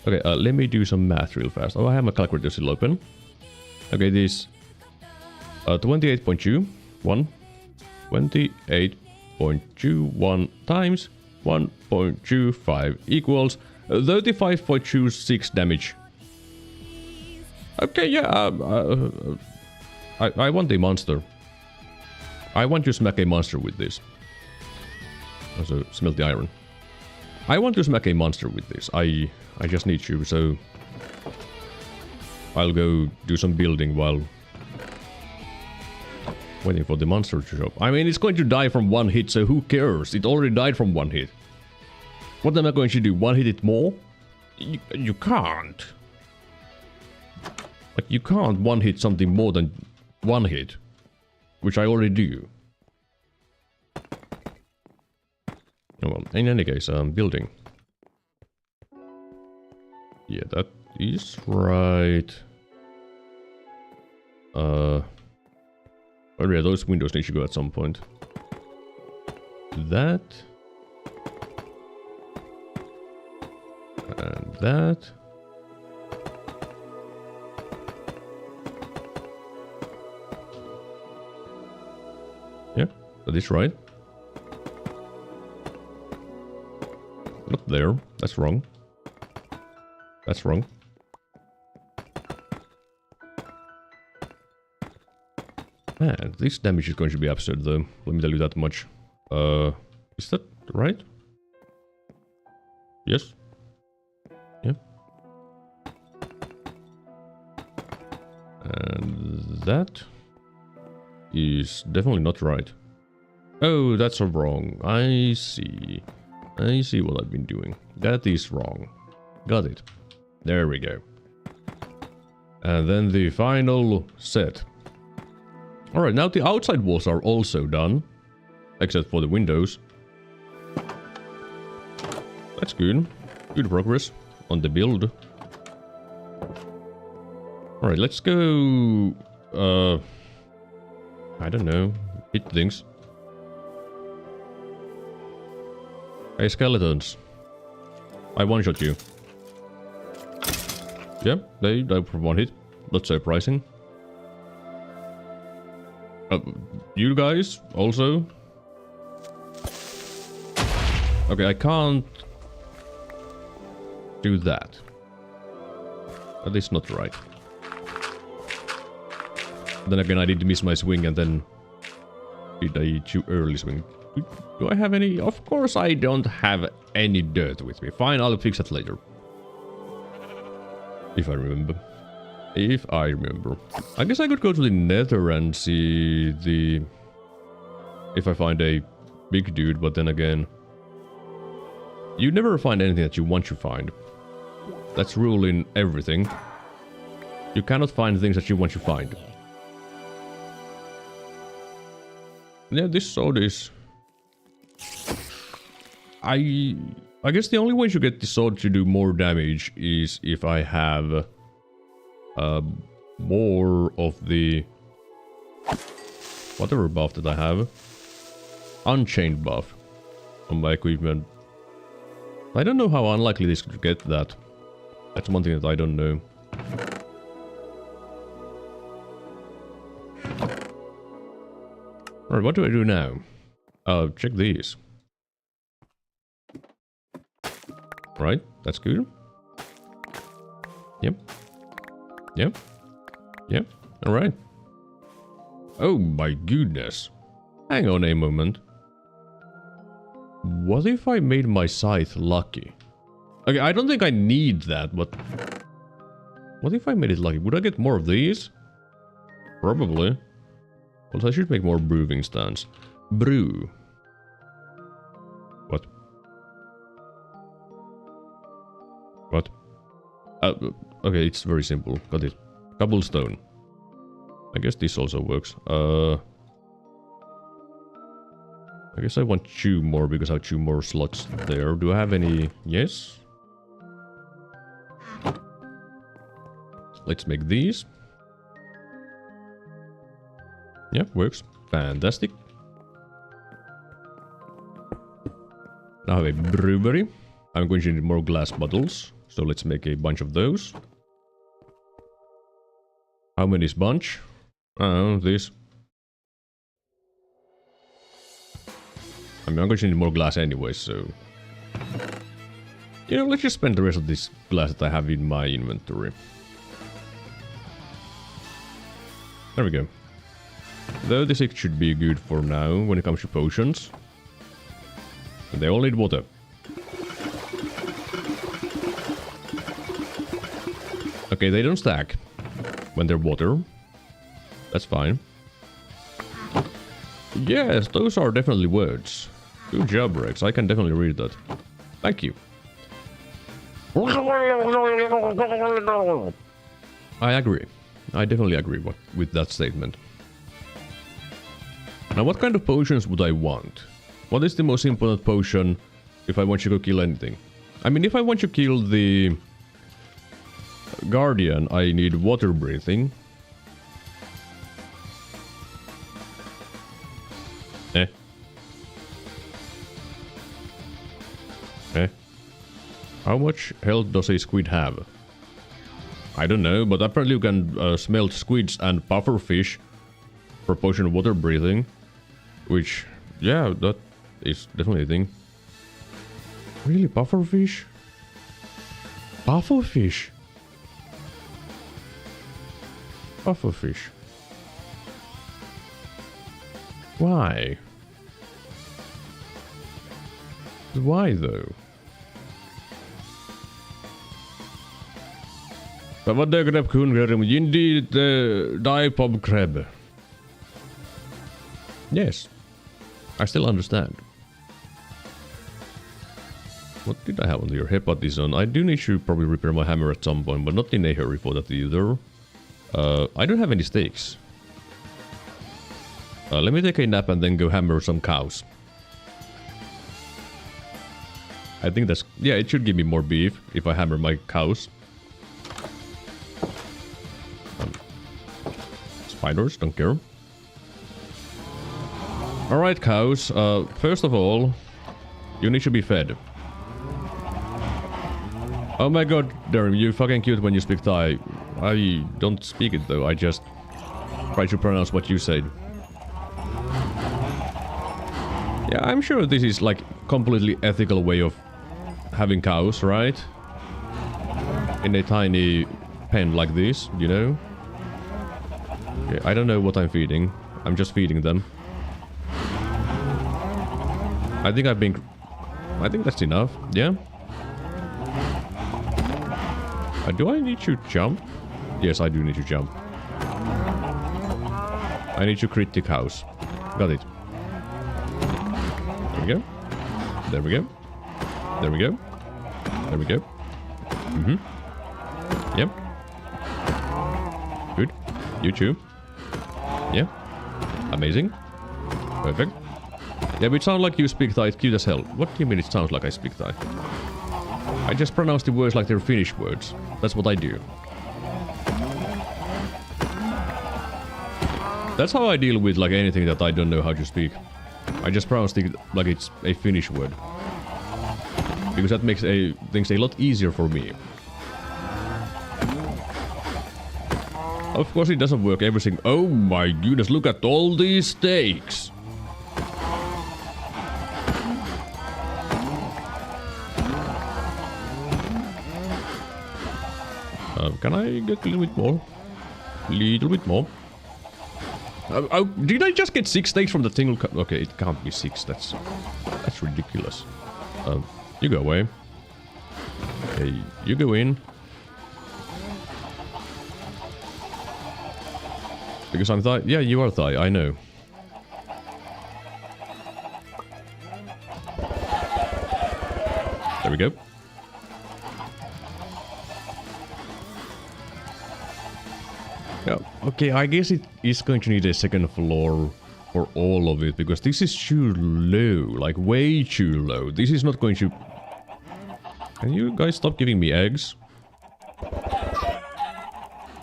Okay, let me do some math real fast. Oh, I have my calculator still open. Okay, this... 28.2. 1. 28.21 times 1.25 equals 35.26 damage. Okay, yeah, I want a monster. I want to smack a monster with this. Also, smelt the iron. I want to smack a monster with this. I just need to, so... I'll go do some building while... waiting for the monster to show up. I mean, it's going to die from one hit, so who cares? It already died from one hit. What am I going to do? One hit it more? You can't. Like, you can't one hit something more than one hit. Which I already do. Oh, well, in any case, building. Yeah, that is right. Oh yeah, those windows need to go at some point. That. And that. Yeah, that is right. Not there. That's wrong. That's wrong. Man, this damage is going to be absurd though. Let me tell you that much. Is that right? Yes. Yeah. And that is definitely not right. Oh, that's wrong. I see. I see what I've been doing. That is wrong. Got it. There we go. And then the final set. Alright, now the outside walls are also done. Except for the windows. That's good. Good progress on the build. Alright, let's go... I don't know. Hit things. Hey, skeletons. I one-shot you. Yeah, they die from one hit. Not surprising. You guys also. Okay, I can't do that. That is not right. Then again, I did miss my swing and then did a too early swing. Do I have any? Of course I don't have any dirt with me. Fine, I'll fix that later. If I remember. If I remember. I guess I could go to the nether and see the... if I find a big dude, but then again... you never find anything that you want to find. That's rule in everything. You cannot find things that you want to find. Yeah, this sword is... I guess the only way to get the sword to do more damage is if I have more of the whatever buff that I have, Unchained buff on my equipment. I don't know how unlikely this could get that. That's one thing that I don't know. Alright, what do I do now? Check these. Right, that's good. Yep. Yep. Yep. Alright. Oh my goodness. Hang on a moment. What if I made my scythe lucky? Okay, I don't think I need that, but... What if I made it lucky? Would I get more of these? Probably. Well, I should make more brewing stands. Brew. What? What? Okay, it's very simple. Got it. Cobblestone. I guess this also works. I guess I want 2 more because I have 2 more slots there. Do I have any? Yes. Let's make these. Yeah, works. Fantastic. Now I have a brewery. I'm going to need more glass bottles. So let's make a bunch of those. How many is bunch? Oh, this. I mean, I'm going to need more glass anyway, so... You know, let's just spend the rest of this glass that I have in my inventory. There we go. Though this should be good for now when it comes to potions. And they all need water. Okay, they don't stack when they're water. That's fine. Yes, those are definitely words. Good job, Rex. I can definitely read that. Thank you. I agree. I definitely agree with that statement. Now, what kind of potions would I want? What is the most important potion if I want you to kill anything? I mean, if I want to kill the Guardian, I need water breathing. How much health does a squid have? I don't know, but apparently you can smelt squids and pufferfish for potion of water breathing. Which, yeah, that is definitely a thing. Really, pufferfish? Pufferfish? Pufferfish. Why? Why though? Vad det grepp kundgörum Yindi die pub crab. Yes. I still understand. What did I have on your hepatizon? I do need to probably repair my hammer at some point, but not in a hurry for that either. I don't have any steaks. Let me take a nap and then go hammer some cows. I think that's... Yeah, it should give me more beef if I hammer my cows. Spiders, don't care. Alright, cows. First of all, you need to be fed. Oh my god, Darren, you're fucking cute when you speak Thai. I don't speak it though, I just try to pronounce what you said. Yeah, I'm sure this is like completely ethical way of having cows, right? In a tiny pen like this, you know? Okay, I don't know what I'm feeding. I'm just feeding them. I think I think that's enough, yeah? Do I need to jump? Yes, I do need to jump. I need to crit the cows. Got it. There we go. There we go. There we go. There we go. Yep. Good. You too. Yeah. Amazing. Perfect. Yeah, but it sounds like you speak Thai. It's cute as hell. What do you mean it sounds like I speak Thai? I just pronounce the words like they're Finnish words. That's what I do. That's how I deal with like anything that I don't know how to speak. I just pronounce it like it's a Finnish word. Because that makes things a lot easier for me. Of course it doesn't work everything. Oh my goodness, look at all these steaks! Can I get a little bit more? Little bit more. Oh, did I just get 6 steaks from the single cup? Okay, it can't be 6. That's ridiculous. You go away. Okay, you go in. Because I'm Thai. Yeah, you are Thai. I know. There we go. Yeah, okay, I guess it is going to need a second floor for all of it, because this is too low, like way too low. This is not going to... Can you guys stop giving me eggs?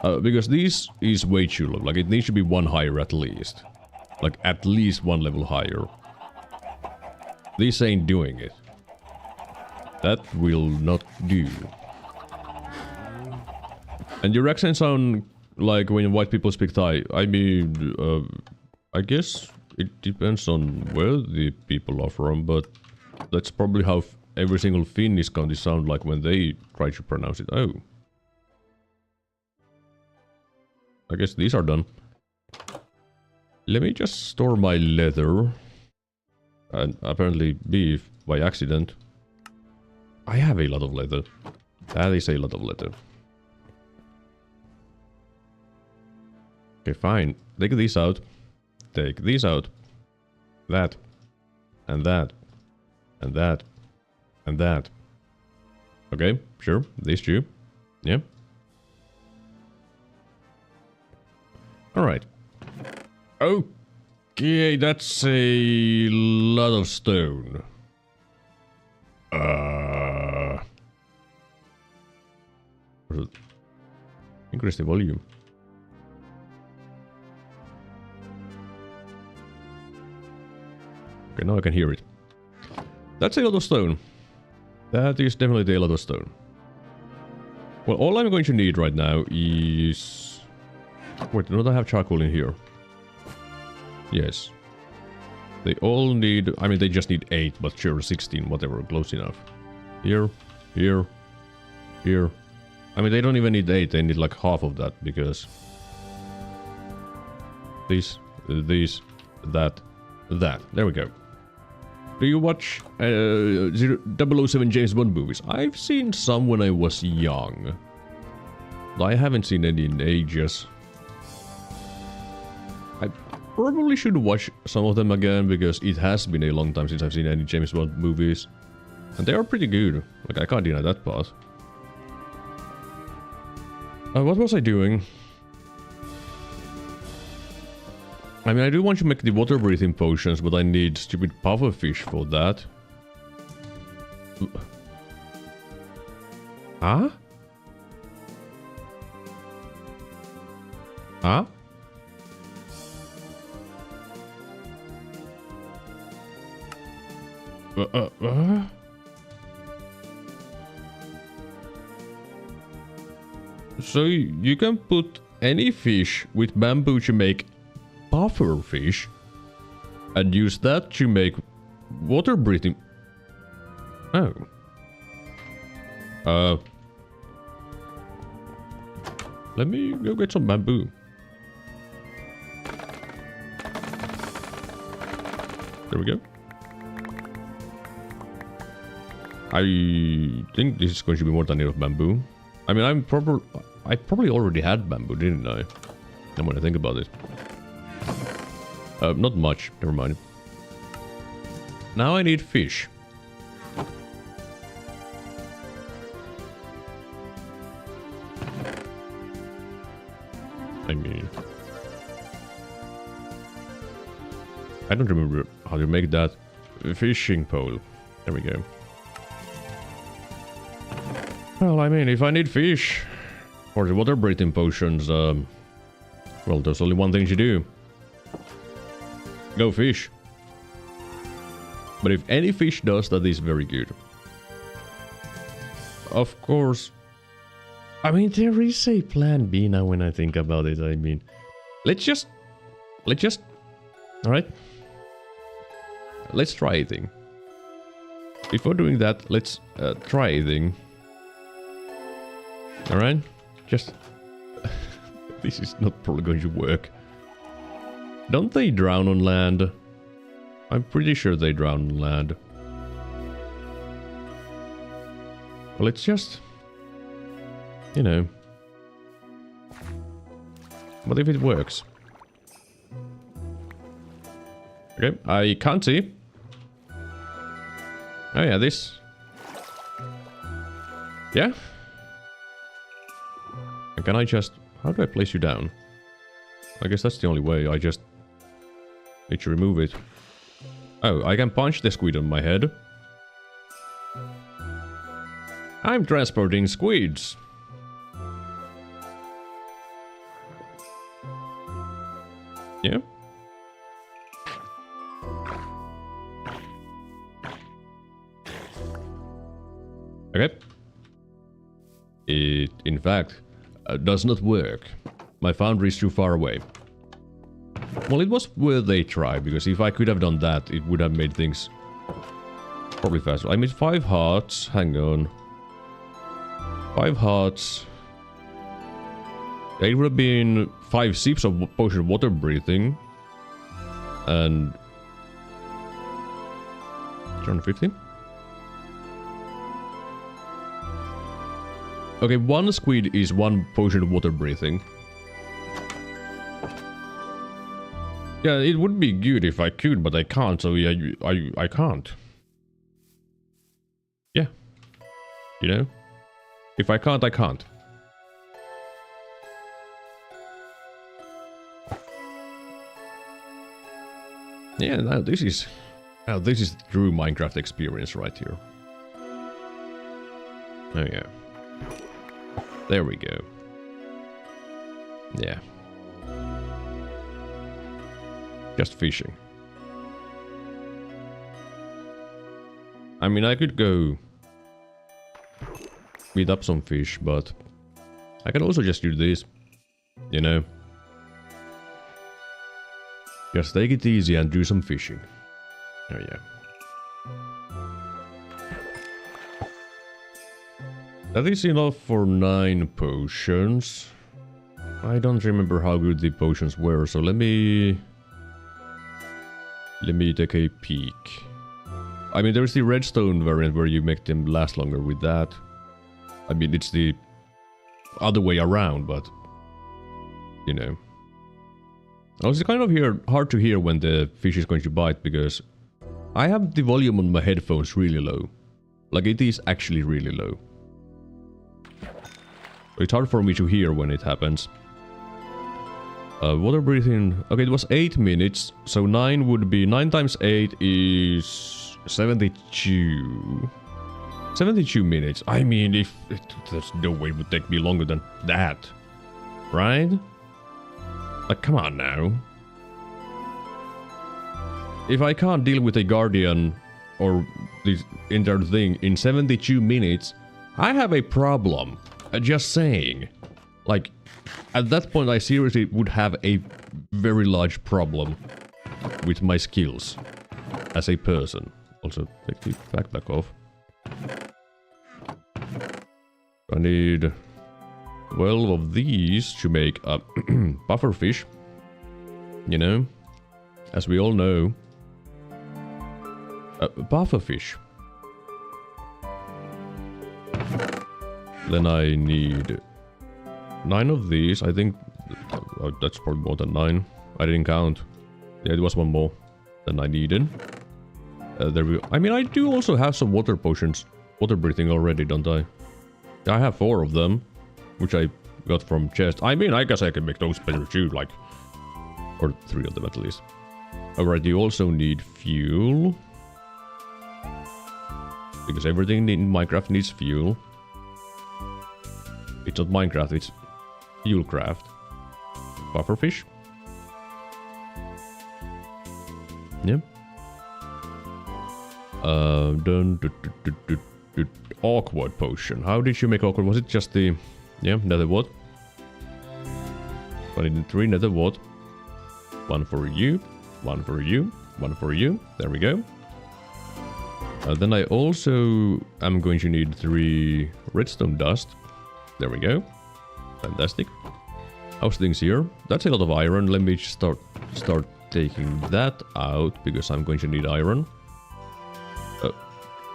Because this is way too low, like it needs to be 1 higher at least. Like at least 1 level higher. This ain't doing it. That will not do. And your accent sound like when white people speak Thai. I mean, I guess it depends on where the people are from, but that's probably how every single Finnish country sound like when they try to pronounce it. Oh. I guess these are done. Let me just store my leather. And apparently beef by accident. I have a lot of leather. That is a lot of leather. Okay, fine. Take these out. Take these out. That. And that. And that. And that. Okay, sure. These two. Yeah. Alright. Okay, that's a lot of stone. Increase the volume. Okay, now I can hear it. That's a lot of stone. That is definitely a lot of stone. Well, all I'm going to need right now is... Wait, do I have charcoal in here? Yes. They all need... I mean, they just need 8, but sure, 16, whatever, close enough. Here, here, here. I mean, they don't even need 8, they need like half of that, because... This, that. There we go. Do you watch 007 James Bond movies? I've seen some when I was young. I haven't seen any in ages. I probably should watch some of them again, because it has been a long time since I've seen any James Bond movies. And they are pretty good. Like, I can't deny that part. What was I doing? I mean, I do want to make the water breathing potions, but I need stupid pufferfish for that. Huh? Huh? So you can put any fish with bamboo to make puffer fish and use that to make water breathing. Oh. Let me go get some bamboo. There we go. I think this is going to be more than enough bamboo. I mean, I probably already had bamboo, didn't I? And when I think about it. Not much. Never mind. Now I need fish. I mean... I don't remember how to make that fishing pole. There we go. Well, I mean, if I need fish for the water breathing potions, well, there's only one thing to do. Go fish. But if any fish does, that is very good. Of course. I mean, there is a plan B now when I think about it. I mean, let's just... Alright. Let's try a thing. Before doing that, let's try a thing. Alright? Just... This is not probably going to work. Don't they drown on land? I'm pretty sure they drown on land. Well, it's just... You know... What if it works? Okay, I can't see. Oh yeah, this. Yeah? And can I just... How do I place you down? I guess that's the only way. I just need to remove it. Oh, I can punch the squid on my head. I'm transporting squids. Yeah? Okay. It, in fact, does not work. My foundry is too far away. Well, it was worth a try, because if I could have done that, it would have made things probably faster. I made 5 hearts. Hang on. 5 hearts. It would have been 5 sips of potion of water breathing. And... 250? Okay, 1 squid is 1 potion of water breathing. Yeah, it would be good if I could, but I can't, so yeah, I can't. Yeah. You know? If I can't, I can't. Yeah, now this is the true Minecraft experience right here. Oh yeah. There we go. Yeah. Just fishing. I mean, I could go meet up some fish, but I can also just do this, you know. Just take it easy and do some fishing. Oh yeah. That is enough for 9 potions. I don't remember how good the potions were, so let me take a peek. I mean, there's the redstone variant where you make them last longer with that. I mean, it's the other way around, but you know. Also, kind of hard to hear when the fish is going to bite, because I have the volume on my headphones really low. Like, it is actually really low. So it's hard for me to hear when it happens. Water breathing... Okay, it was 8 minutes, so 9 would be... 9 times 8 is... 72... 72 minutes. I mean, if... There's no way it would take me longer than that. Right? Like, come on now. If I can't deal with a guardian or this entire thing in 72 minutes, I have a problem. Just saying. Like, at that point I seriously would have a very large problem with my skills as a person. Also, take the backpack off. I need 12 of these to make a buffer fish. You know, as we all know. Buffer fish. Then I need 9 of these. I think that's probably more than 9. I didn't count. Yeah, it was 1 more than I needed. There we go. I mean, I do also have some water potions, water breathing already, don't I? I have 4 of them, which I got from chest. I mean, I guess I can make those better too, like, or 3 of them at least. Alright, you also need fuel, because everything in Minecraft needs fuel. It's not Minecraft, it's Fuelcraft. Pufferfish. Yeah. Awkward potion. How did you make awkward? Was it just the... Yeah, nether wood. I need 3 nether wood. 1 for you. 1 for you. 1 for you. There we go. Then I also am going to need 3 redstone dust. There we go. Fantastic. How's things here? That's a lot of iron. Let me start taking that out because I'm going to need iron.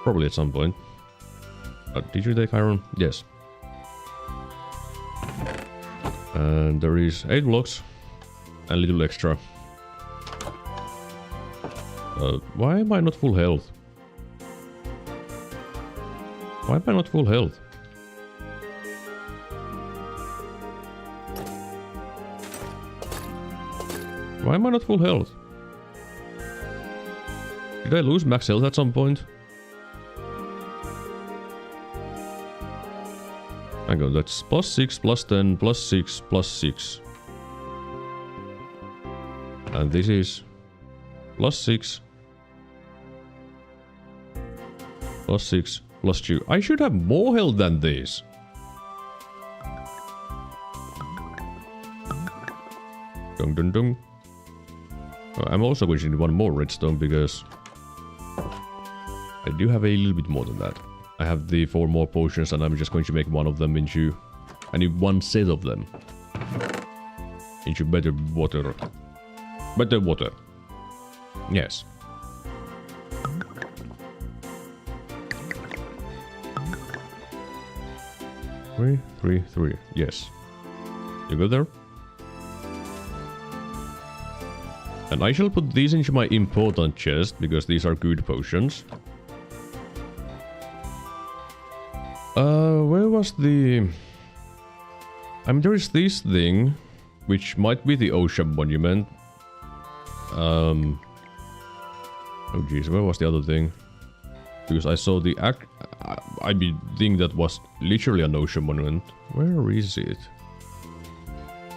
Probably at some point. Did you take iron? Yes. And there is 8 blocks. And a little extra. Why am I not full health? Why am I not full health? Why am I not full health? Did I lose max health at some point? Hang on, that's plus 6, plus 10, plus 6, plus 6. And this is plus 6, plus 6, plus 2. I should have more health than this. Dung dung dung. I'm also going to need one more redstone because I do have a little bit more than that. I have the 4 more potions and I'm just going to make one of them into... I need one set of them. Into better water. Better water. Yes. Three, 3, 3. Yes. You go there? And I shall put these into my important chest because these are good potions. Where was the... I mean, there is this thing, which might be the ocean monument. Oh jeez, where was the other thing? Because I saw the I mean, thing that was literally an ocean monument. Where is it?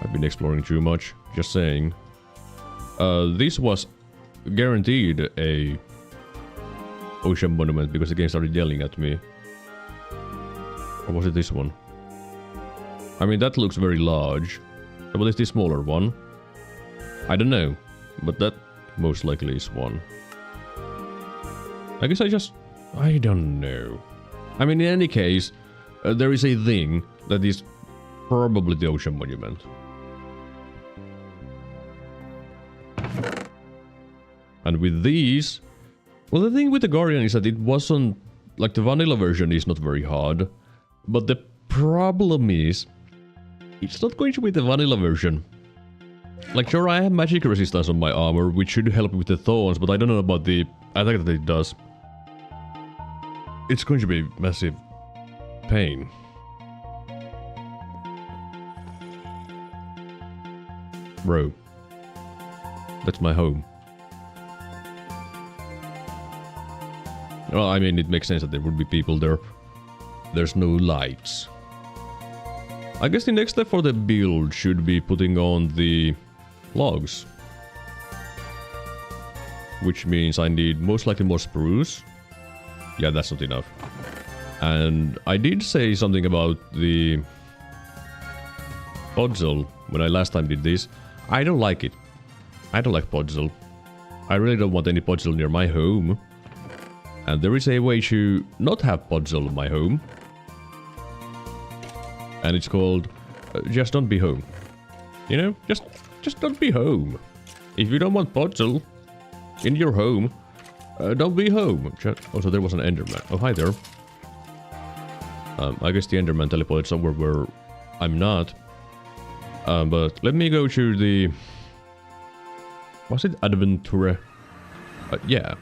I've been exploring too much, just saying. This was guaranteed a ocean monument because the game started yelling at me. Or was it this one? I mean, that looks very large. What is the smaller one? I don't know. But that most likely is one. I guess I don't know. I mean, in any case, there is a thing that is probably the ocean monument. And with these... Well, the thing with the Guardian is that it wasn't... Like, the vanilla version is not very hard. But the problem is... It's not going to be the vanilla version. Like, sure, I have magic resistance on my armor, which should help with the thorns, but I don't know about the attack that it does. It's going to be massive pain. Bro. That's my home. Well, I mean, it makes sense that there would be people there. There's no lights. I guess the next step for the build should be putting on the logs. Which means I need most likely more spruce. Yeah, that's not enough. And I did say something about the podzol when I last time did this. I don't like it. I don't like podzol. I really don't want any podzol near my home. And there is a way to not have podzol in my home. And it's called just don't be home. You know, just don't be home. If you don't want podzol in your home, don't be home. Oh, so there was an Enderman. Oh, hi there. I guess the Enderman teleported somewhere where I'm not. But let me go to the... Was it Adventure? Yeah.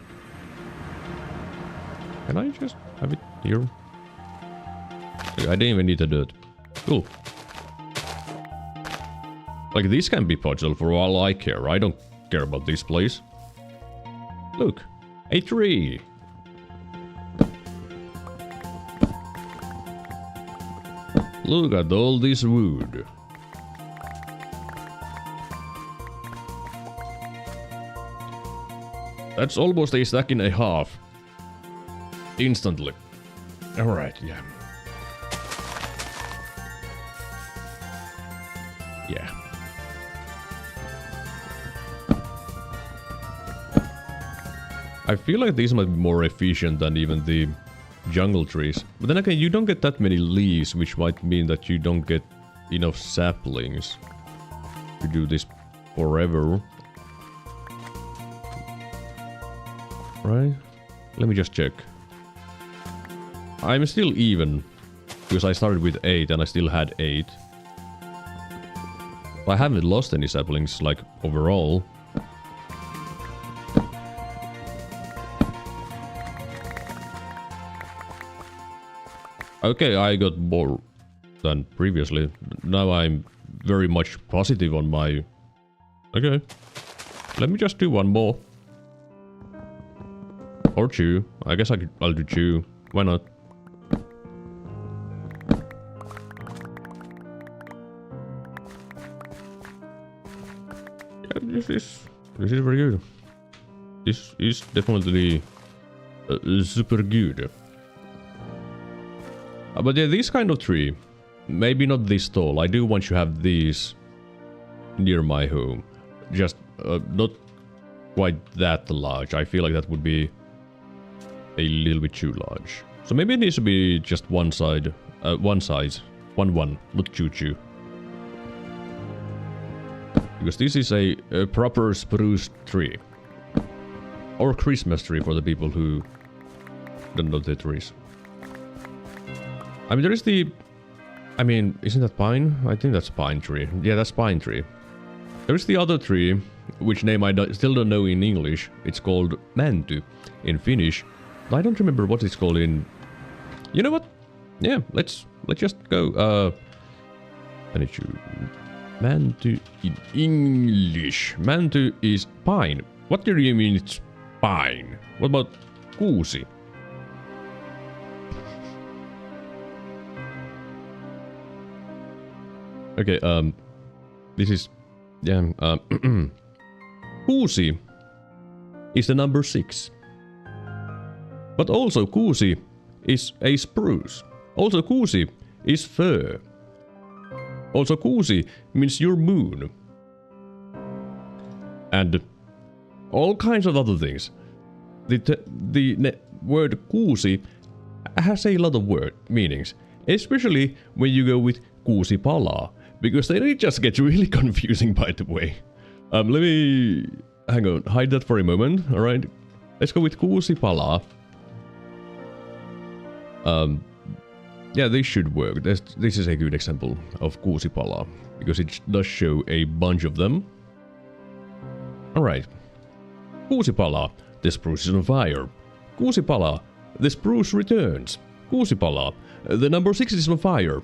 Can I just have it here? I didn't even need to do it. Cool. Like, these can be podzol for all I care. I don't care about this place. Look. A tree. Look at all this wood. That's almost a stack and a half. Instantly. Alright, yeah. Yeah. I feel like these might be more efficient than even the jungle trees. But then again, you don't get that many leaves, which might mean that you don't get enough saplings to do this forever. Right? Let me just check. I'm still even. Because I started with 8 and I still had 8. I haven't lost any saplings, like, overall. Okay, I got more than previously. Now I'm very much positive on my... Okay. Let me just do one more. Or 2. I guess I'll do 2. Why not? Yeah, this is very good. This is definitely super good. But yeah, this kind of tree, maybe not this tall. I do want to have these near my home. Just not quite that large. I feel like that would be a little bit too large. So maybe it needs to be just one side, one size, one, not two. Because this is a proper spruce tree. Or Christmas tree for the people who don't know the trees. I mean, there is the... I mean, isn't that pine? I think that's pine tree. Yeah, that's pine tree. There is the other tree, which name I still don't know in English. It's called Mänty in Finnish. I don't remember what it's called in... You know what? Yeah, let's just go. I need to... Mänty in English. Mänty is pine. What do you mean it's pine? What about kuusi? Okay, this is... Yeah, kuusi is the number 6. But also kuusi is a spruce. Also kuusi is fir. Also kuusi means your moon. And all kinds of other things. The word kuusi has a lot of meanings. Especially when you go with kuusipala. Because they just get really confusing, by the way. Let me... Hang on, hide that for a moment, alright? Let's go with kuusipala. Yeah, they should work. This is a good example of kuusipala. Because it does show a bunch of them. Alright. Kuusipala, the spruce is on fire. Kuusipala, the spruce returns. Kuusipala, the number 6 is on fire.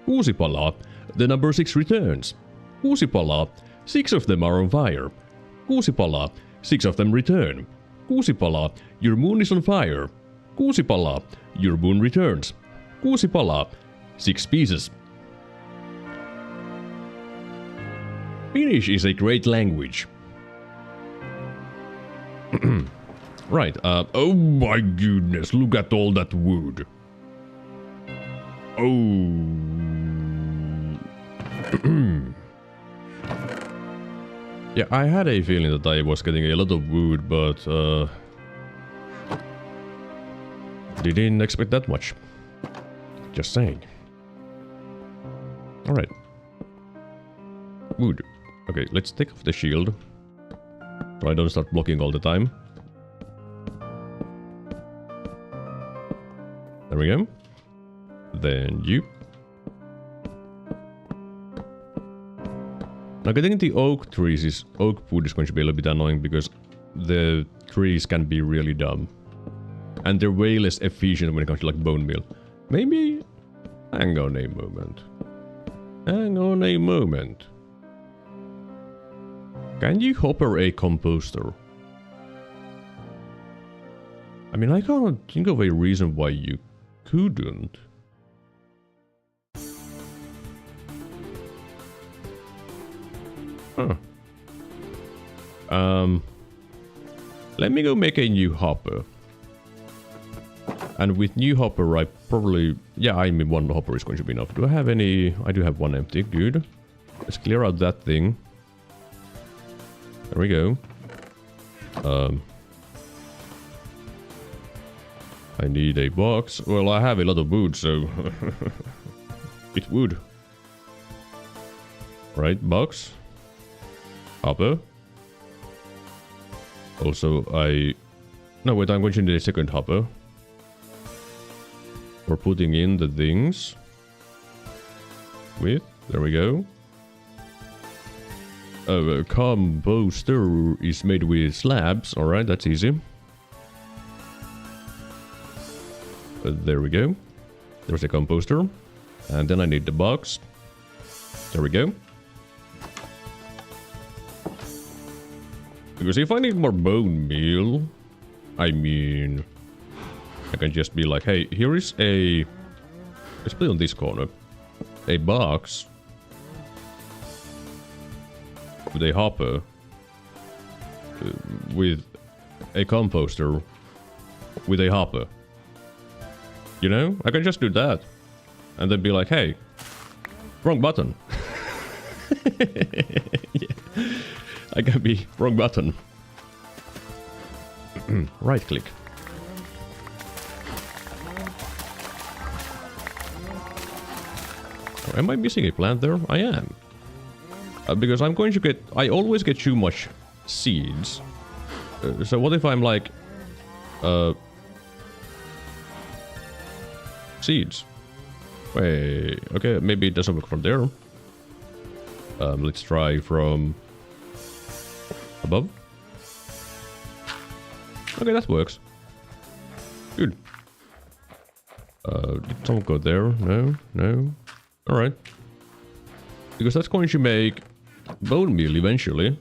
Kuusipala, the number 6 returns. Kuusipala, 6 of them are on fire. Kuusipala, 6 of them return. Kuusipala, your moon is on fire. Kuusipala, your moon returns. Kuusipala, 6 pieces. Finnish is a great language. Right, oh my goodness, look at all that wood. Oh... Yeah, I had a feeling that I was getting a lot of wood, but didn't expect that much. Just saying. Alright. Wood. Okay, let's take off the shield. So I don't start blocking all the time. There we go. Then you. Now getting the oak wood is going to be a little bit annoying because the trees can be really dumb. And they're way less efficient when it comes to like bone meal. Maybe... Hang on a moment. Hang on a moment. Can you hopper a composter? I mean, I can't think of a reason why you couldn't. Huh. Let me go make a new hopper. And with new hopper, I probably... Yeah, I mean, one hopper is going to be enough. Do I have any... I do have one empty. Good. Let's clear out that thing. There we go. I need a box. Well, I have a lot of wood, so... It would. Right, box. Hopper. Also, No, wait, I'm going to need a second hopper. For putting in the things. There we go. A composter is made with slabs. Alright, that's easy. There we go. There's a composter. And then I need the box. There we go. Because if I need more bone meal, I mean, I can just be like, hey, here is a... Let's play on this corner. A box with a hopper with a composter with a hopper. You know, I can just do that and then be like, hey, wrong button. Yeah. I can be wrong button. Right click. Am I missing a plant there? I am. Because I'm going to get... I always get too much seeds. So what if I'm like... seeds. Wait, okay, maybe it doesn't work from there. Let's try from... above. Okay, that works. Good. Did someone go there? No, no. Alright. Because that's going to make bone meal eventually.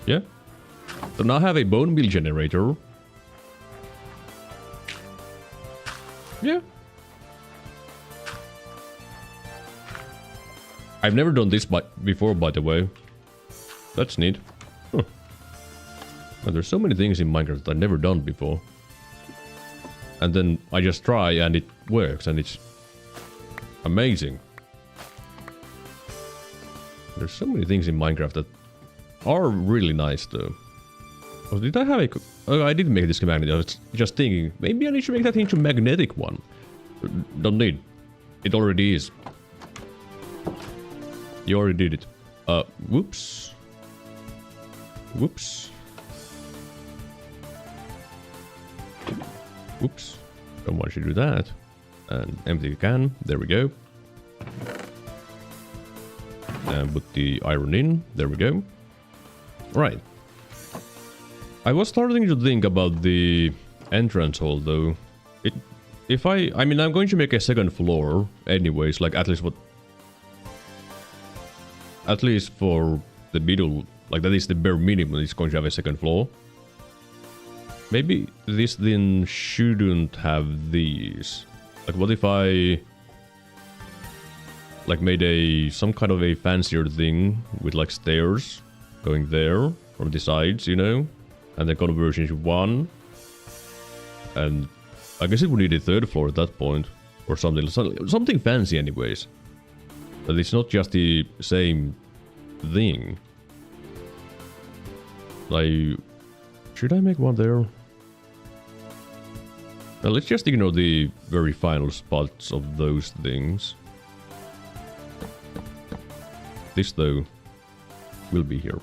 Yeah. So now I have a bone meal generator. Yeah. I've never done this before, by the way. That's neat. Huh. And there's so many things in Minecraft that I've never done before. And then I just try and it works and it's amazing. There's so many things in Minecraft that are really nice though. Oh, did I have a... Oh, I didn't make this magnet. I was just thinking, maybe I need to make that into a magnetic one. Don't need. It already is. You already did it. Whoops. Whoops. Oops. Don't want you to do that. And empty the can. There we go. And put the iron in. There we go. Right. I was starting to think about the entrance hall though. I mean, I'm going to make a second floor anyways, like at least for the middle, like that is the bare minimum, it's going to have a second floor. Maybe this then shouldn't have these. Like what if I like made some kind of a fancier thing with like stairs going there from the sides, you know? And then conversion to one. And I guess it would need a third floor at that point. Or something fancy anyways. But it's not just the same thing. Like, should I make one there? Now let's just ignore the very final spots of those things. This though will be here.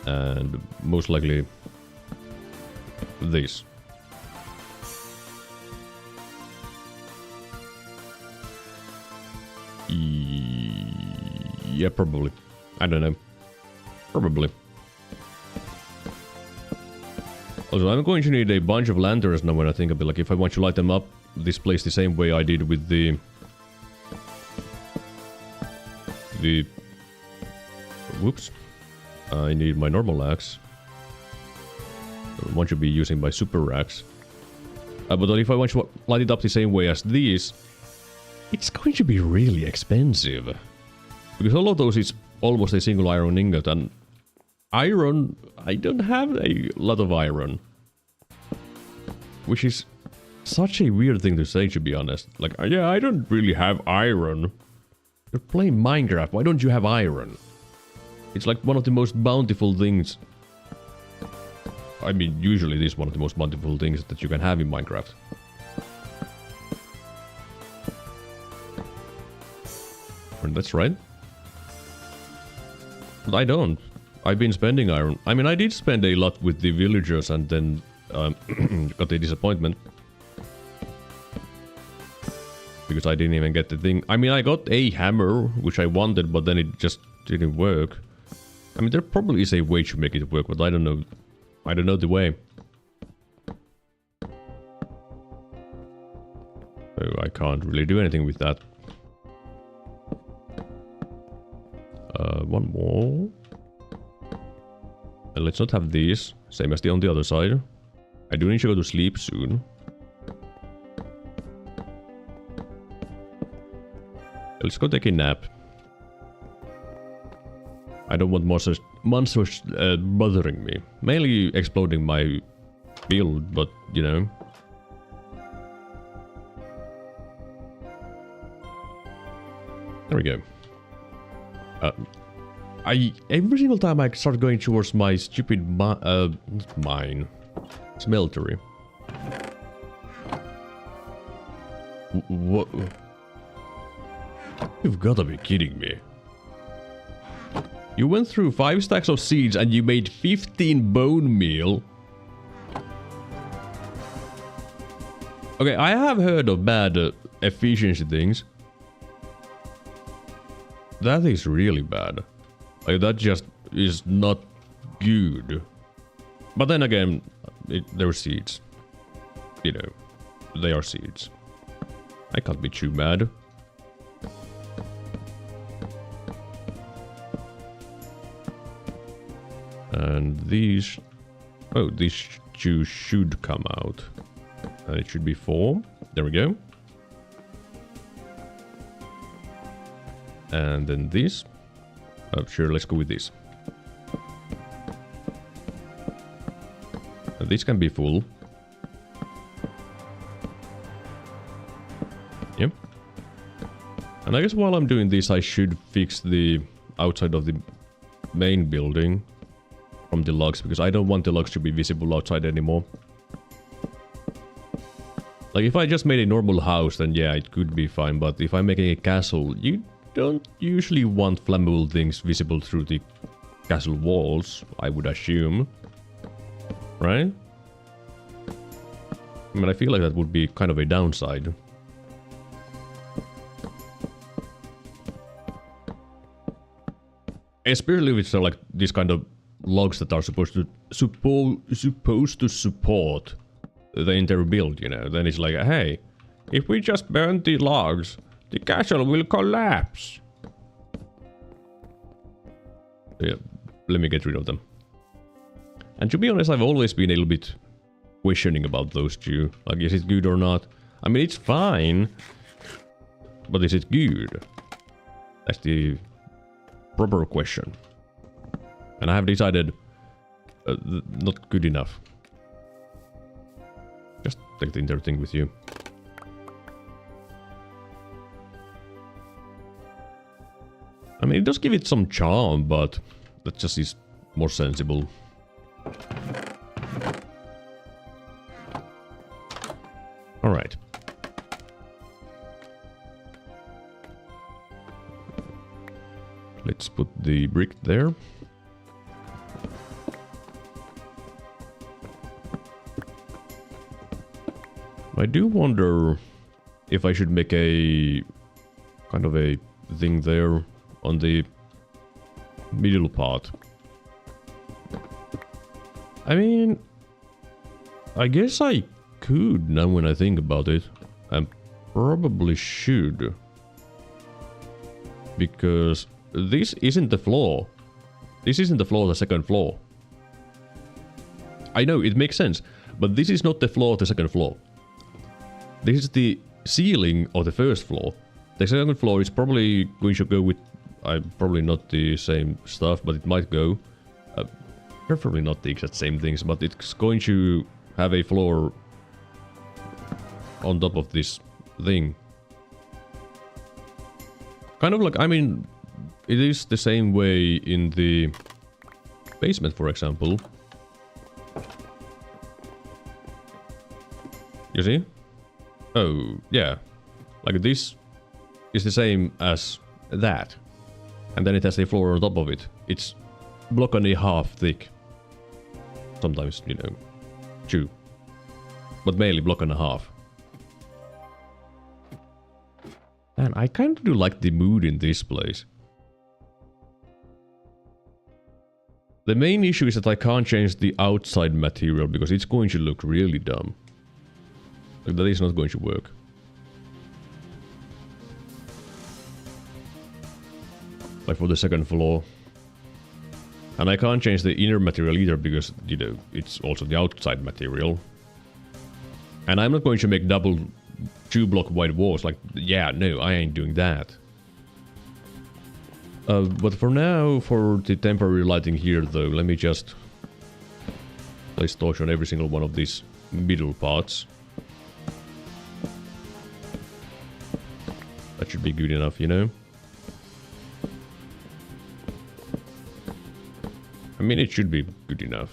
And most likely this. Yeah, probably. I don't know. Probably. Also, I'm going to need a bunch of lanterns now when I think of it. Like, if I want to light them up this place the same way I did with the... Whoops. I need my normal axe. I want to be using my super axe. But if I want to light it up the same way as these, it's going to be really expensive. Because all of those is almost a single iron ingot, and iron, I don't have a lot of iron. Which is such a weird thing to say, to be honest. Like, yeah, I don't really have iron. You're playing Minecraft, why don't you have iron? It's like one of the most bountiful things. I mean, usually it is one of the most bountiful things that you can have in Minecraft. And that's right. But I don't. I've been spending iron. I mean, I did spend a lot with the villagers and then got a disappointment. Because I didn't even get the thing. I mean, I got a hammer, which I wanted, but then it just didn't work. I mean, there probably is a way to make it work, but I don't know. I don't know the way. So I can't really do anything with that. One more. And let's not have these. Same as on the other side. I do need to go to sleep soon. Let's go take a nap. I don't want monsters bothering me. Mainly exploding my build, but you know. There we go. Every single time I start going towards my stupid mine, smeltery. What? You've gotta be kidding me. You went through 5 stacks of seeds and you made 15 bone meal. Okay, I have heard of bad efficiency things. That is really bad. Like, that just is not good. But then again, they're seeds. You know, they are seeds. I can't be too mad. And these... Oh, these two should come out. And it should be 4. There we go. And then this. Oh, sure, let's go with this. And this can be full. Yep. And I guess while I'm doing this, I should fix the outside of the main building from the logs, because I don't want the logs to be visible outside anymore. Like, if I just made a normal house, then yeah, it could be fine, but if I'm making a castle, you don't usually want flammable things visible through the castle walls, I would assume. Right? I mean, I feel like that would be kind of a downside. Especially if it's like this kind of logs that are supposed to support the entire build, you know. Then it's like, hey, if we just burn the logs, the castle will collapse. Yeah, let me get rid of them. And to be honest, I've always been a little bit questioning about those two. Like, is it good or not? I mean, it's fine, but is it good? That's the proper question. And I have decided not good enough. Just take the entire thing with you. I mean, it does give it some charm, but that just is more sensible. Alright. Let's put the brick there. I do wonder if I should make a kind of a thing there on the middle part. I mean, I guess I could now when I think about it. I probably should. Because this isn't the floor. This isn't the floor of the second floor. I know, it makes sense. But this is not the floor of the second floor. This is the ceiling of the first floor. The second floor is probably going to go with... probably not the same stuff, but it might go. Preferably not the exact same things, but it's going to have a floor on top of this thing. Kind of like, I mean, it is the same way in the basement, for example. You see? Oh, yeah. Like this is the same as that. And then it has a floor on top of it. It's block and a half thick. Sometimes, you know, 2. But mainly block and a half. Man, I kind of do like the mood in this place. The main issue is that I can't change the outside material because it's going to look really dumb. Like, that is not going to work. Like for the second floor. And I can't change the inner material either because, you know, it's also the outside material. And I'm not going to make double 2-block wide walls. Like, yeah, no, I ain't doing that. But for now, for the temporary lighting here though, let me just place torch on every single one of these middle parts. That should be good enough, you know? I mean, it should be good enough.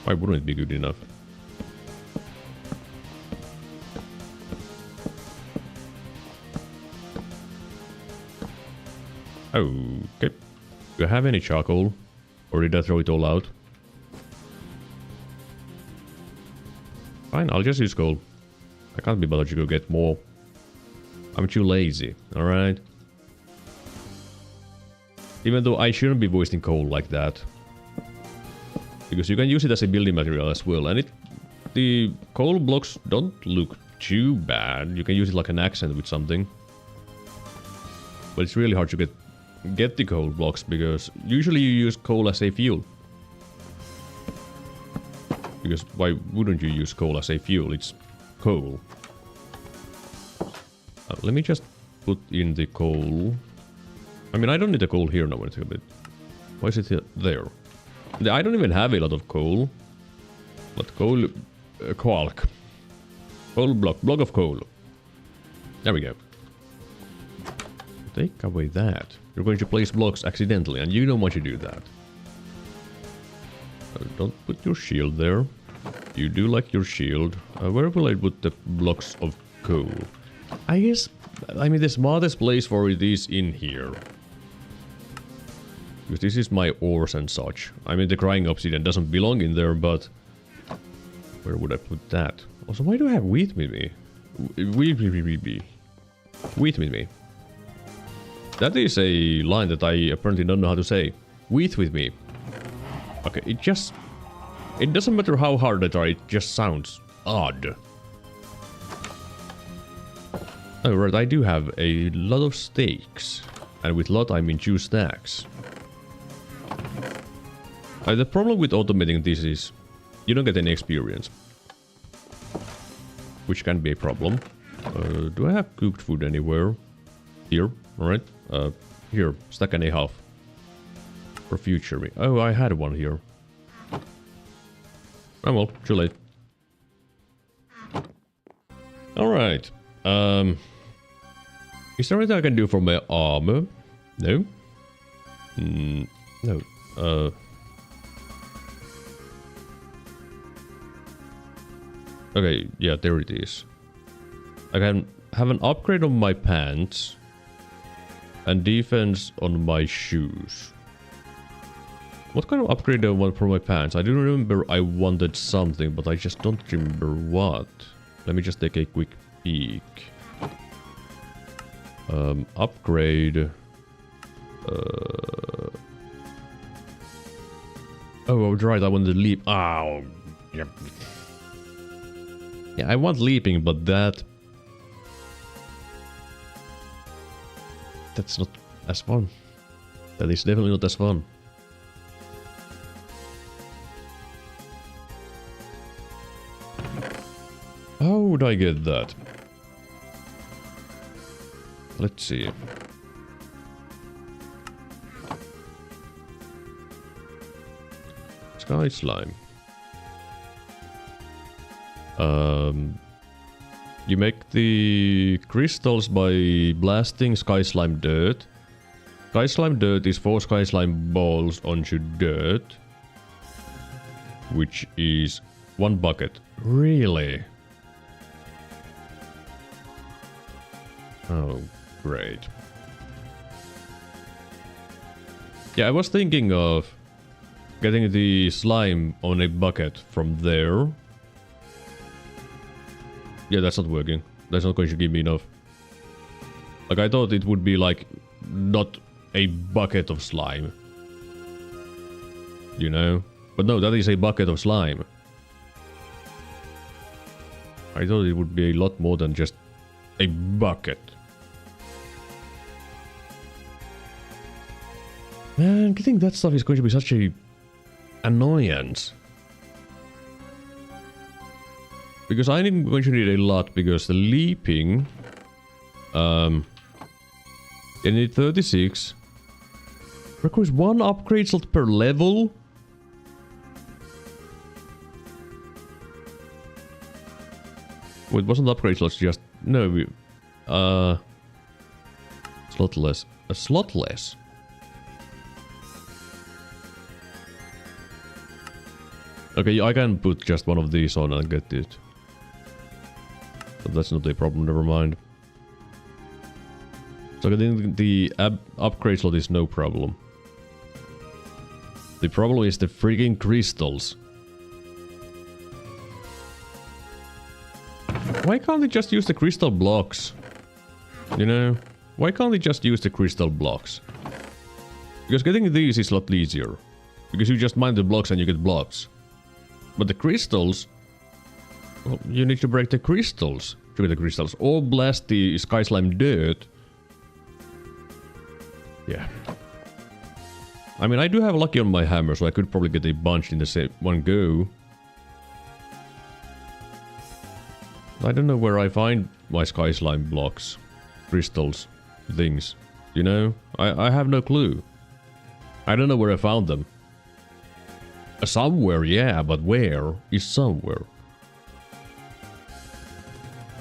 Why wouldn't it be good enough? Okay. Do I have any charcoal? Or did I throw it all out? Fine, I'll just use coal. I can't be bothered to go get more. I'm too lazy, alright? Even though I shouldn't be wasting coal like that. Because you can use it as a building material as well. And the coal blocks don't look too bad. You can use it like an accent with something. But it's really hard to get the coal blocks because usually you use coal as a fuel. Because why wouldn't you use coal as a fuel? It's coal. Let me just put in the coal. I mean, I don't need the coal here now. Why is it here? There? I don't even have a lot of coal. But coal... Quark. Coal block. Block of coal. There we go. Take away that. You're going to place blocks accidentally, and you don't want to do that. Don't put your shield there. You do like your shield. Where will I put the blocks of coal? I guess... I mean, the smartest place for it is in here. Because this is my ores and such. I mean, the crying obsidian doesn't belong in there, but... Where would I put that? Also, why do I have wheat with me? Wheat with me. That is a line that I apparently don't know how to say. Wheat with me. Okay, it just... It doesn't matter how hard I try, it just sounds odd. Oh, right, I do have a lot of steaks. And with lot, I mean 2 stacks. The problem with automating this is you don't get any experience. Which can be a problem. Do I have cooked food anywhere? Here, alright. Here, stack and a half. For future me. Oh, I had one here. Oh well, too late. Alright. Is there anything I can do for my armor? No? No. Okay, yeah, there it is. I can have an upgrade on my pants. And defense on my shoes. What kind of upgrade do I want for my pants? I do remember I wanted something, but I just don't remember what. Let me just take a quick peek. Upgrade. Oh, right, I wanted to leap. Oh, yep. Yeah, I want leaping, but that's not as fun. That is definitely not as fun. How would I get that? Let's see. Sky slime. You make the crystals by blasting sky slime dirt. Sky slime dirt is 4 sky slime balls onto dirt. Which is 1 bucket. Really? Oh, great. Yeah, I was thinking of getting the slime on a bucket from there. Yeah, that's not working. That's not going to give me enough. Like, I thought it would be like, not a bucket of slime. You know? But no, that is a bucket of slime. I thought it would be a lot more than just a bucket. Man, getting that stuff is going to be such a annoyance. Because I'm going to need a lot, because the leaping... I need 36. Requires 1 upgrade slot per level? Well, it wasn't upgrade slots, just... No, slotless. A slotless? Okay, I can put just one of these on and get it. But that's not a problem, never mind. So getting the upgrade slot is no problem. The problem is the freaking crystals. Why can't they just use the crystal blocks? You know? Why can't they just use the crystal blocks? Because getting these is a lot easier. Because you just mine the blocks and you get blocks. But the crystals... Well, you need to break the crystals to get the crystals. Or blast the sky slime dirt. Yeah. I mean, I do have lucky on my hammer, so I could probably get a bunch in the same one go. I don't know where I find my sky slime blocks. Crystals. Things. You know? I have no clue. I don't know where I found them. Somewhere, yeah, but where is somewhere?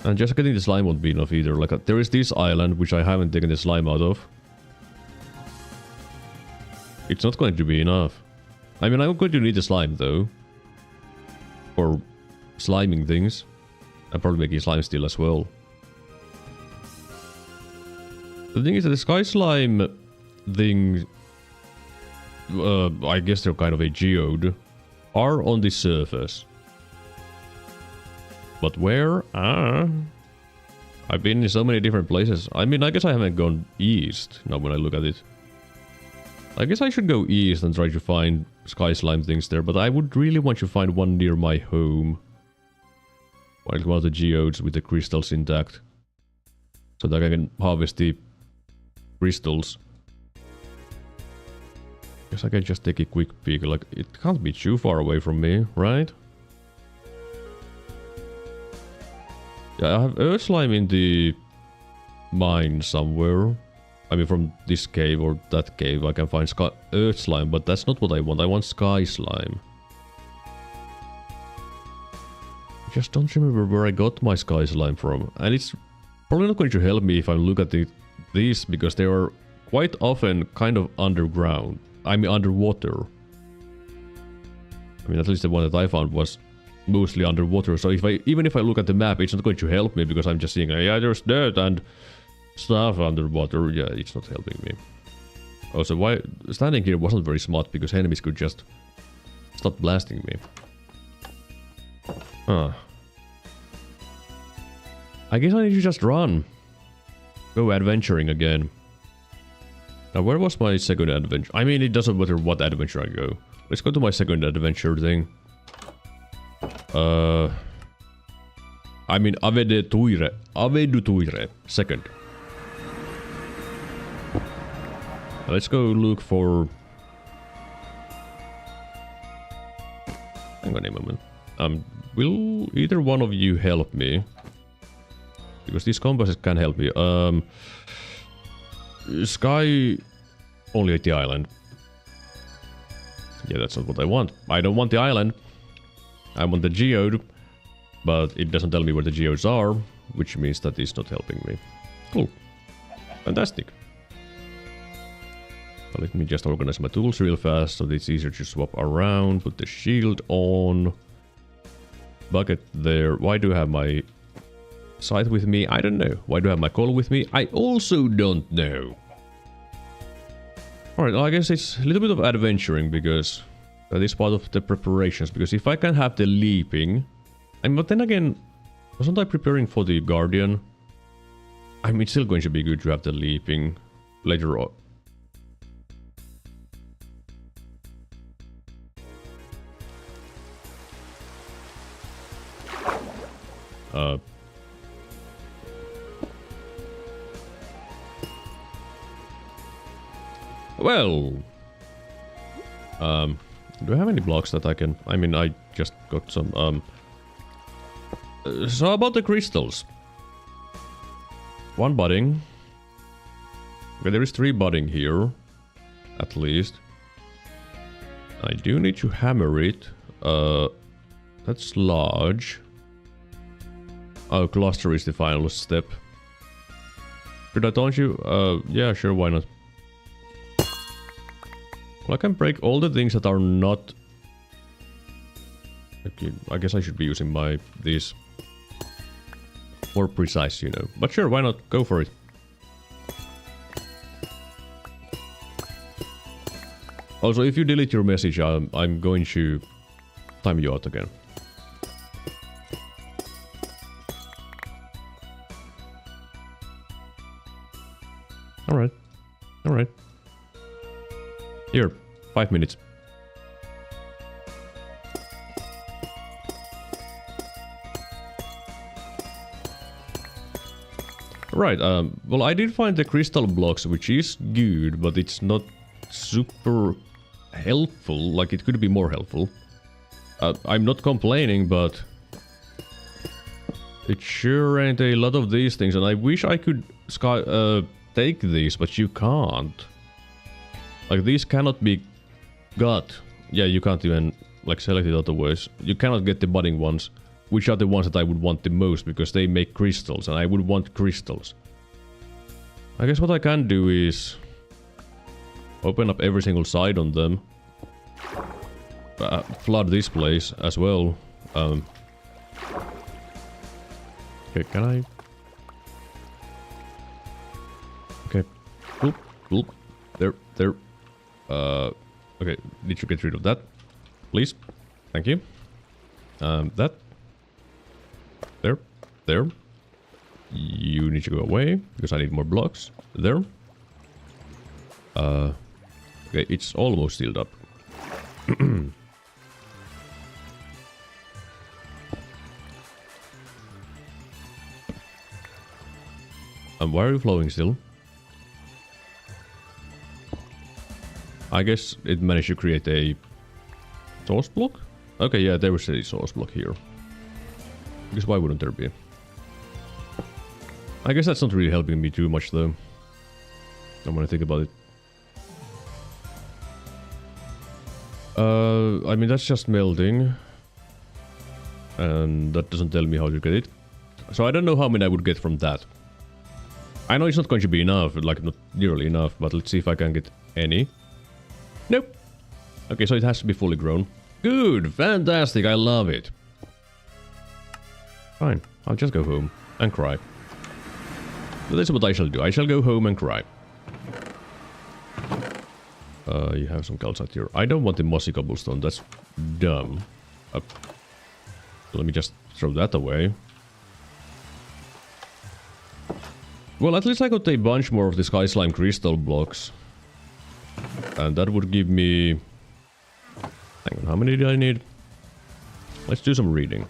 And just getting the slime won't be enough either. Like, there is this island, which I haven't taken the slime out of. It's not going to be enough. I mean, I'm going to need the slime, though. For sliming things. I'm probably making slime steel as well. The thing is that the sky slime thing... I guess they're kind of a geode, are on the surface. But where? I've been in so many different places. I mean, I guess I haven't gone east, now when I look at it. I guess I should go east and try to find sky slime things there, but I would really want to find one near my home. Like one of the geodes with the crystals intact. So that I can harvest the crystals. Guess I can just take a quick peek. Like, it can't be too far away from me, right? Yeah, I have earth slime in the mine somewhere. I mean, from this cave or that cave, I can find earth slime, but that's not what I want. I want sky slime. I just don't remember where I got my sky slime from. And it's probably not going to help me if I look at these, because they are quite often kind of underground. I mean, underwater. I mean, at least the one that I found was mostly underwater. So even if I look at the map, it's not going to help me because I'm just seeing, yeah, there's dirt and stuff underwater. Yeah, it's not helping me. Also, why standing here wasn't very smart because enemies could just stop blasting me. Huh. I guess I need to just run. Go adventuring again. Now, where was my second adventure? I mean, it doesn't matter what adventure I go. Let's go to my second adventure thing. I mean, Avedutoire. Second. Let's go look for... Hang on a moment. Will either one of you help me? Because these compasses can help me. Sky only at the island. Yeah, that's not what I want. I don't want the island. I want the geode. But it doesn't tell me where the geodes are, which means that it's not helping me. Cool. Fantastic. Well, let me just organize my tools real fast so that it's easier to swap around. Put the shield on. Bucket there. Why do I have my scythe with me? I don't know. Why do I have my coal with me? I also don't know. Alright, I guess it's a little bit of adventuring because that is part of the preparations. Because if I can have the leaping... but then again, wasn't I preparing for the Guardian? I mean, it's still going to be good to have the leaping later on. Well... do I have any blocks that I can... I mean, I just got some... So about the crystals. 1 budding. Okay, there is 3 budding here. At least. I do need to hammer it. That's large. Oh, cluster is the final step. Should I taunt you? Yeah, sure, why not? Well, I can break all the things that are not... Okay, I guess I should be using these... more precise, you know. But sure, why not? Go for it. Also, if you delete your message, I'm going to time you out again. Alright. Alright. Here, 5 minutes. Right, well, I did find the crystal blocks, which is good, but it's not super helpful. Like, it could be more helpful. I'm not complaining, but it sure ain't a lot of these things, and I wish I could take these, but you can't. Like, these cannot be got. Yeah, you can't even, like, select it otherwise. You cannot get the budding ones, which are the ones that I would want the most, because they make crystals, and I would want crystals. I guess what I can do is open up every single side on them. Flood this place as well. Okay, can I... Okay. Boop, boop. There. Okay, did you get rid of that? Please. Thank you. That. There. You need to go away, because I need more blocks. There. Okay, it's almost sealed up. And why are you flowing still? I guess it managed to create a source block? Okay, yeah, there was a source block here. Because why wouldn't there be? I guess that's not really helping me too much though. I want to think about it. I mean, that's just melting. And that doesn't tell me how to get it. So I don't know how many I would get from that. I know it's not going to be enough, like not nearly enough, but let's see if I can get any. Nope. Okay, so it has to be fully grown. Good, fantastic, I love it. Fine, I'll just go home and cry. But that's what I shall do. I shall go home and cry. You have some calcite here. I don't want the mossy cobblestone, that's dumb. Let me just throw that away. Well, at least I got a bunch more of the sky slime crystal blocks. And that would give me... Hang on, how many do I need? Let's do some reading.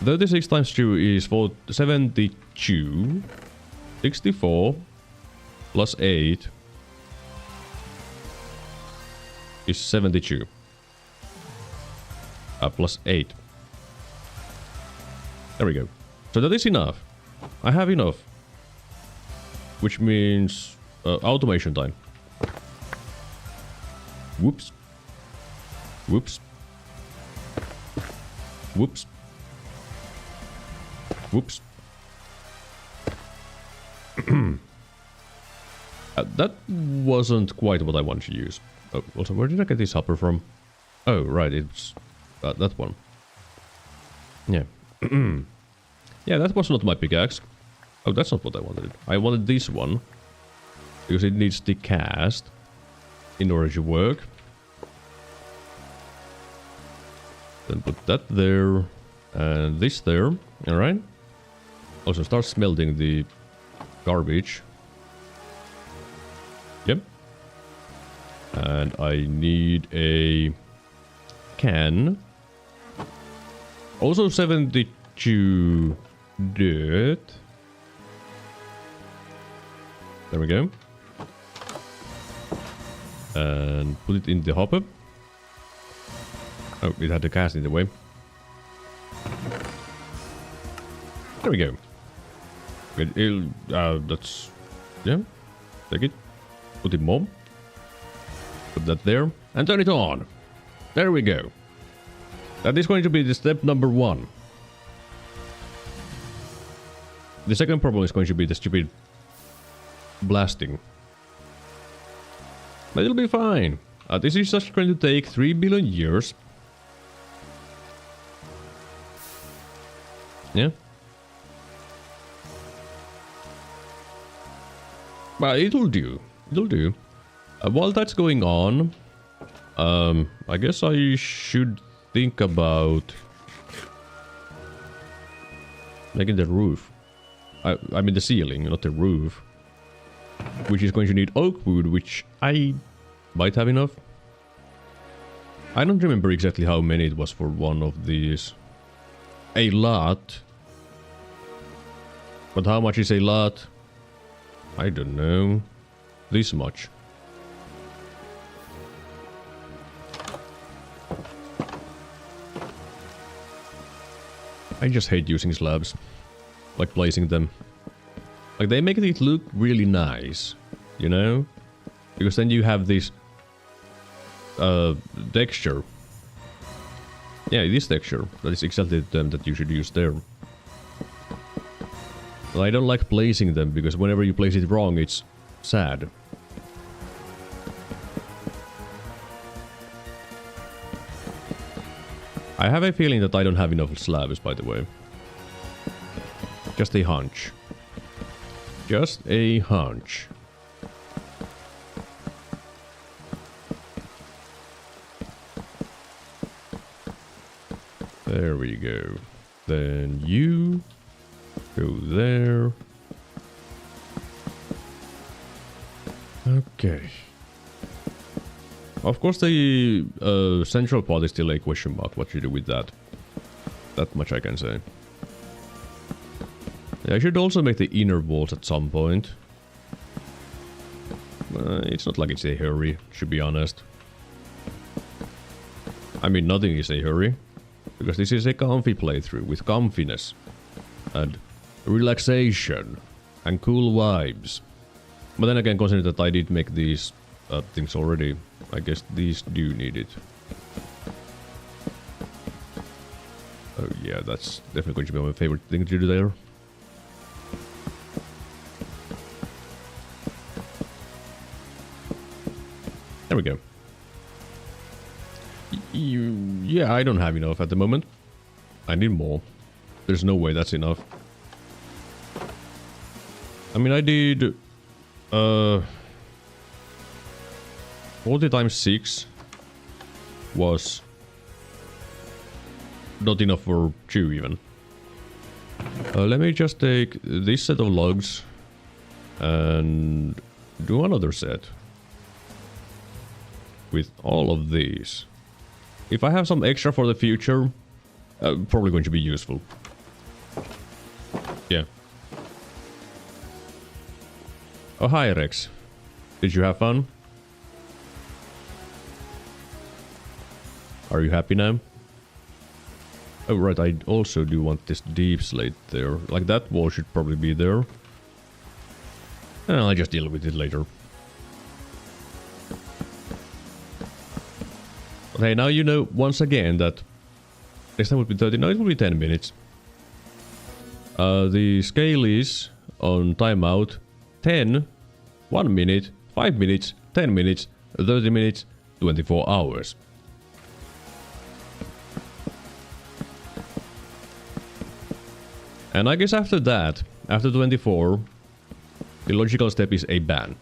36 times 2 is 72. 64 plus 8 is 72. Plus 8. There we go. So that is enough. I have enough. Which means automation time. Whoops. Whoops. Whoops. Whoops. That wasn't quite what I wanted to use. Oh, also, where did I get this hopper from? Oh, right, it's that one. Yeah. Yeah, that was not my pickaxe. Oh, that's not what I wanted. I wanted this one. Because it needs the cast. in order to work. Then put that there and this there. Alright. Also start smelting the garbage. Yep. And I need a can. Also 72 dirt. There we go. And put it in the hopper. Oh, it had the cast in the way. There we go. That's... yeah. Take it. Put it more. Put that there. And turn it on. There we go. That is going to be the step number 1. The second problem is going to be the stupid blasting. But it'll be fine. This is just going to take 3 billion years. Yeah. But it'll do. It'll do. While that's going on, I guess I should think about making the roof. I mean the ceiling, not the roof. Which is going to need oak wood, which I might have enough. I don't remember exactly how many it was for one of these. A lot. But how much is a lot? I don't know. This much. I just hate using slabs. Like placing them. Like they make it look really nice. You know? Because then you have this texture. Yeah, this texture. That is exactly the term that you should use there. But I don't like placing them because whenever you place it wrong, it's sad. I have a feeling that I don't have enough slabs, by the way. Just a hunch. Just a hunch. There we go. Then you go there. Okay. Of course, the central part is still a question mark. What you do with that? That much I can say. Yeah, I should also make the inner walls at some point. It's not like it's a hurry, to be honest. I mean, nothing is a hurry. Because this is a comfy playthrough with comfiness. And relaxation. And cool vibes. But then again, consider that I did make these things already. I guess these do need it. Oh yeah, that's definitely going to be my favorite thing to do there. There we go. Yeah, I don't have enough at the moment. I need more. There's no way that's enough. I mean, I did 40 times 6 was not enough for 2 even. Let me just take this set of logs and do another set with all of these. If I have some extra for the future, probably going to be useful. Yeah. Oh, hi Rex. Did you have fun? Are you happy now? Oh right, I also do want this deep slate there. Like that wall should probably be there. And I'll just deal with it later. But hey, now you know once again that next time would be 30, no, it will be 10 minutes. The scale is on timeout 10, 1 minute, 5 minutes, 10 minutes, 30 minutes, 24 hours. And I guess after that, after 24, the logical step is a ban.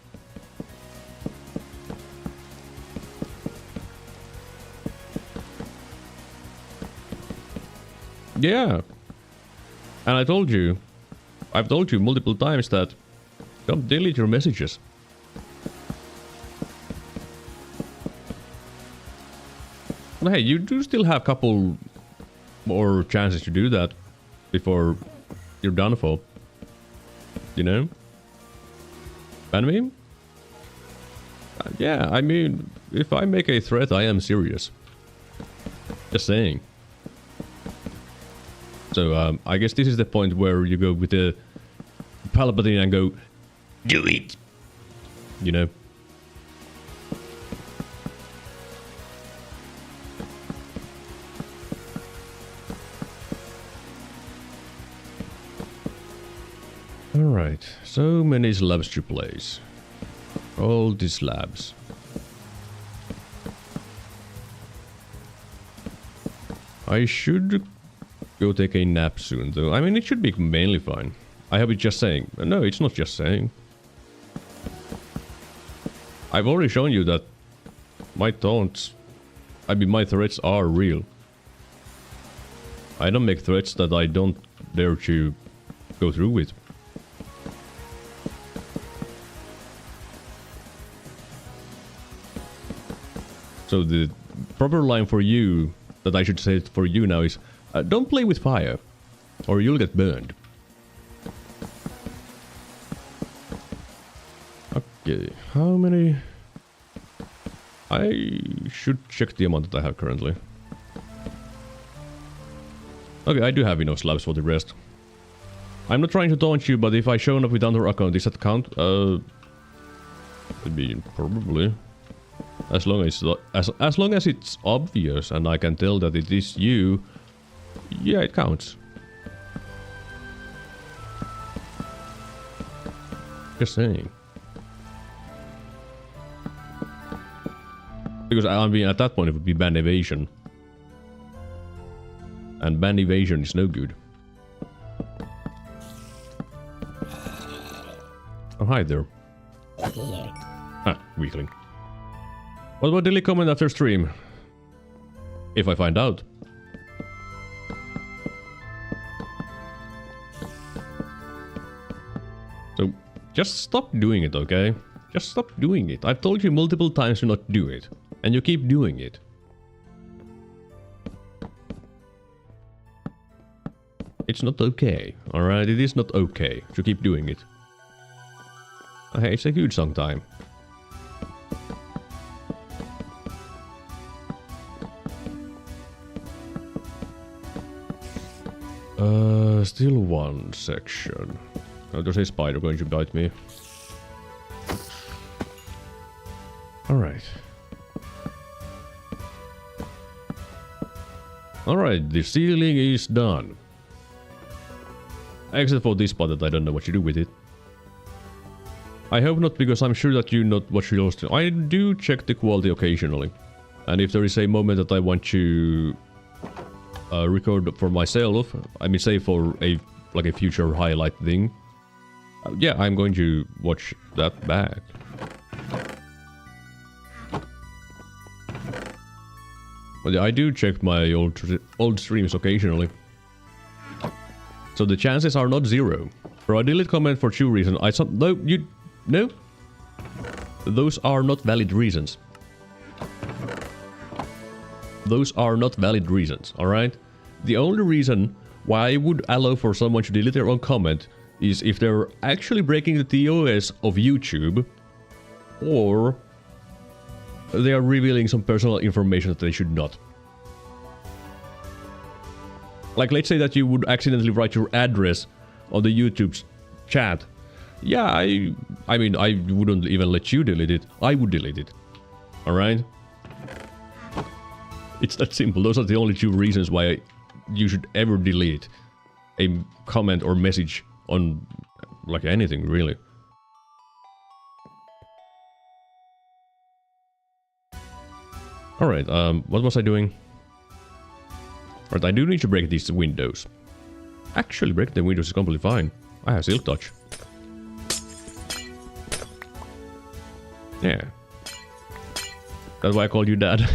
Yeah. And I've told you multiple times that don't delete your messages. But hey, you do still have a couple more chances to do that before you're done for. You know? Ban me? Yeah, I mean, if I make a threat, I am serious. Just saying. So, I guess this is the point where you go with the Palpatine and go, do it! You know? Alright, so many slabs to place. All these slabs. I should go take a nap soon though. I mean, it should be mainly fine. I have it just saying. No, it's not just saying. I've already shown you that my taunts, I mean my threats are real. I don't make threats that I don't dare to go through with. So the proper line for you, that I should say it for you now is, don't play with fire, or you'll get burned. Okay, how many... I should check the amount that I have currently. Okay, I do have enough slabs for the rest. I'm not trying to taunt you, but if I show up with another account, does that count? It'd be probably. As long as it's obvious and I can tell that it is you, yeah, it counts. Just saying. Because I mean, at that point it would be ban evasion. And ban evasion is no good. Oh, hi there. Ah, weakling. What about daily comment after stream? If I find out. So, just stop doing it, okay? Just stop doing it. I've told you multiple times to not do it. And you keep doing it. It's not okay, alright? It is not okay to keep doing it. Okay, it's a huge song time. Still one section. Oh, there's a spider going to bite me. Alright. Alright, the ceiling is done. Except for this part that I don't know what to do with it. I hope not, because I'm sure that you not watch your stream. I do check the quality occasionally. And if there is a moment that I want to record for myself, I mean say for a like a future highlight thing, yeah, I'm going to watch that back. But yeah, I do check my old streams occasionally. So the chances are not zero. Bro, I delete comment for 2 reasons. No. Those are not valid reasons. Those are not valid reasons, alright? The only reason why I would allow for someone to delete their own comment is if they're actually breaking the TOS of YouTube, or they are revealing some personal information that they should not. Like, let's say that you would accidentally write your address on the YouTube chat. Yeah, I mean, I wouldn't even let you delete it. I would delete it. Alright? It's that simple. Those are the only 2 reasons why you should ever delete a comment or message on, like, anything, really. Alright, what was I doing? Alright, I do need to break these windows. Actually, breaking the windows is completely fine. I have Silk Touch. Yeah. That's why I called you Dad.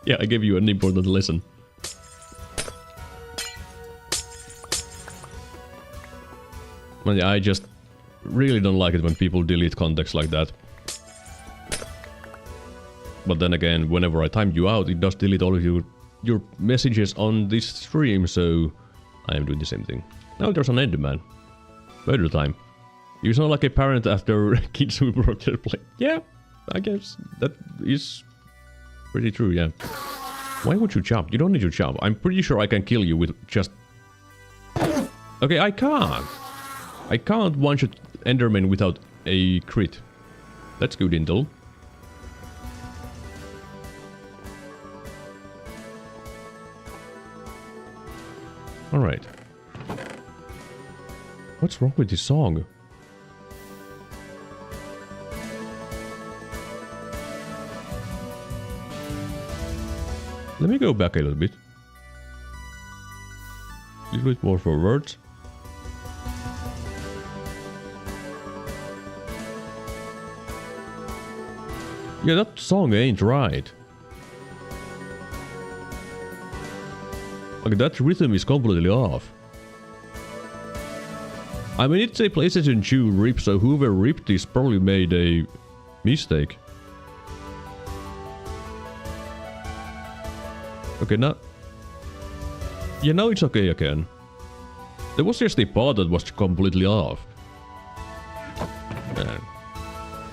Yeah, I gave you an important lesson. But yeah, I just really don't like it when people delete context like that. But then again, whenever I time you out, it does delete all of your messages on this stream, so I am doing the same thing. Now there's an Enderman. Better time. You sound like a parent after kids who broke their plate. Yeah, I guess that is pretty true, yeah. Why would you jump? You don't need to jump. I'm pretty sure I can kill you with just... Okay, I can't. I can't one-shot Enderman without a crit. That's good intel. Alright. What's wrong with this song? Let me go back a little bit. A little bit more forward. Yeah, that song ain't right. Like, that rhythm is completely off. I mean, it's a PlayStation 2 rip, so whoever ripped this probably made a mistake. Okay, now... Yeah, now it's okay again. There was just a part that was completely off. Man.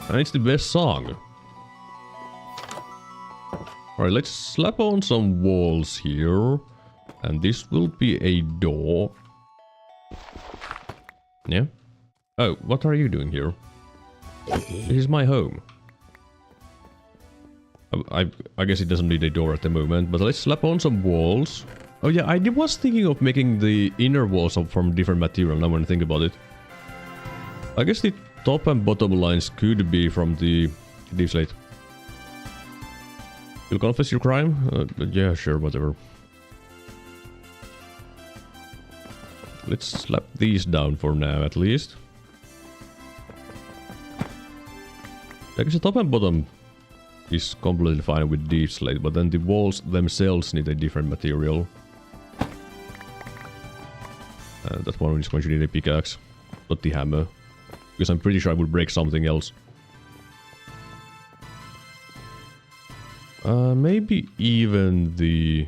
And it's the best song. Alright, let's slap on some walls here. And this will be a door. Yeah? Oh, what are you doing here? This is my home. I guess it doesn't need a door at the moment, but let's slap on some walls. Oh yeah, I was thinking of making the inner walls from different material, now when I think about it. I guess the top and bottom lines could be from the deep slate. You'll confess your crime? Yeah, sure, whatever. Let's slap these down for now, at least. I guess the top and bottom is completely fine with deep slate, but then the walls themselves need a different material. That one is going to need a pickaxe, not the hammer. Because I'm pretty sure I would break something else. Maybe even the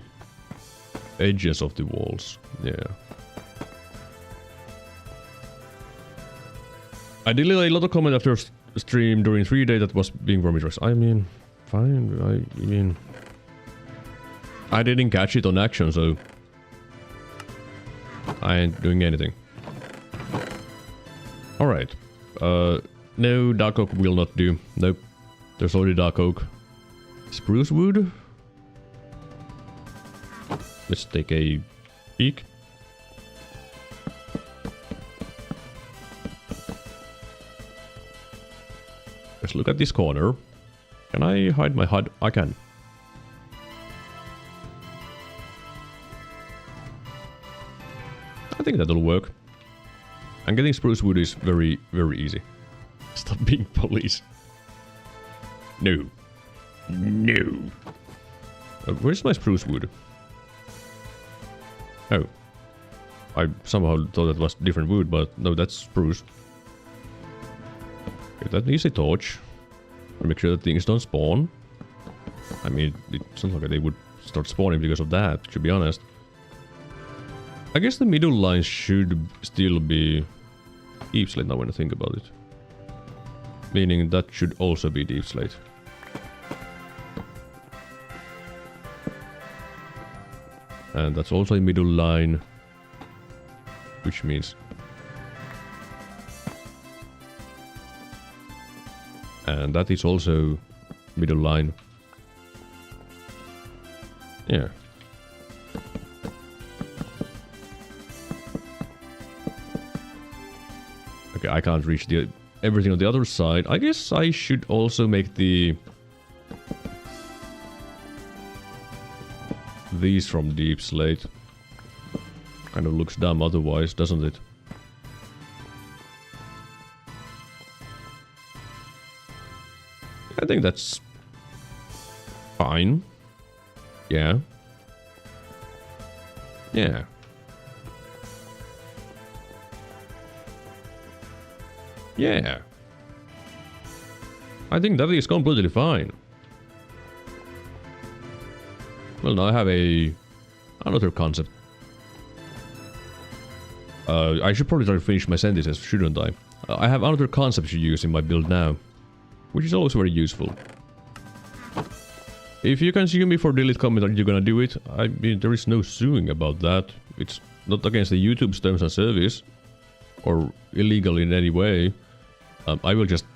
edges of the walls. Yeah. I deleted a lot of comment after stream during 3 days that was being promised. I mean, fine. I mean, I didn't catch it on action, so I ain't doing anything. Alright. No, dark oak will not do. Nope. There's already dark oak. Spruce wood. Let's take a peek. Let's look at this corner. Can I hide my HUD? I can. I think that'll work. And getting spruce wood is very, very easy. Stop being police. No. No. Where's my spruce wood? Oh. I somehow thought that was different wood, but no, that's spruce. Okay, that needs a torch. To make sure that things don't spawn. I mean, it sounds like they would start spawning because of that, to be honest. I guess the middle line should still be deep slate now when I think about it. Meaning that should also be deep slate. And that's also a middle line. Which means... And that is also middle line. Yeah. Okay, I can't reach everything on the other side. I guess I should also make these from deep slate. Kind of looks dumb otherwise, doesn't it? I think that's fine. Yeah. Yeah. Yeah. I think that is completely fine. Well, now I have another concept. I should probably try to finish my sentences, shouldn't I? I have another concept to use in my build now, which is always very useful. If you can sue me for delete comment, are you gonna do it? I mean, there is no suing about that. It's not against the YouTube's terms and service, or illegal in any way. I will just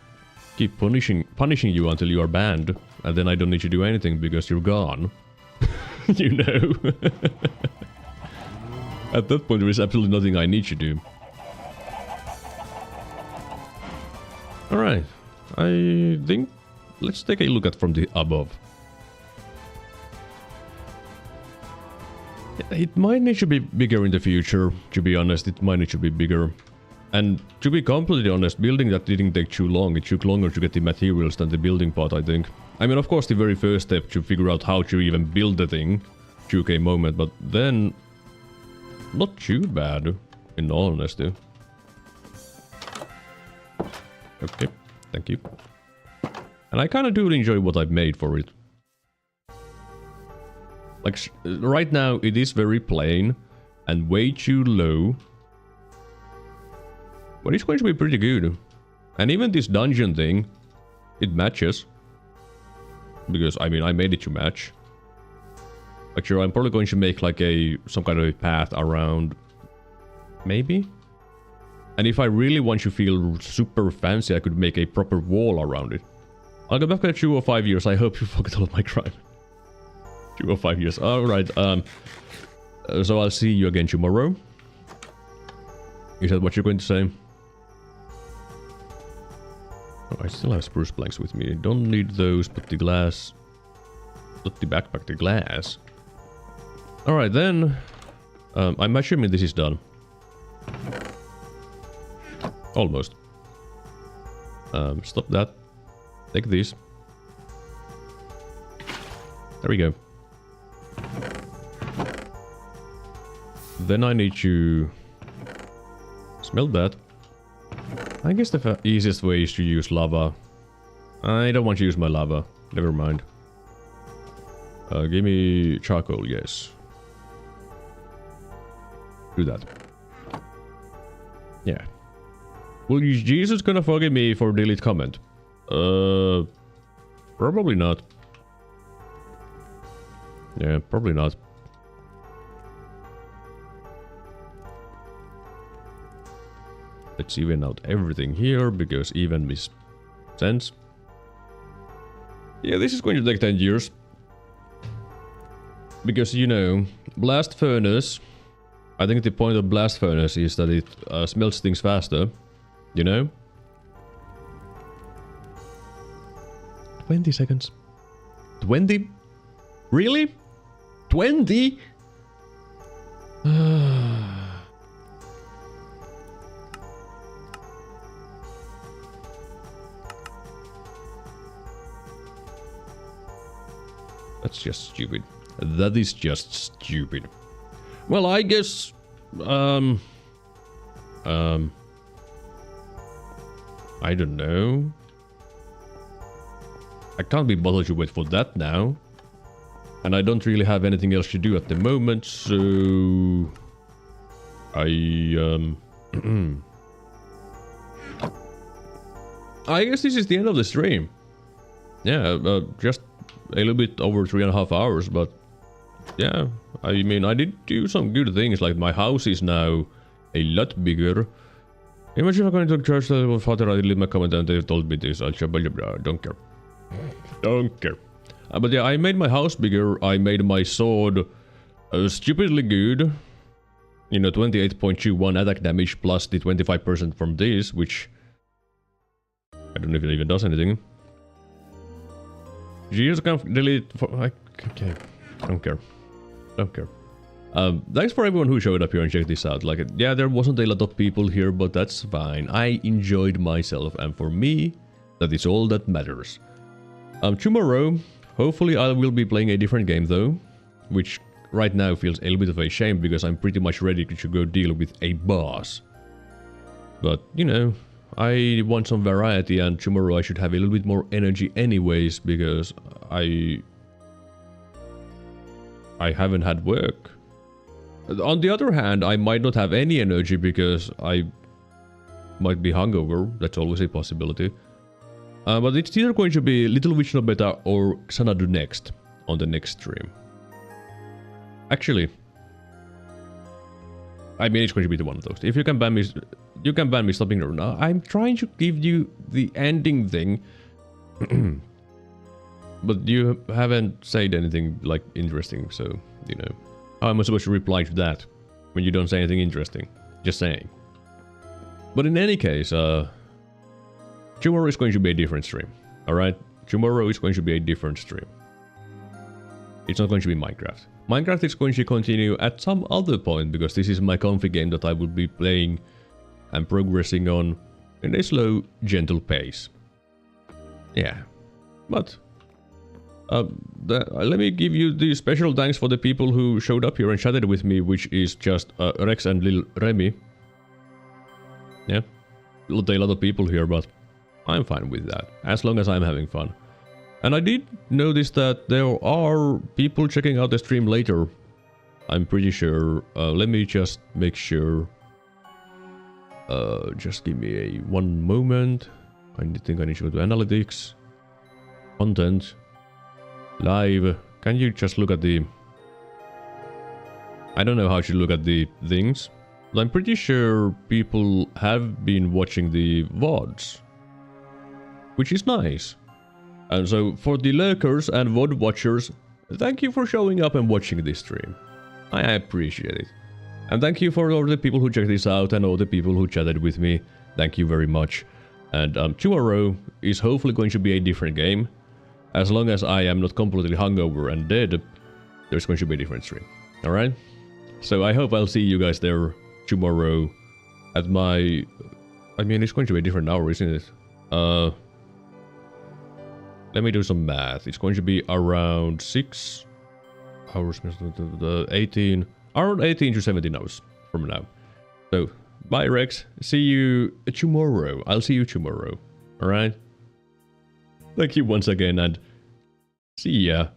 keep punishing you until you are banned, and then I don't need to do anything because you're gone. You know? At that point, there is absolutely nothing I need to do. Alright, I think let's take a look at from the above. It might need to be bigger in the future, to be honest. It might need to be bigger. And to be completely honest, building that didn't take too long. It took longer to get the materials than the building part, I think. I mean, of course, the very first step to figure out how to even build the thing took a moment, but then not too bad, in all honesty. Okay, thank you. And I kind of do enjoy what I've made for it. Like, right now, it is very plain and way too low. But it's going to be pretty good. And even this dungeon thing, it matches. Because, I mean, I made it to match. Actually, I'm probably going to make like some kind of a path around. Maybe? And if I really want to feel super fancy, I could make a proper wall around it. I'll go back at 2 or 5 years. I hope you forget all of my crime. 2 or 5 years. Alright, so I'll see you again tomorrow. Is that what you're going to say? Oh, I still have spruce planks with me. Don't need those, but the glass... Not the backpack, the glass. Alright then. I'm assuming this is done. Almost. Stop that. Take this. There we go. Then I need to smelt that. I guess the easiest way is to use lava. I don't want to use my lava. Never mind. Give me charcoal, yes. Do that. Yeah. Will Jesus gonna forgive me for delete comment? Probably not. Yeah, probably not. Let's even out everything here, because even makes sense. Yeah, this is going to take 10 years. Because, you know, blast furnace... I think the point of blast furnace is that it smelts things faster. You know? 20 seconds. 20? Really? 20? That's just stupid. That is just stupid. Well, I guess... I don't know. I can't be bothered to wait for that now. And I don't really have anything else to do at the moment, so... I guess this is the end of the stream. Yeah, just a little bit over 3.5 hours, but... Yeah, I mean, I did do some good things, like my house is now a lot bigger. Imagine if I'm going to church with father, I leave my comment and they told me this. I'll don't care. Don't care. But yeah, I made my house bigger. I made my sword stupidly good. You know, 28.21 attack damage plus the 25% from this, which... I don't know if it even does anything. Jesus can delete... Okay, don't care. Don't care. Thanks for everyone who showed up here and checked this out. Like, yeah, there wasn't a lot of people here, but that's fine. I enjoyed myself, and for me, that is all that matters. Tomorrow, hopefully I will be playing a different game though, which right now feels a little bit of a shame because I'm pretty much ready to go deal with a boss. But, you know, I want some variety, and tomorrow I should have a little bit more energy anyways, because I haven't had work. On the other hand, I might not have any energy because I might be hungover. That's always a possibility. But it's either going to be Little Witch No Beta or Xanadu next on the next stream. Actually, I mean, it's going to be the one of those. If you can ban me, you can ban me stopping there. Now, I'm trying to give you the ending thing, but you haven't said anything like interesting. So you know, how am I supposed to reply to that when you don't say anything interesting? Just saying. But in any case, tomorrow is going to be a different stream. All right, tomorrow is going to be a different stream. It's not going to be Minecraft. Minecraft is going to continue at some other point, because this is my comfy game that I will be playing and progressing on in a slow, gentle pace. Yeah, but let me give you the special thanks for the people who showed up here and chatted with me, which is just Rex and Lil Remy. Yeah, a lot of people here, but I'm fine with that, as long as I'm having fun. And I did notice that there are people checking out the stream later. I'm pretty sure. Let me just make sure. Just give me one moment. I think I need to go to analytics. Content. Live. Can you just look at the... I don't know how to look at the things. But I'm pretty sure people have been watching the VODs. Which is nice. And so, for the lurkers and VOD watchers, thank you for showing up and watching this stream. I appreciate it. And thank you for all the people who checked this out and all the people who chatted with me. Thank you very much. And tomorrow is hopefully going to be a different game. As long as I am not completely hungover and dead, there's going to be a different stream. Alright? So I hope I'll see you guys there tomorrow at my... I mean, it's going to be a different hour, isn't it? Let me do some math. It's going to be around 6 hours, 18, around 18 to 17 hours from now. So, bye Rex. See you tomorrow. I'll see you tomorrow. Alright? Thank you once again and see ya.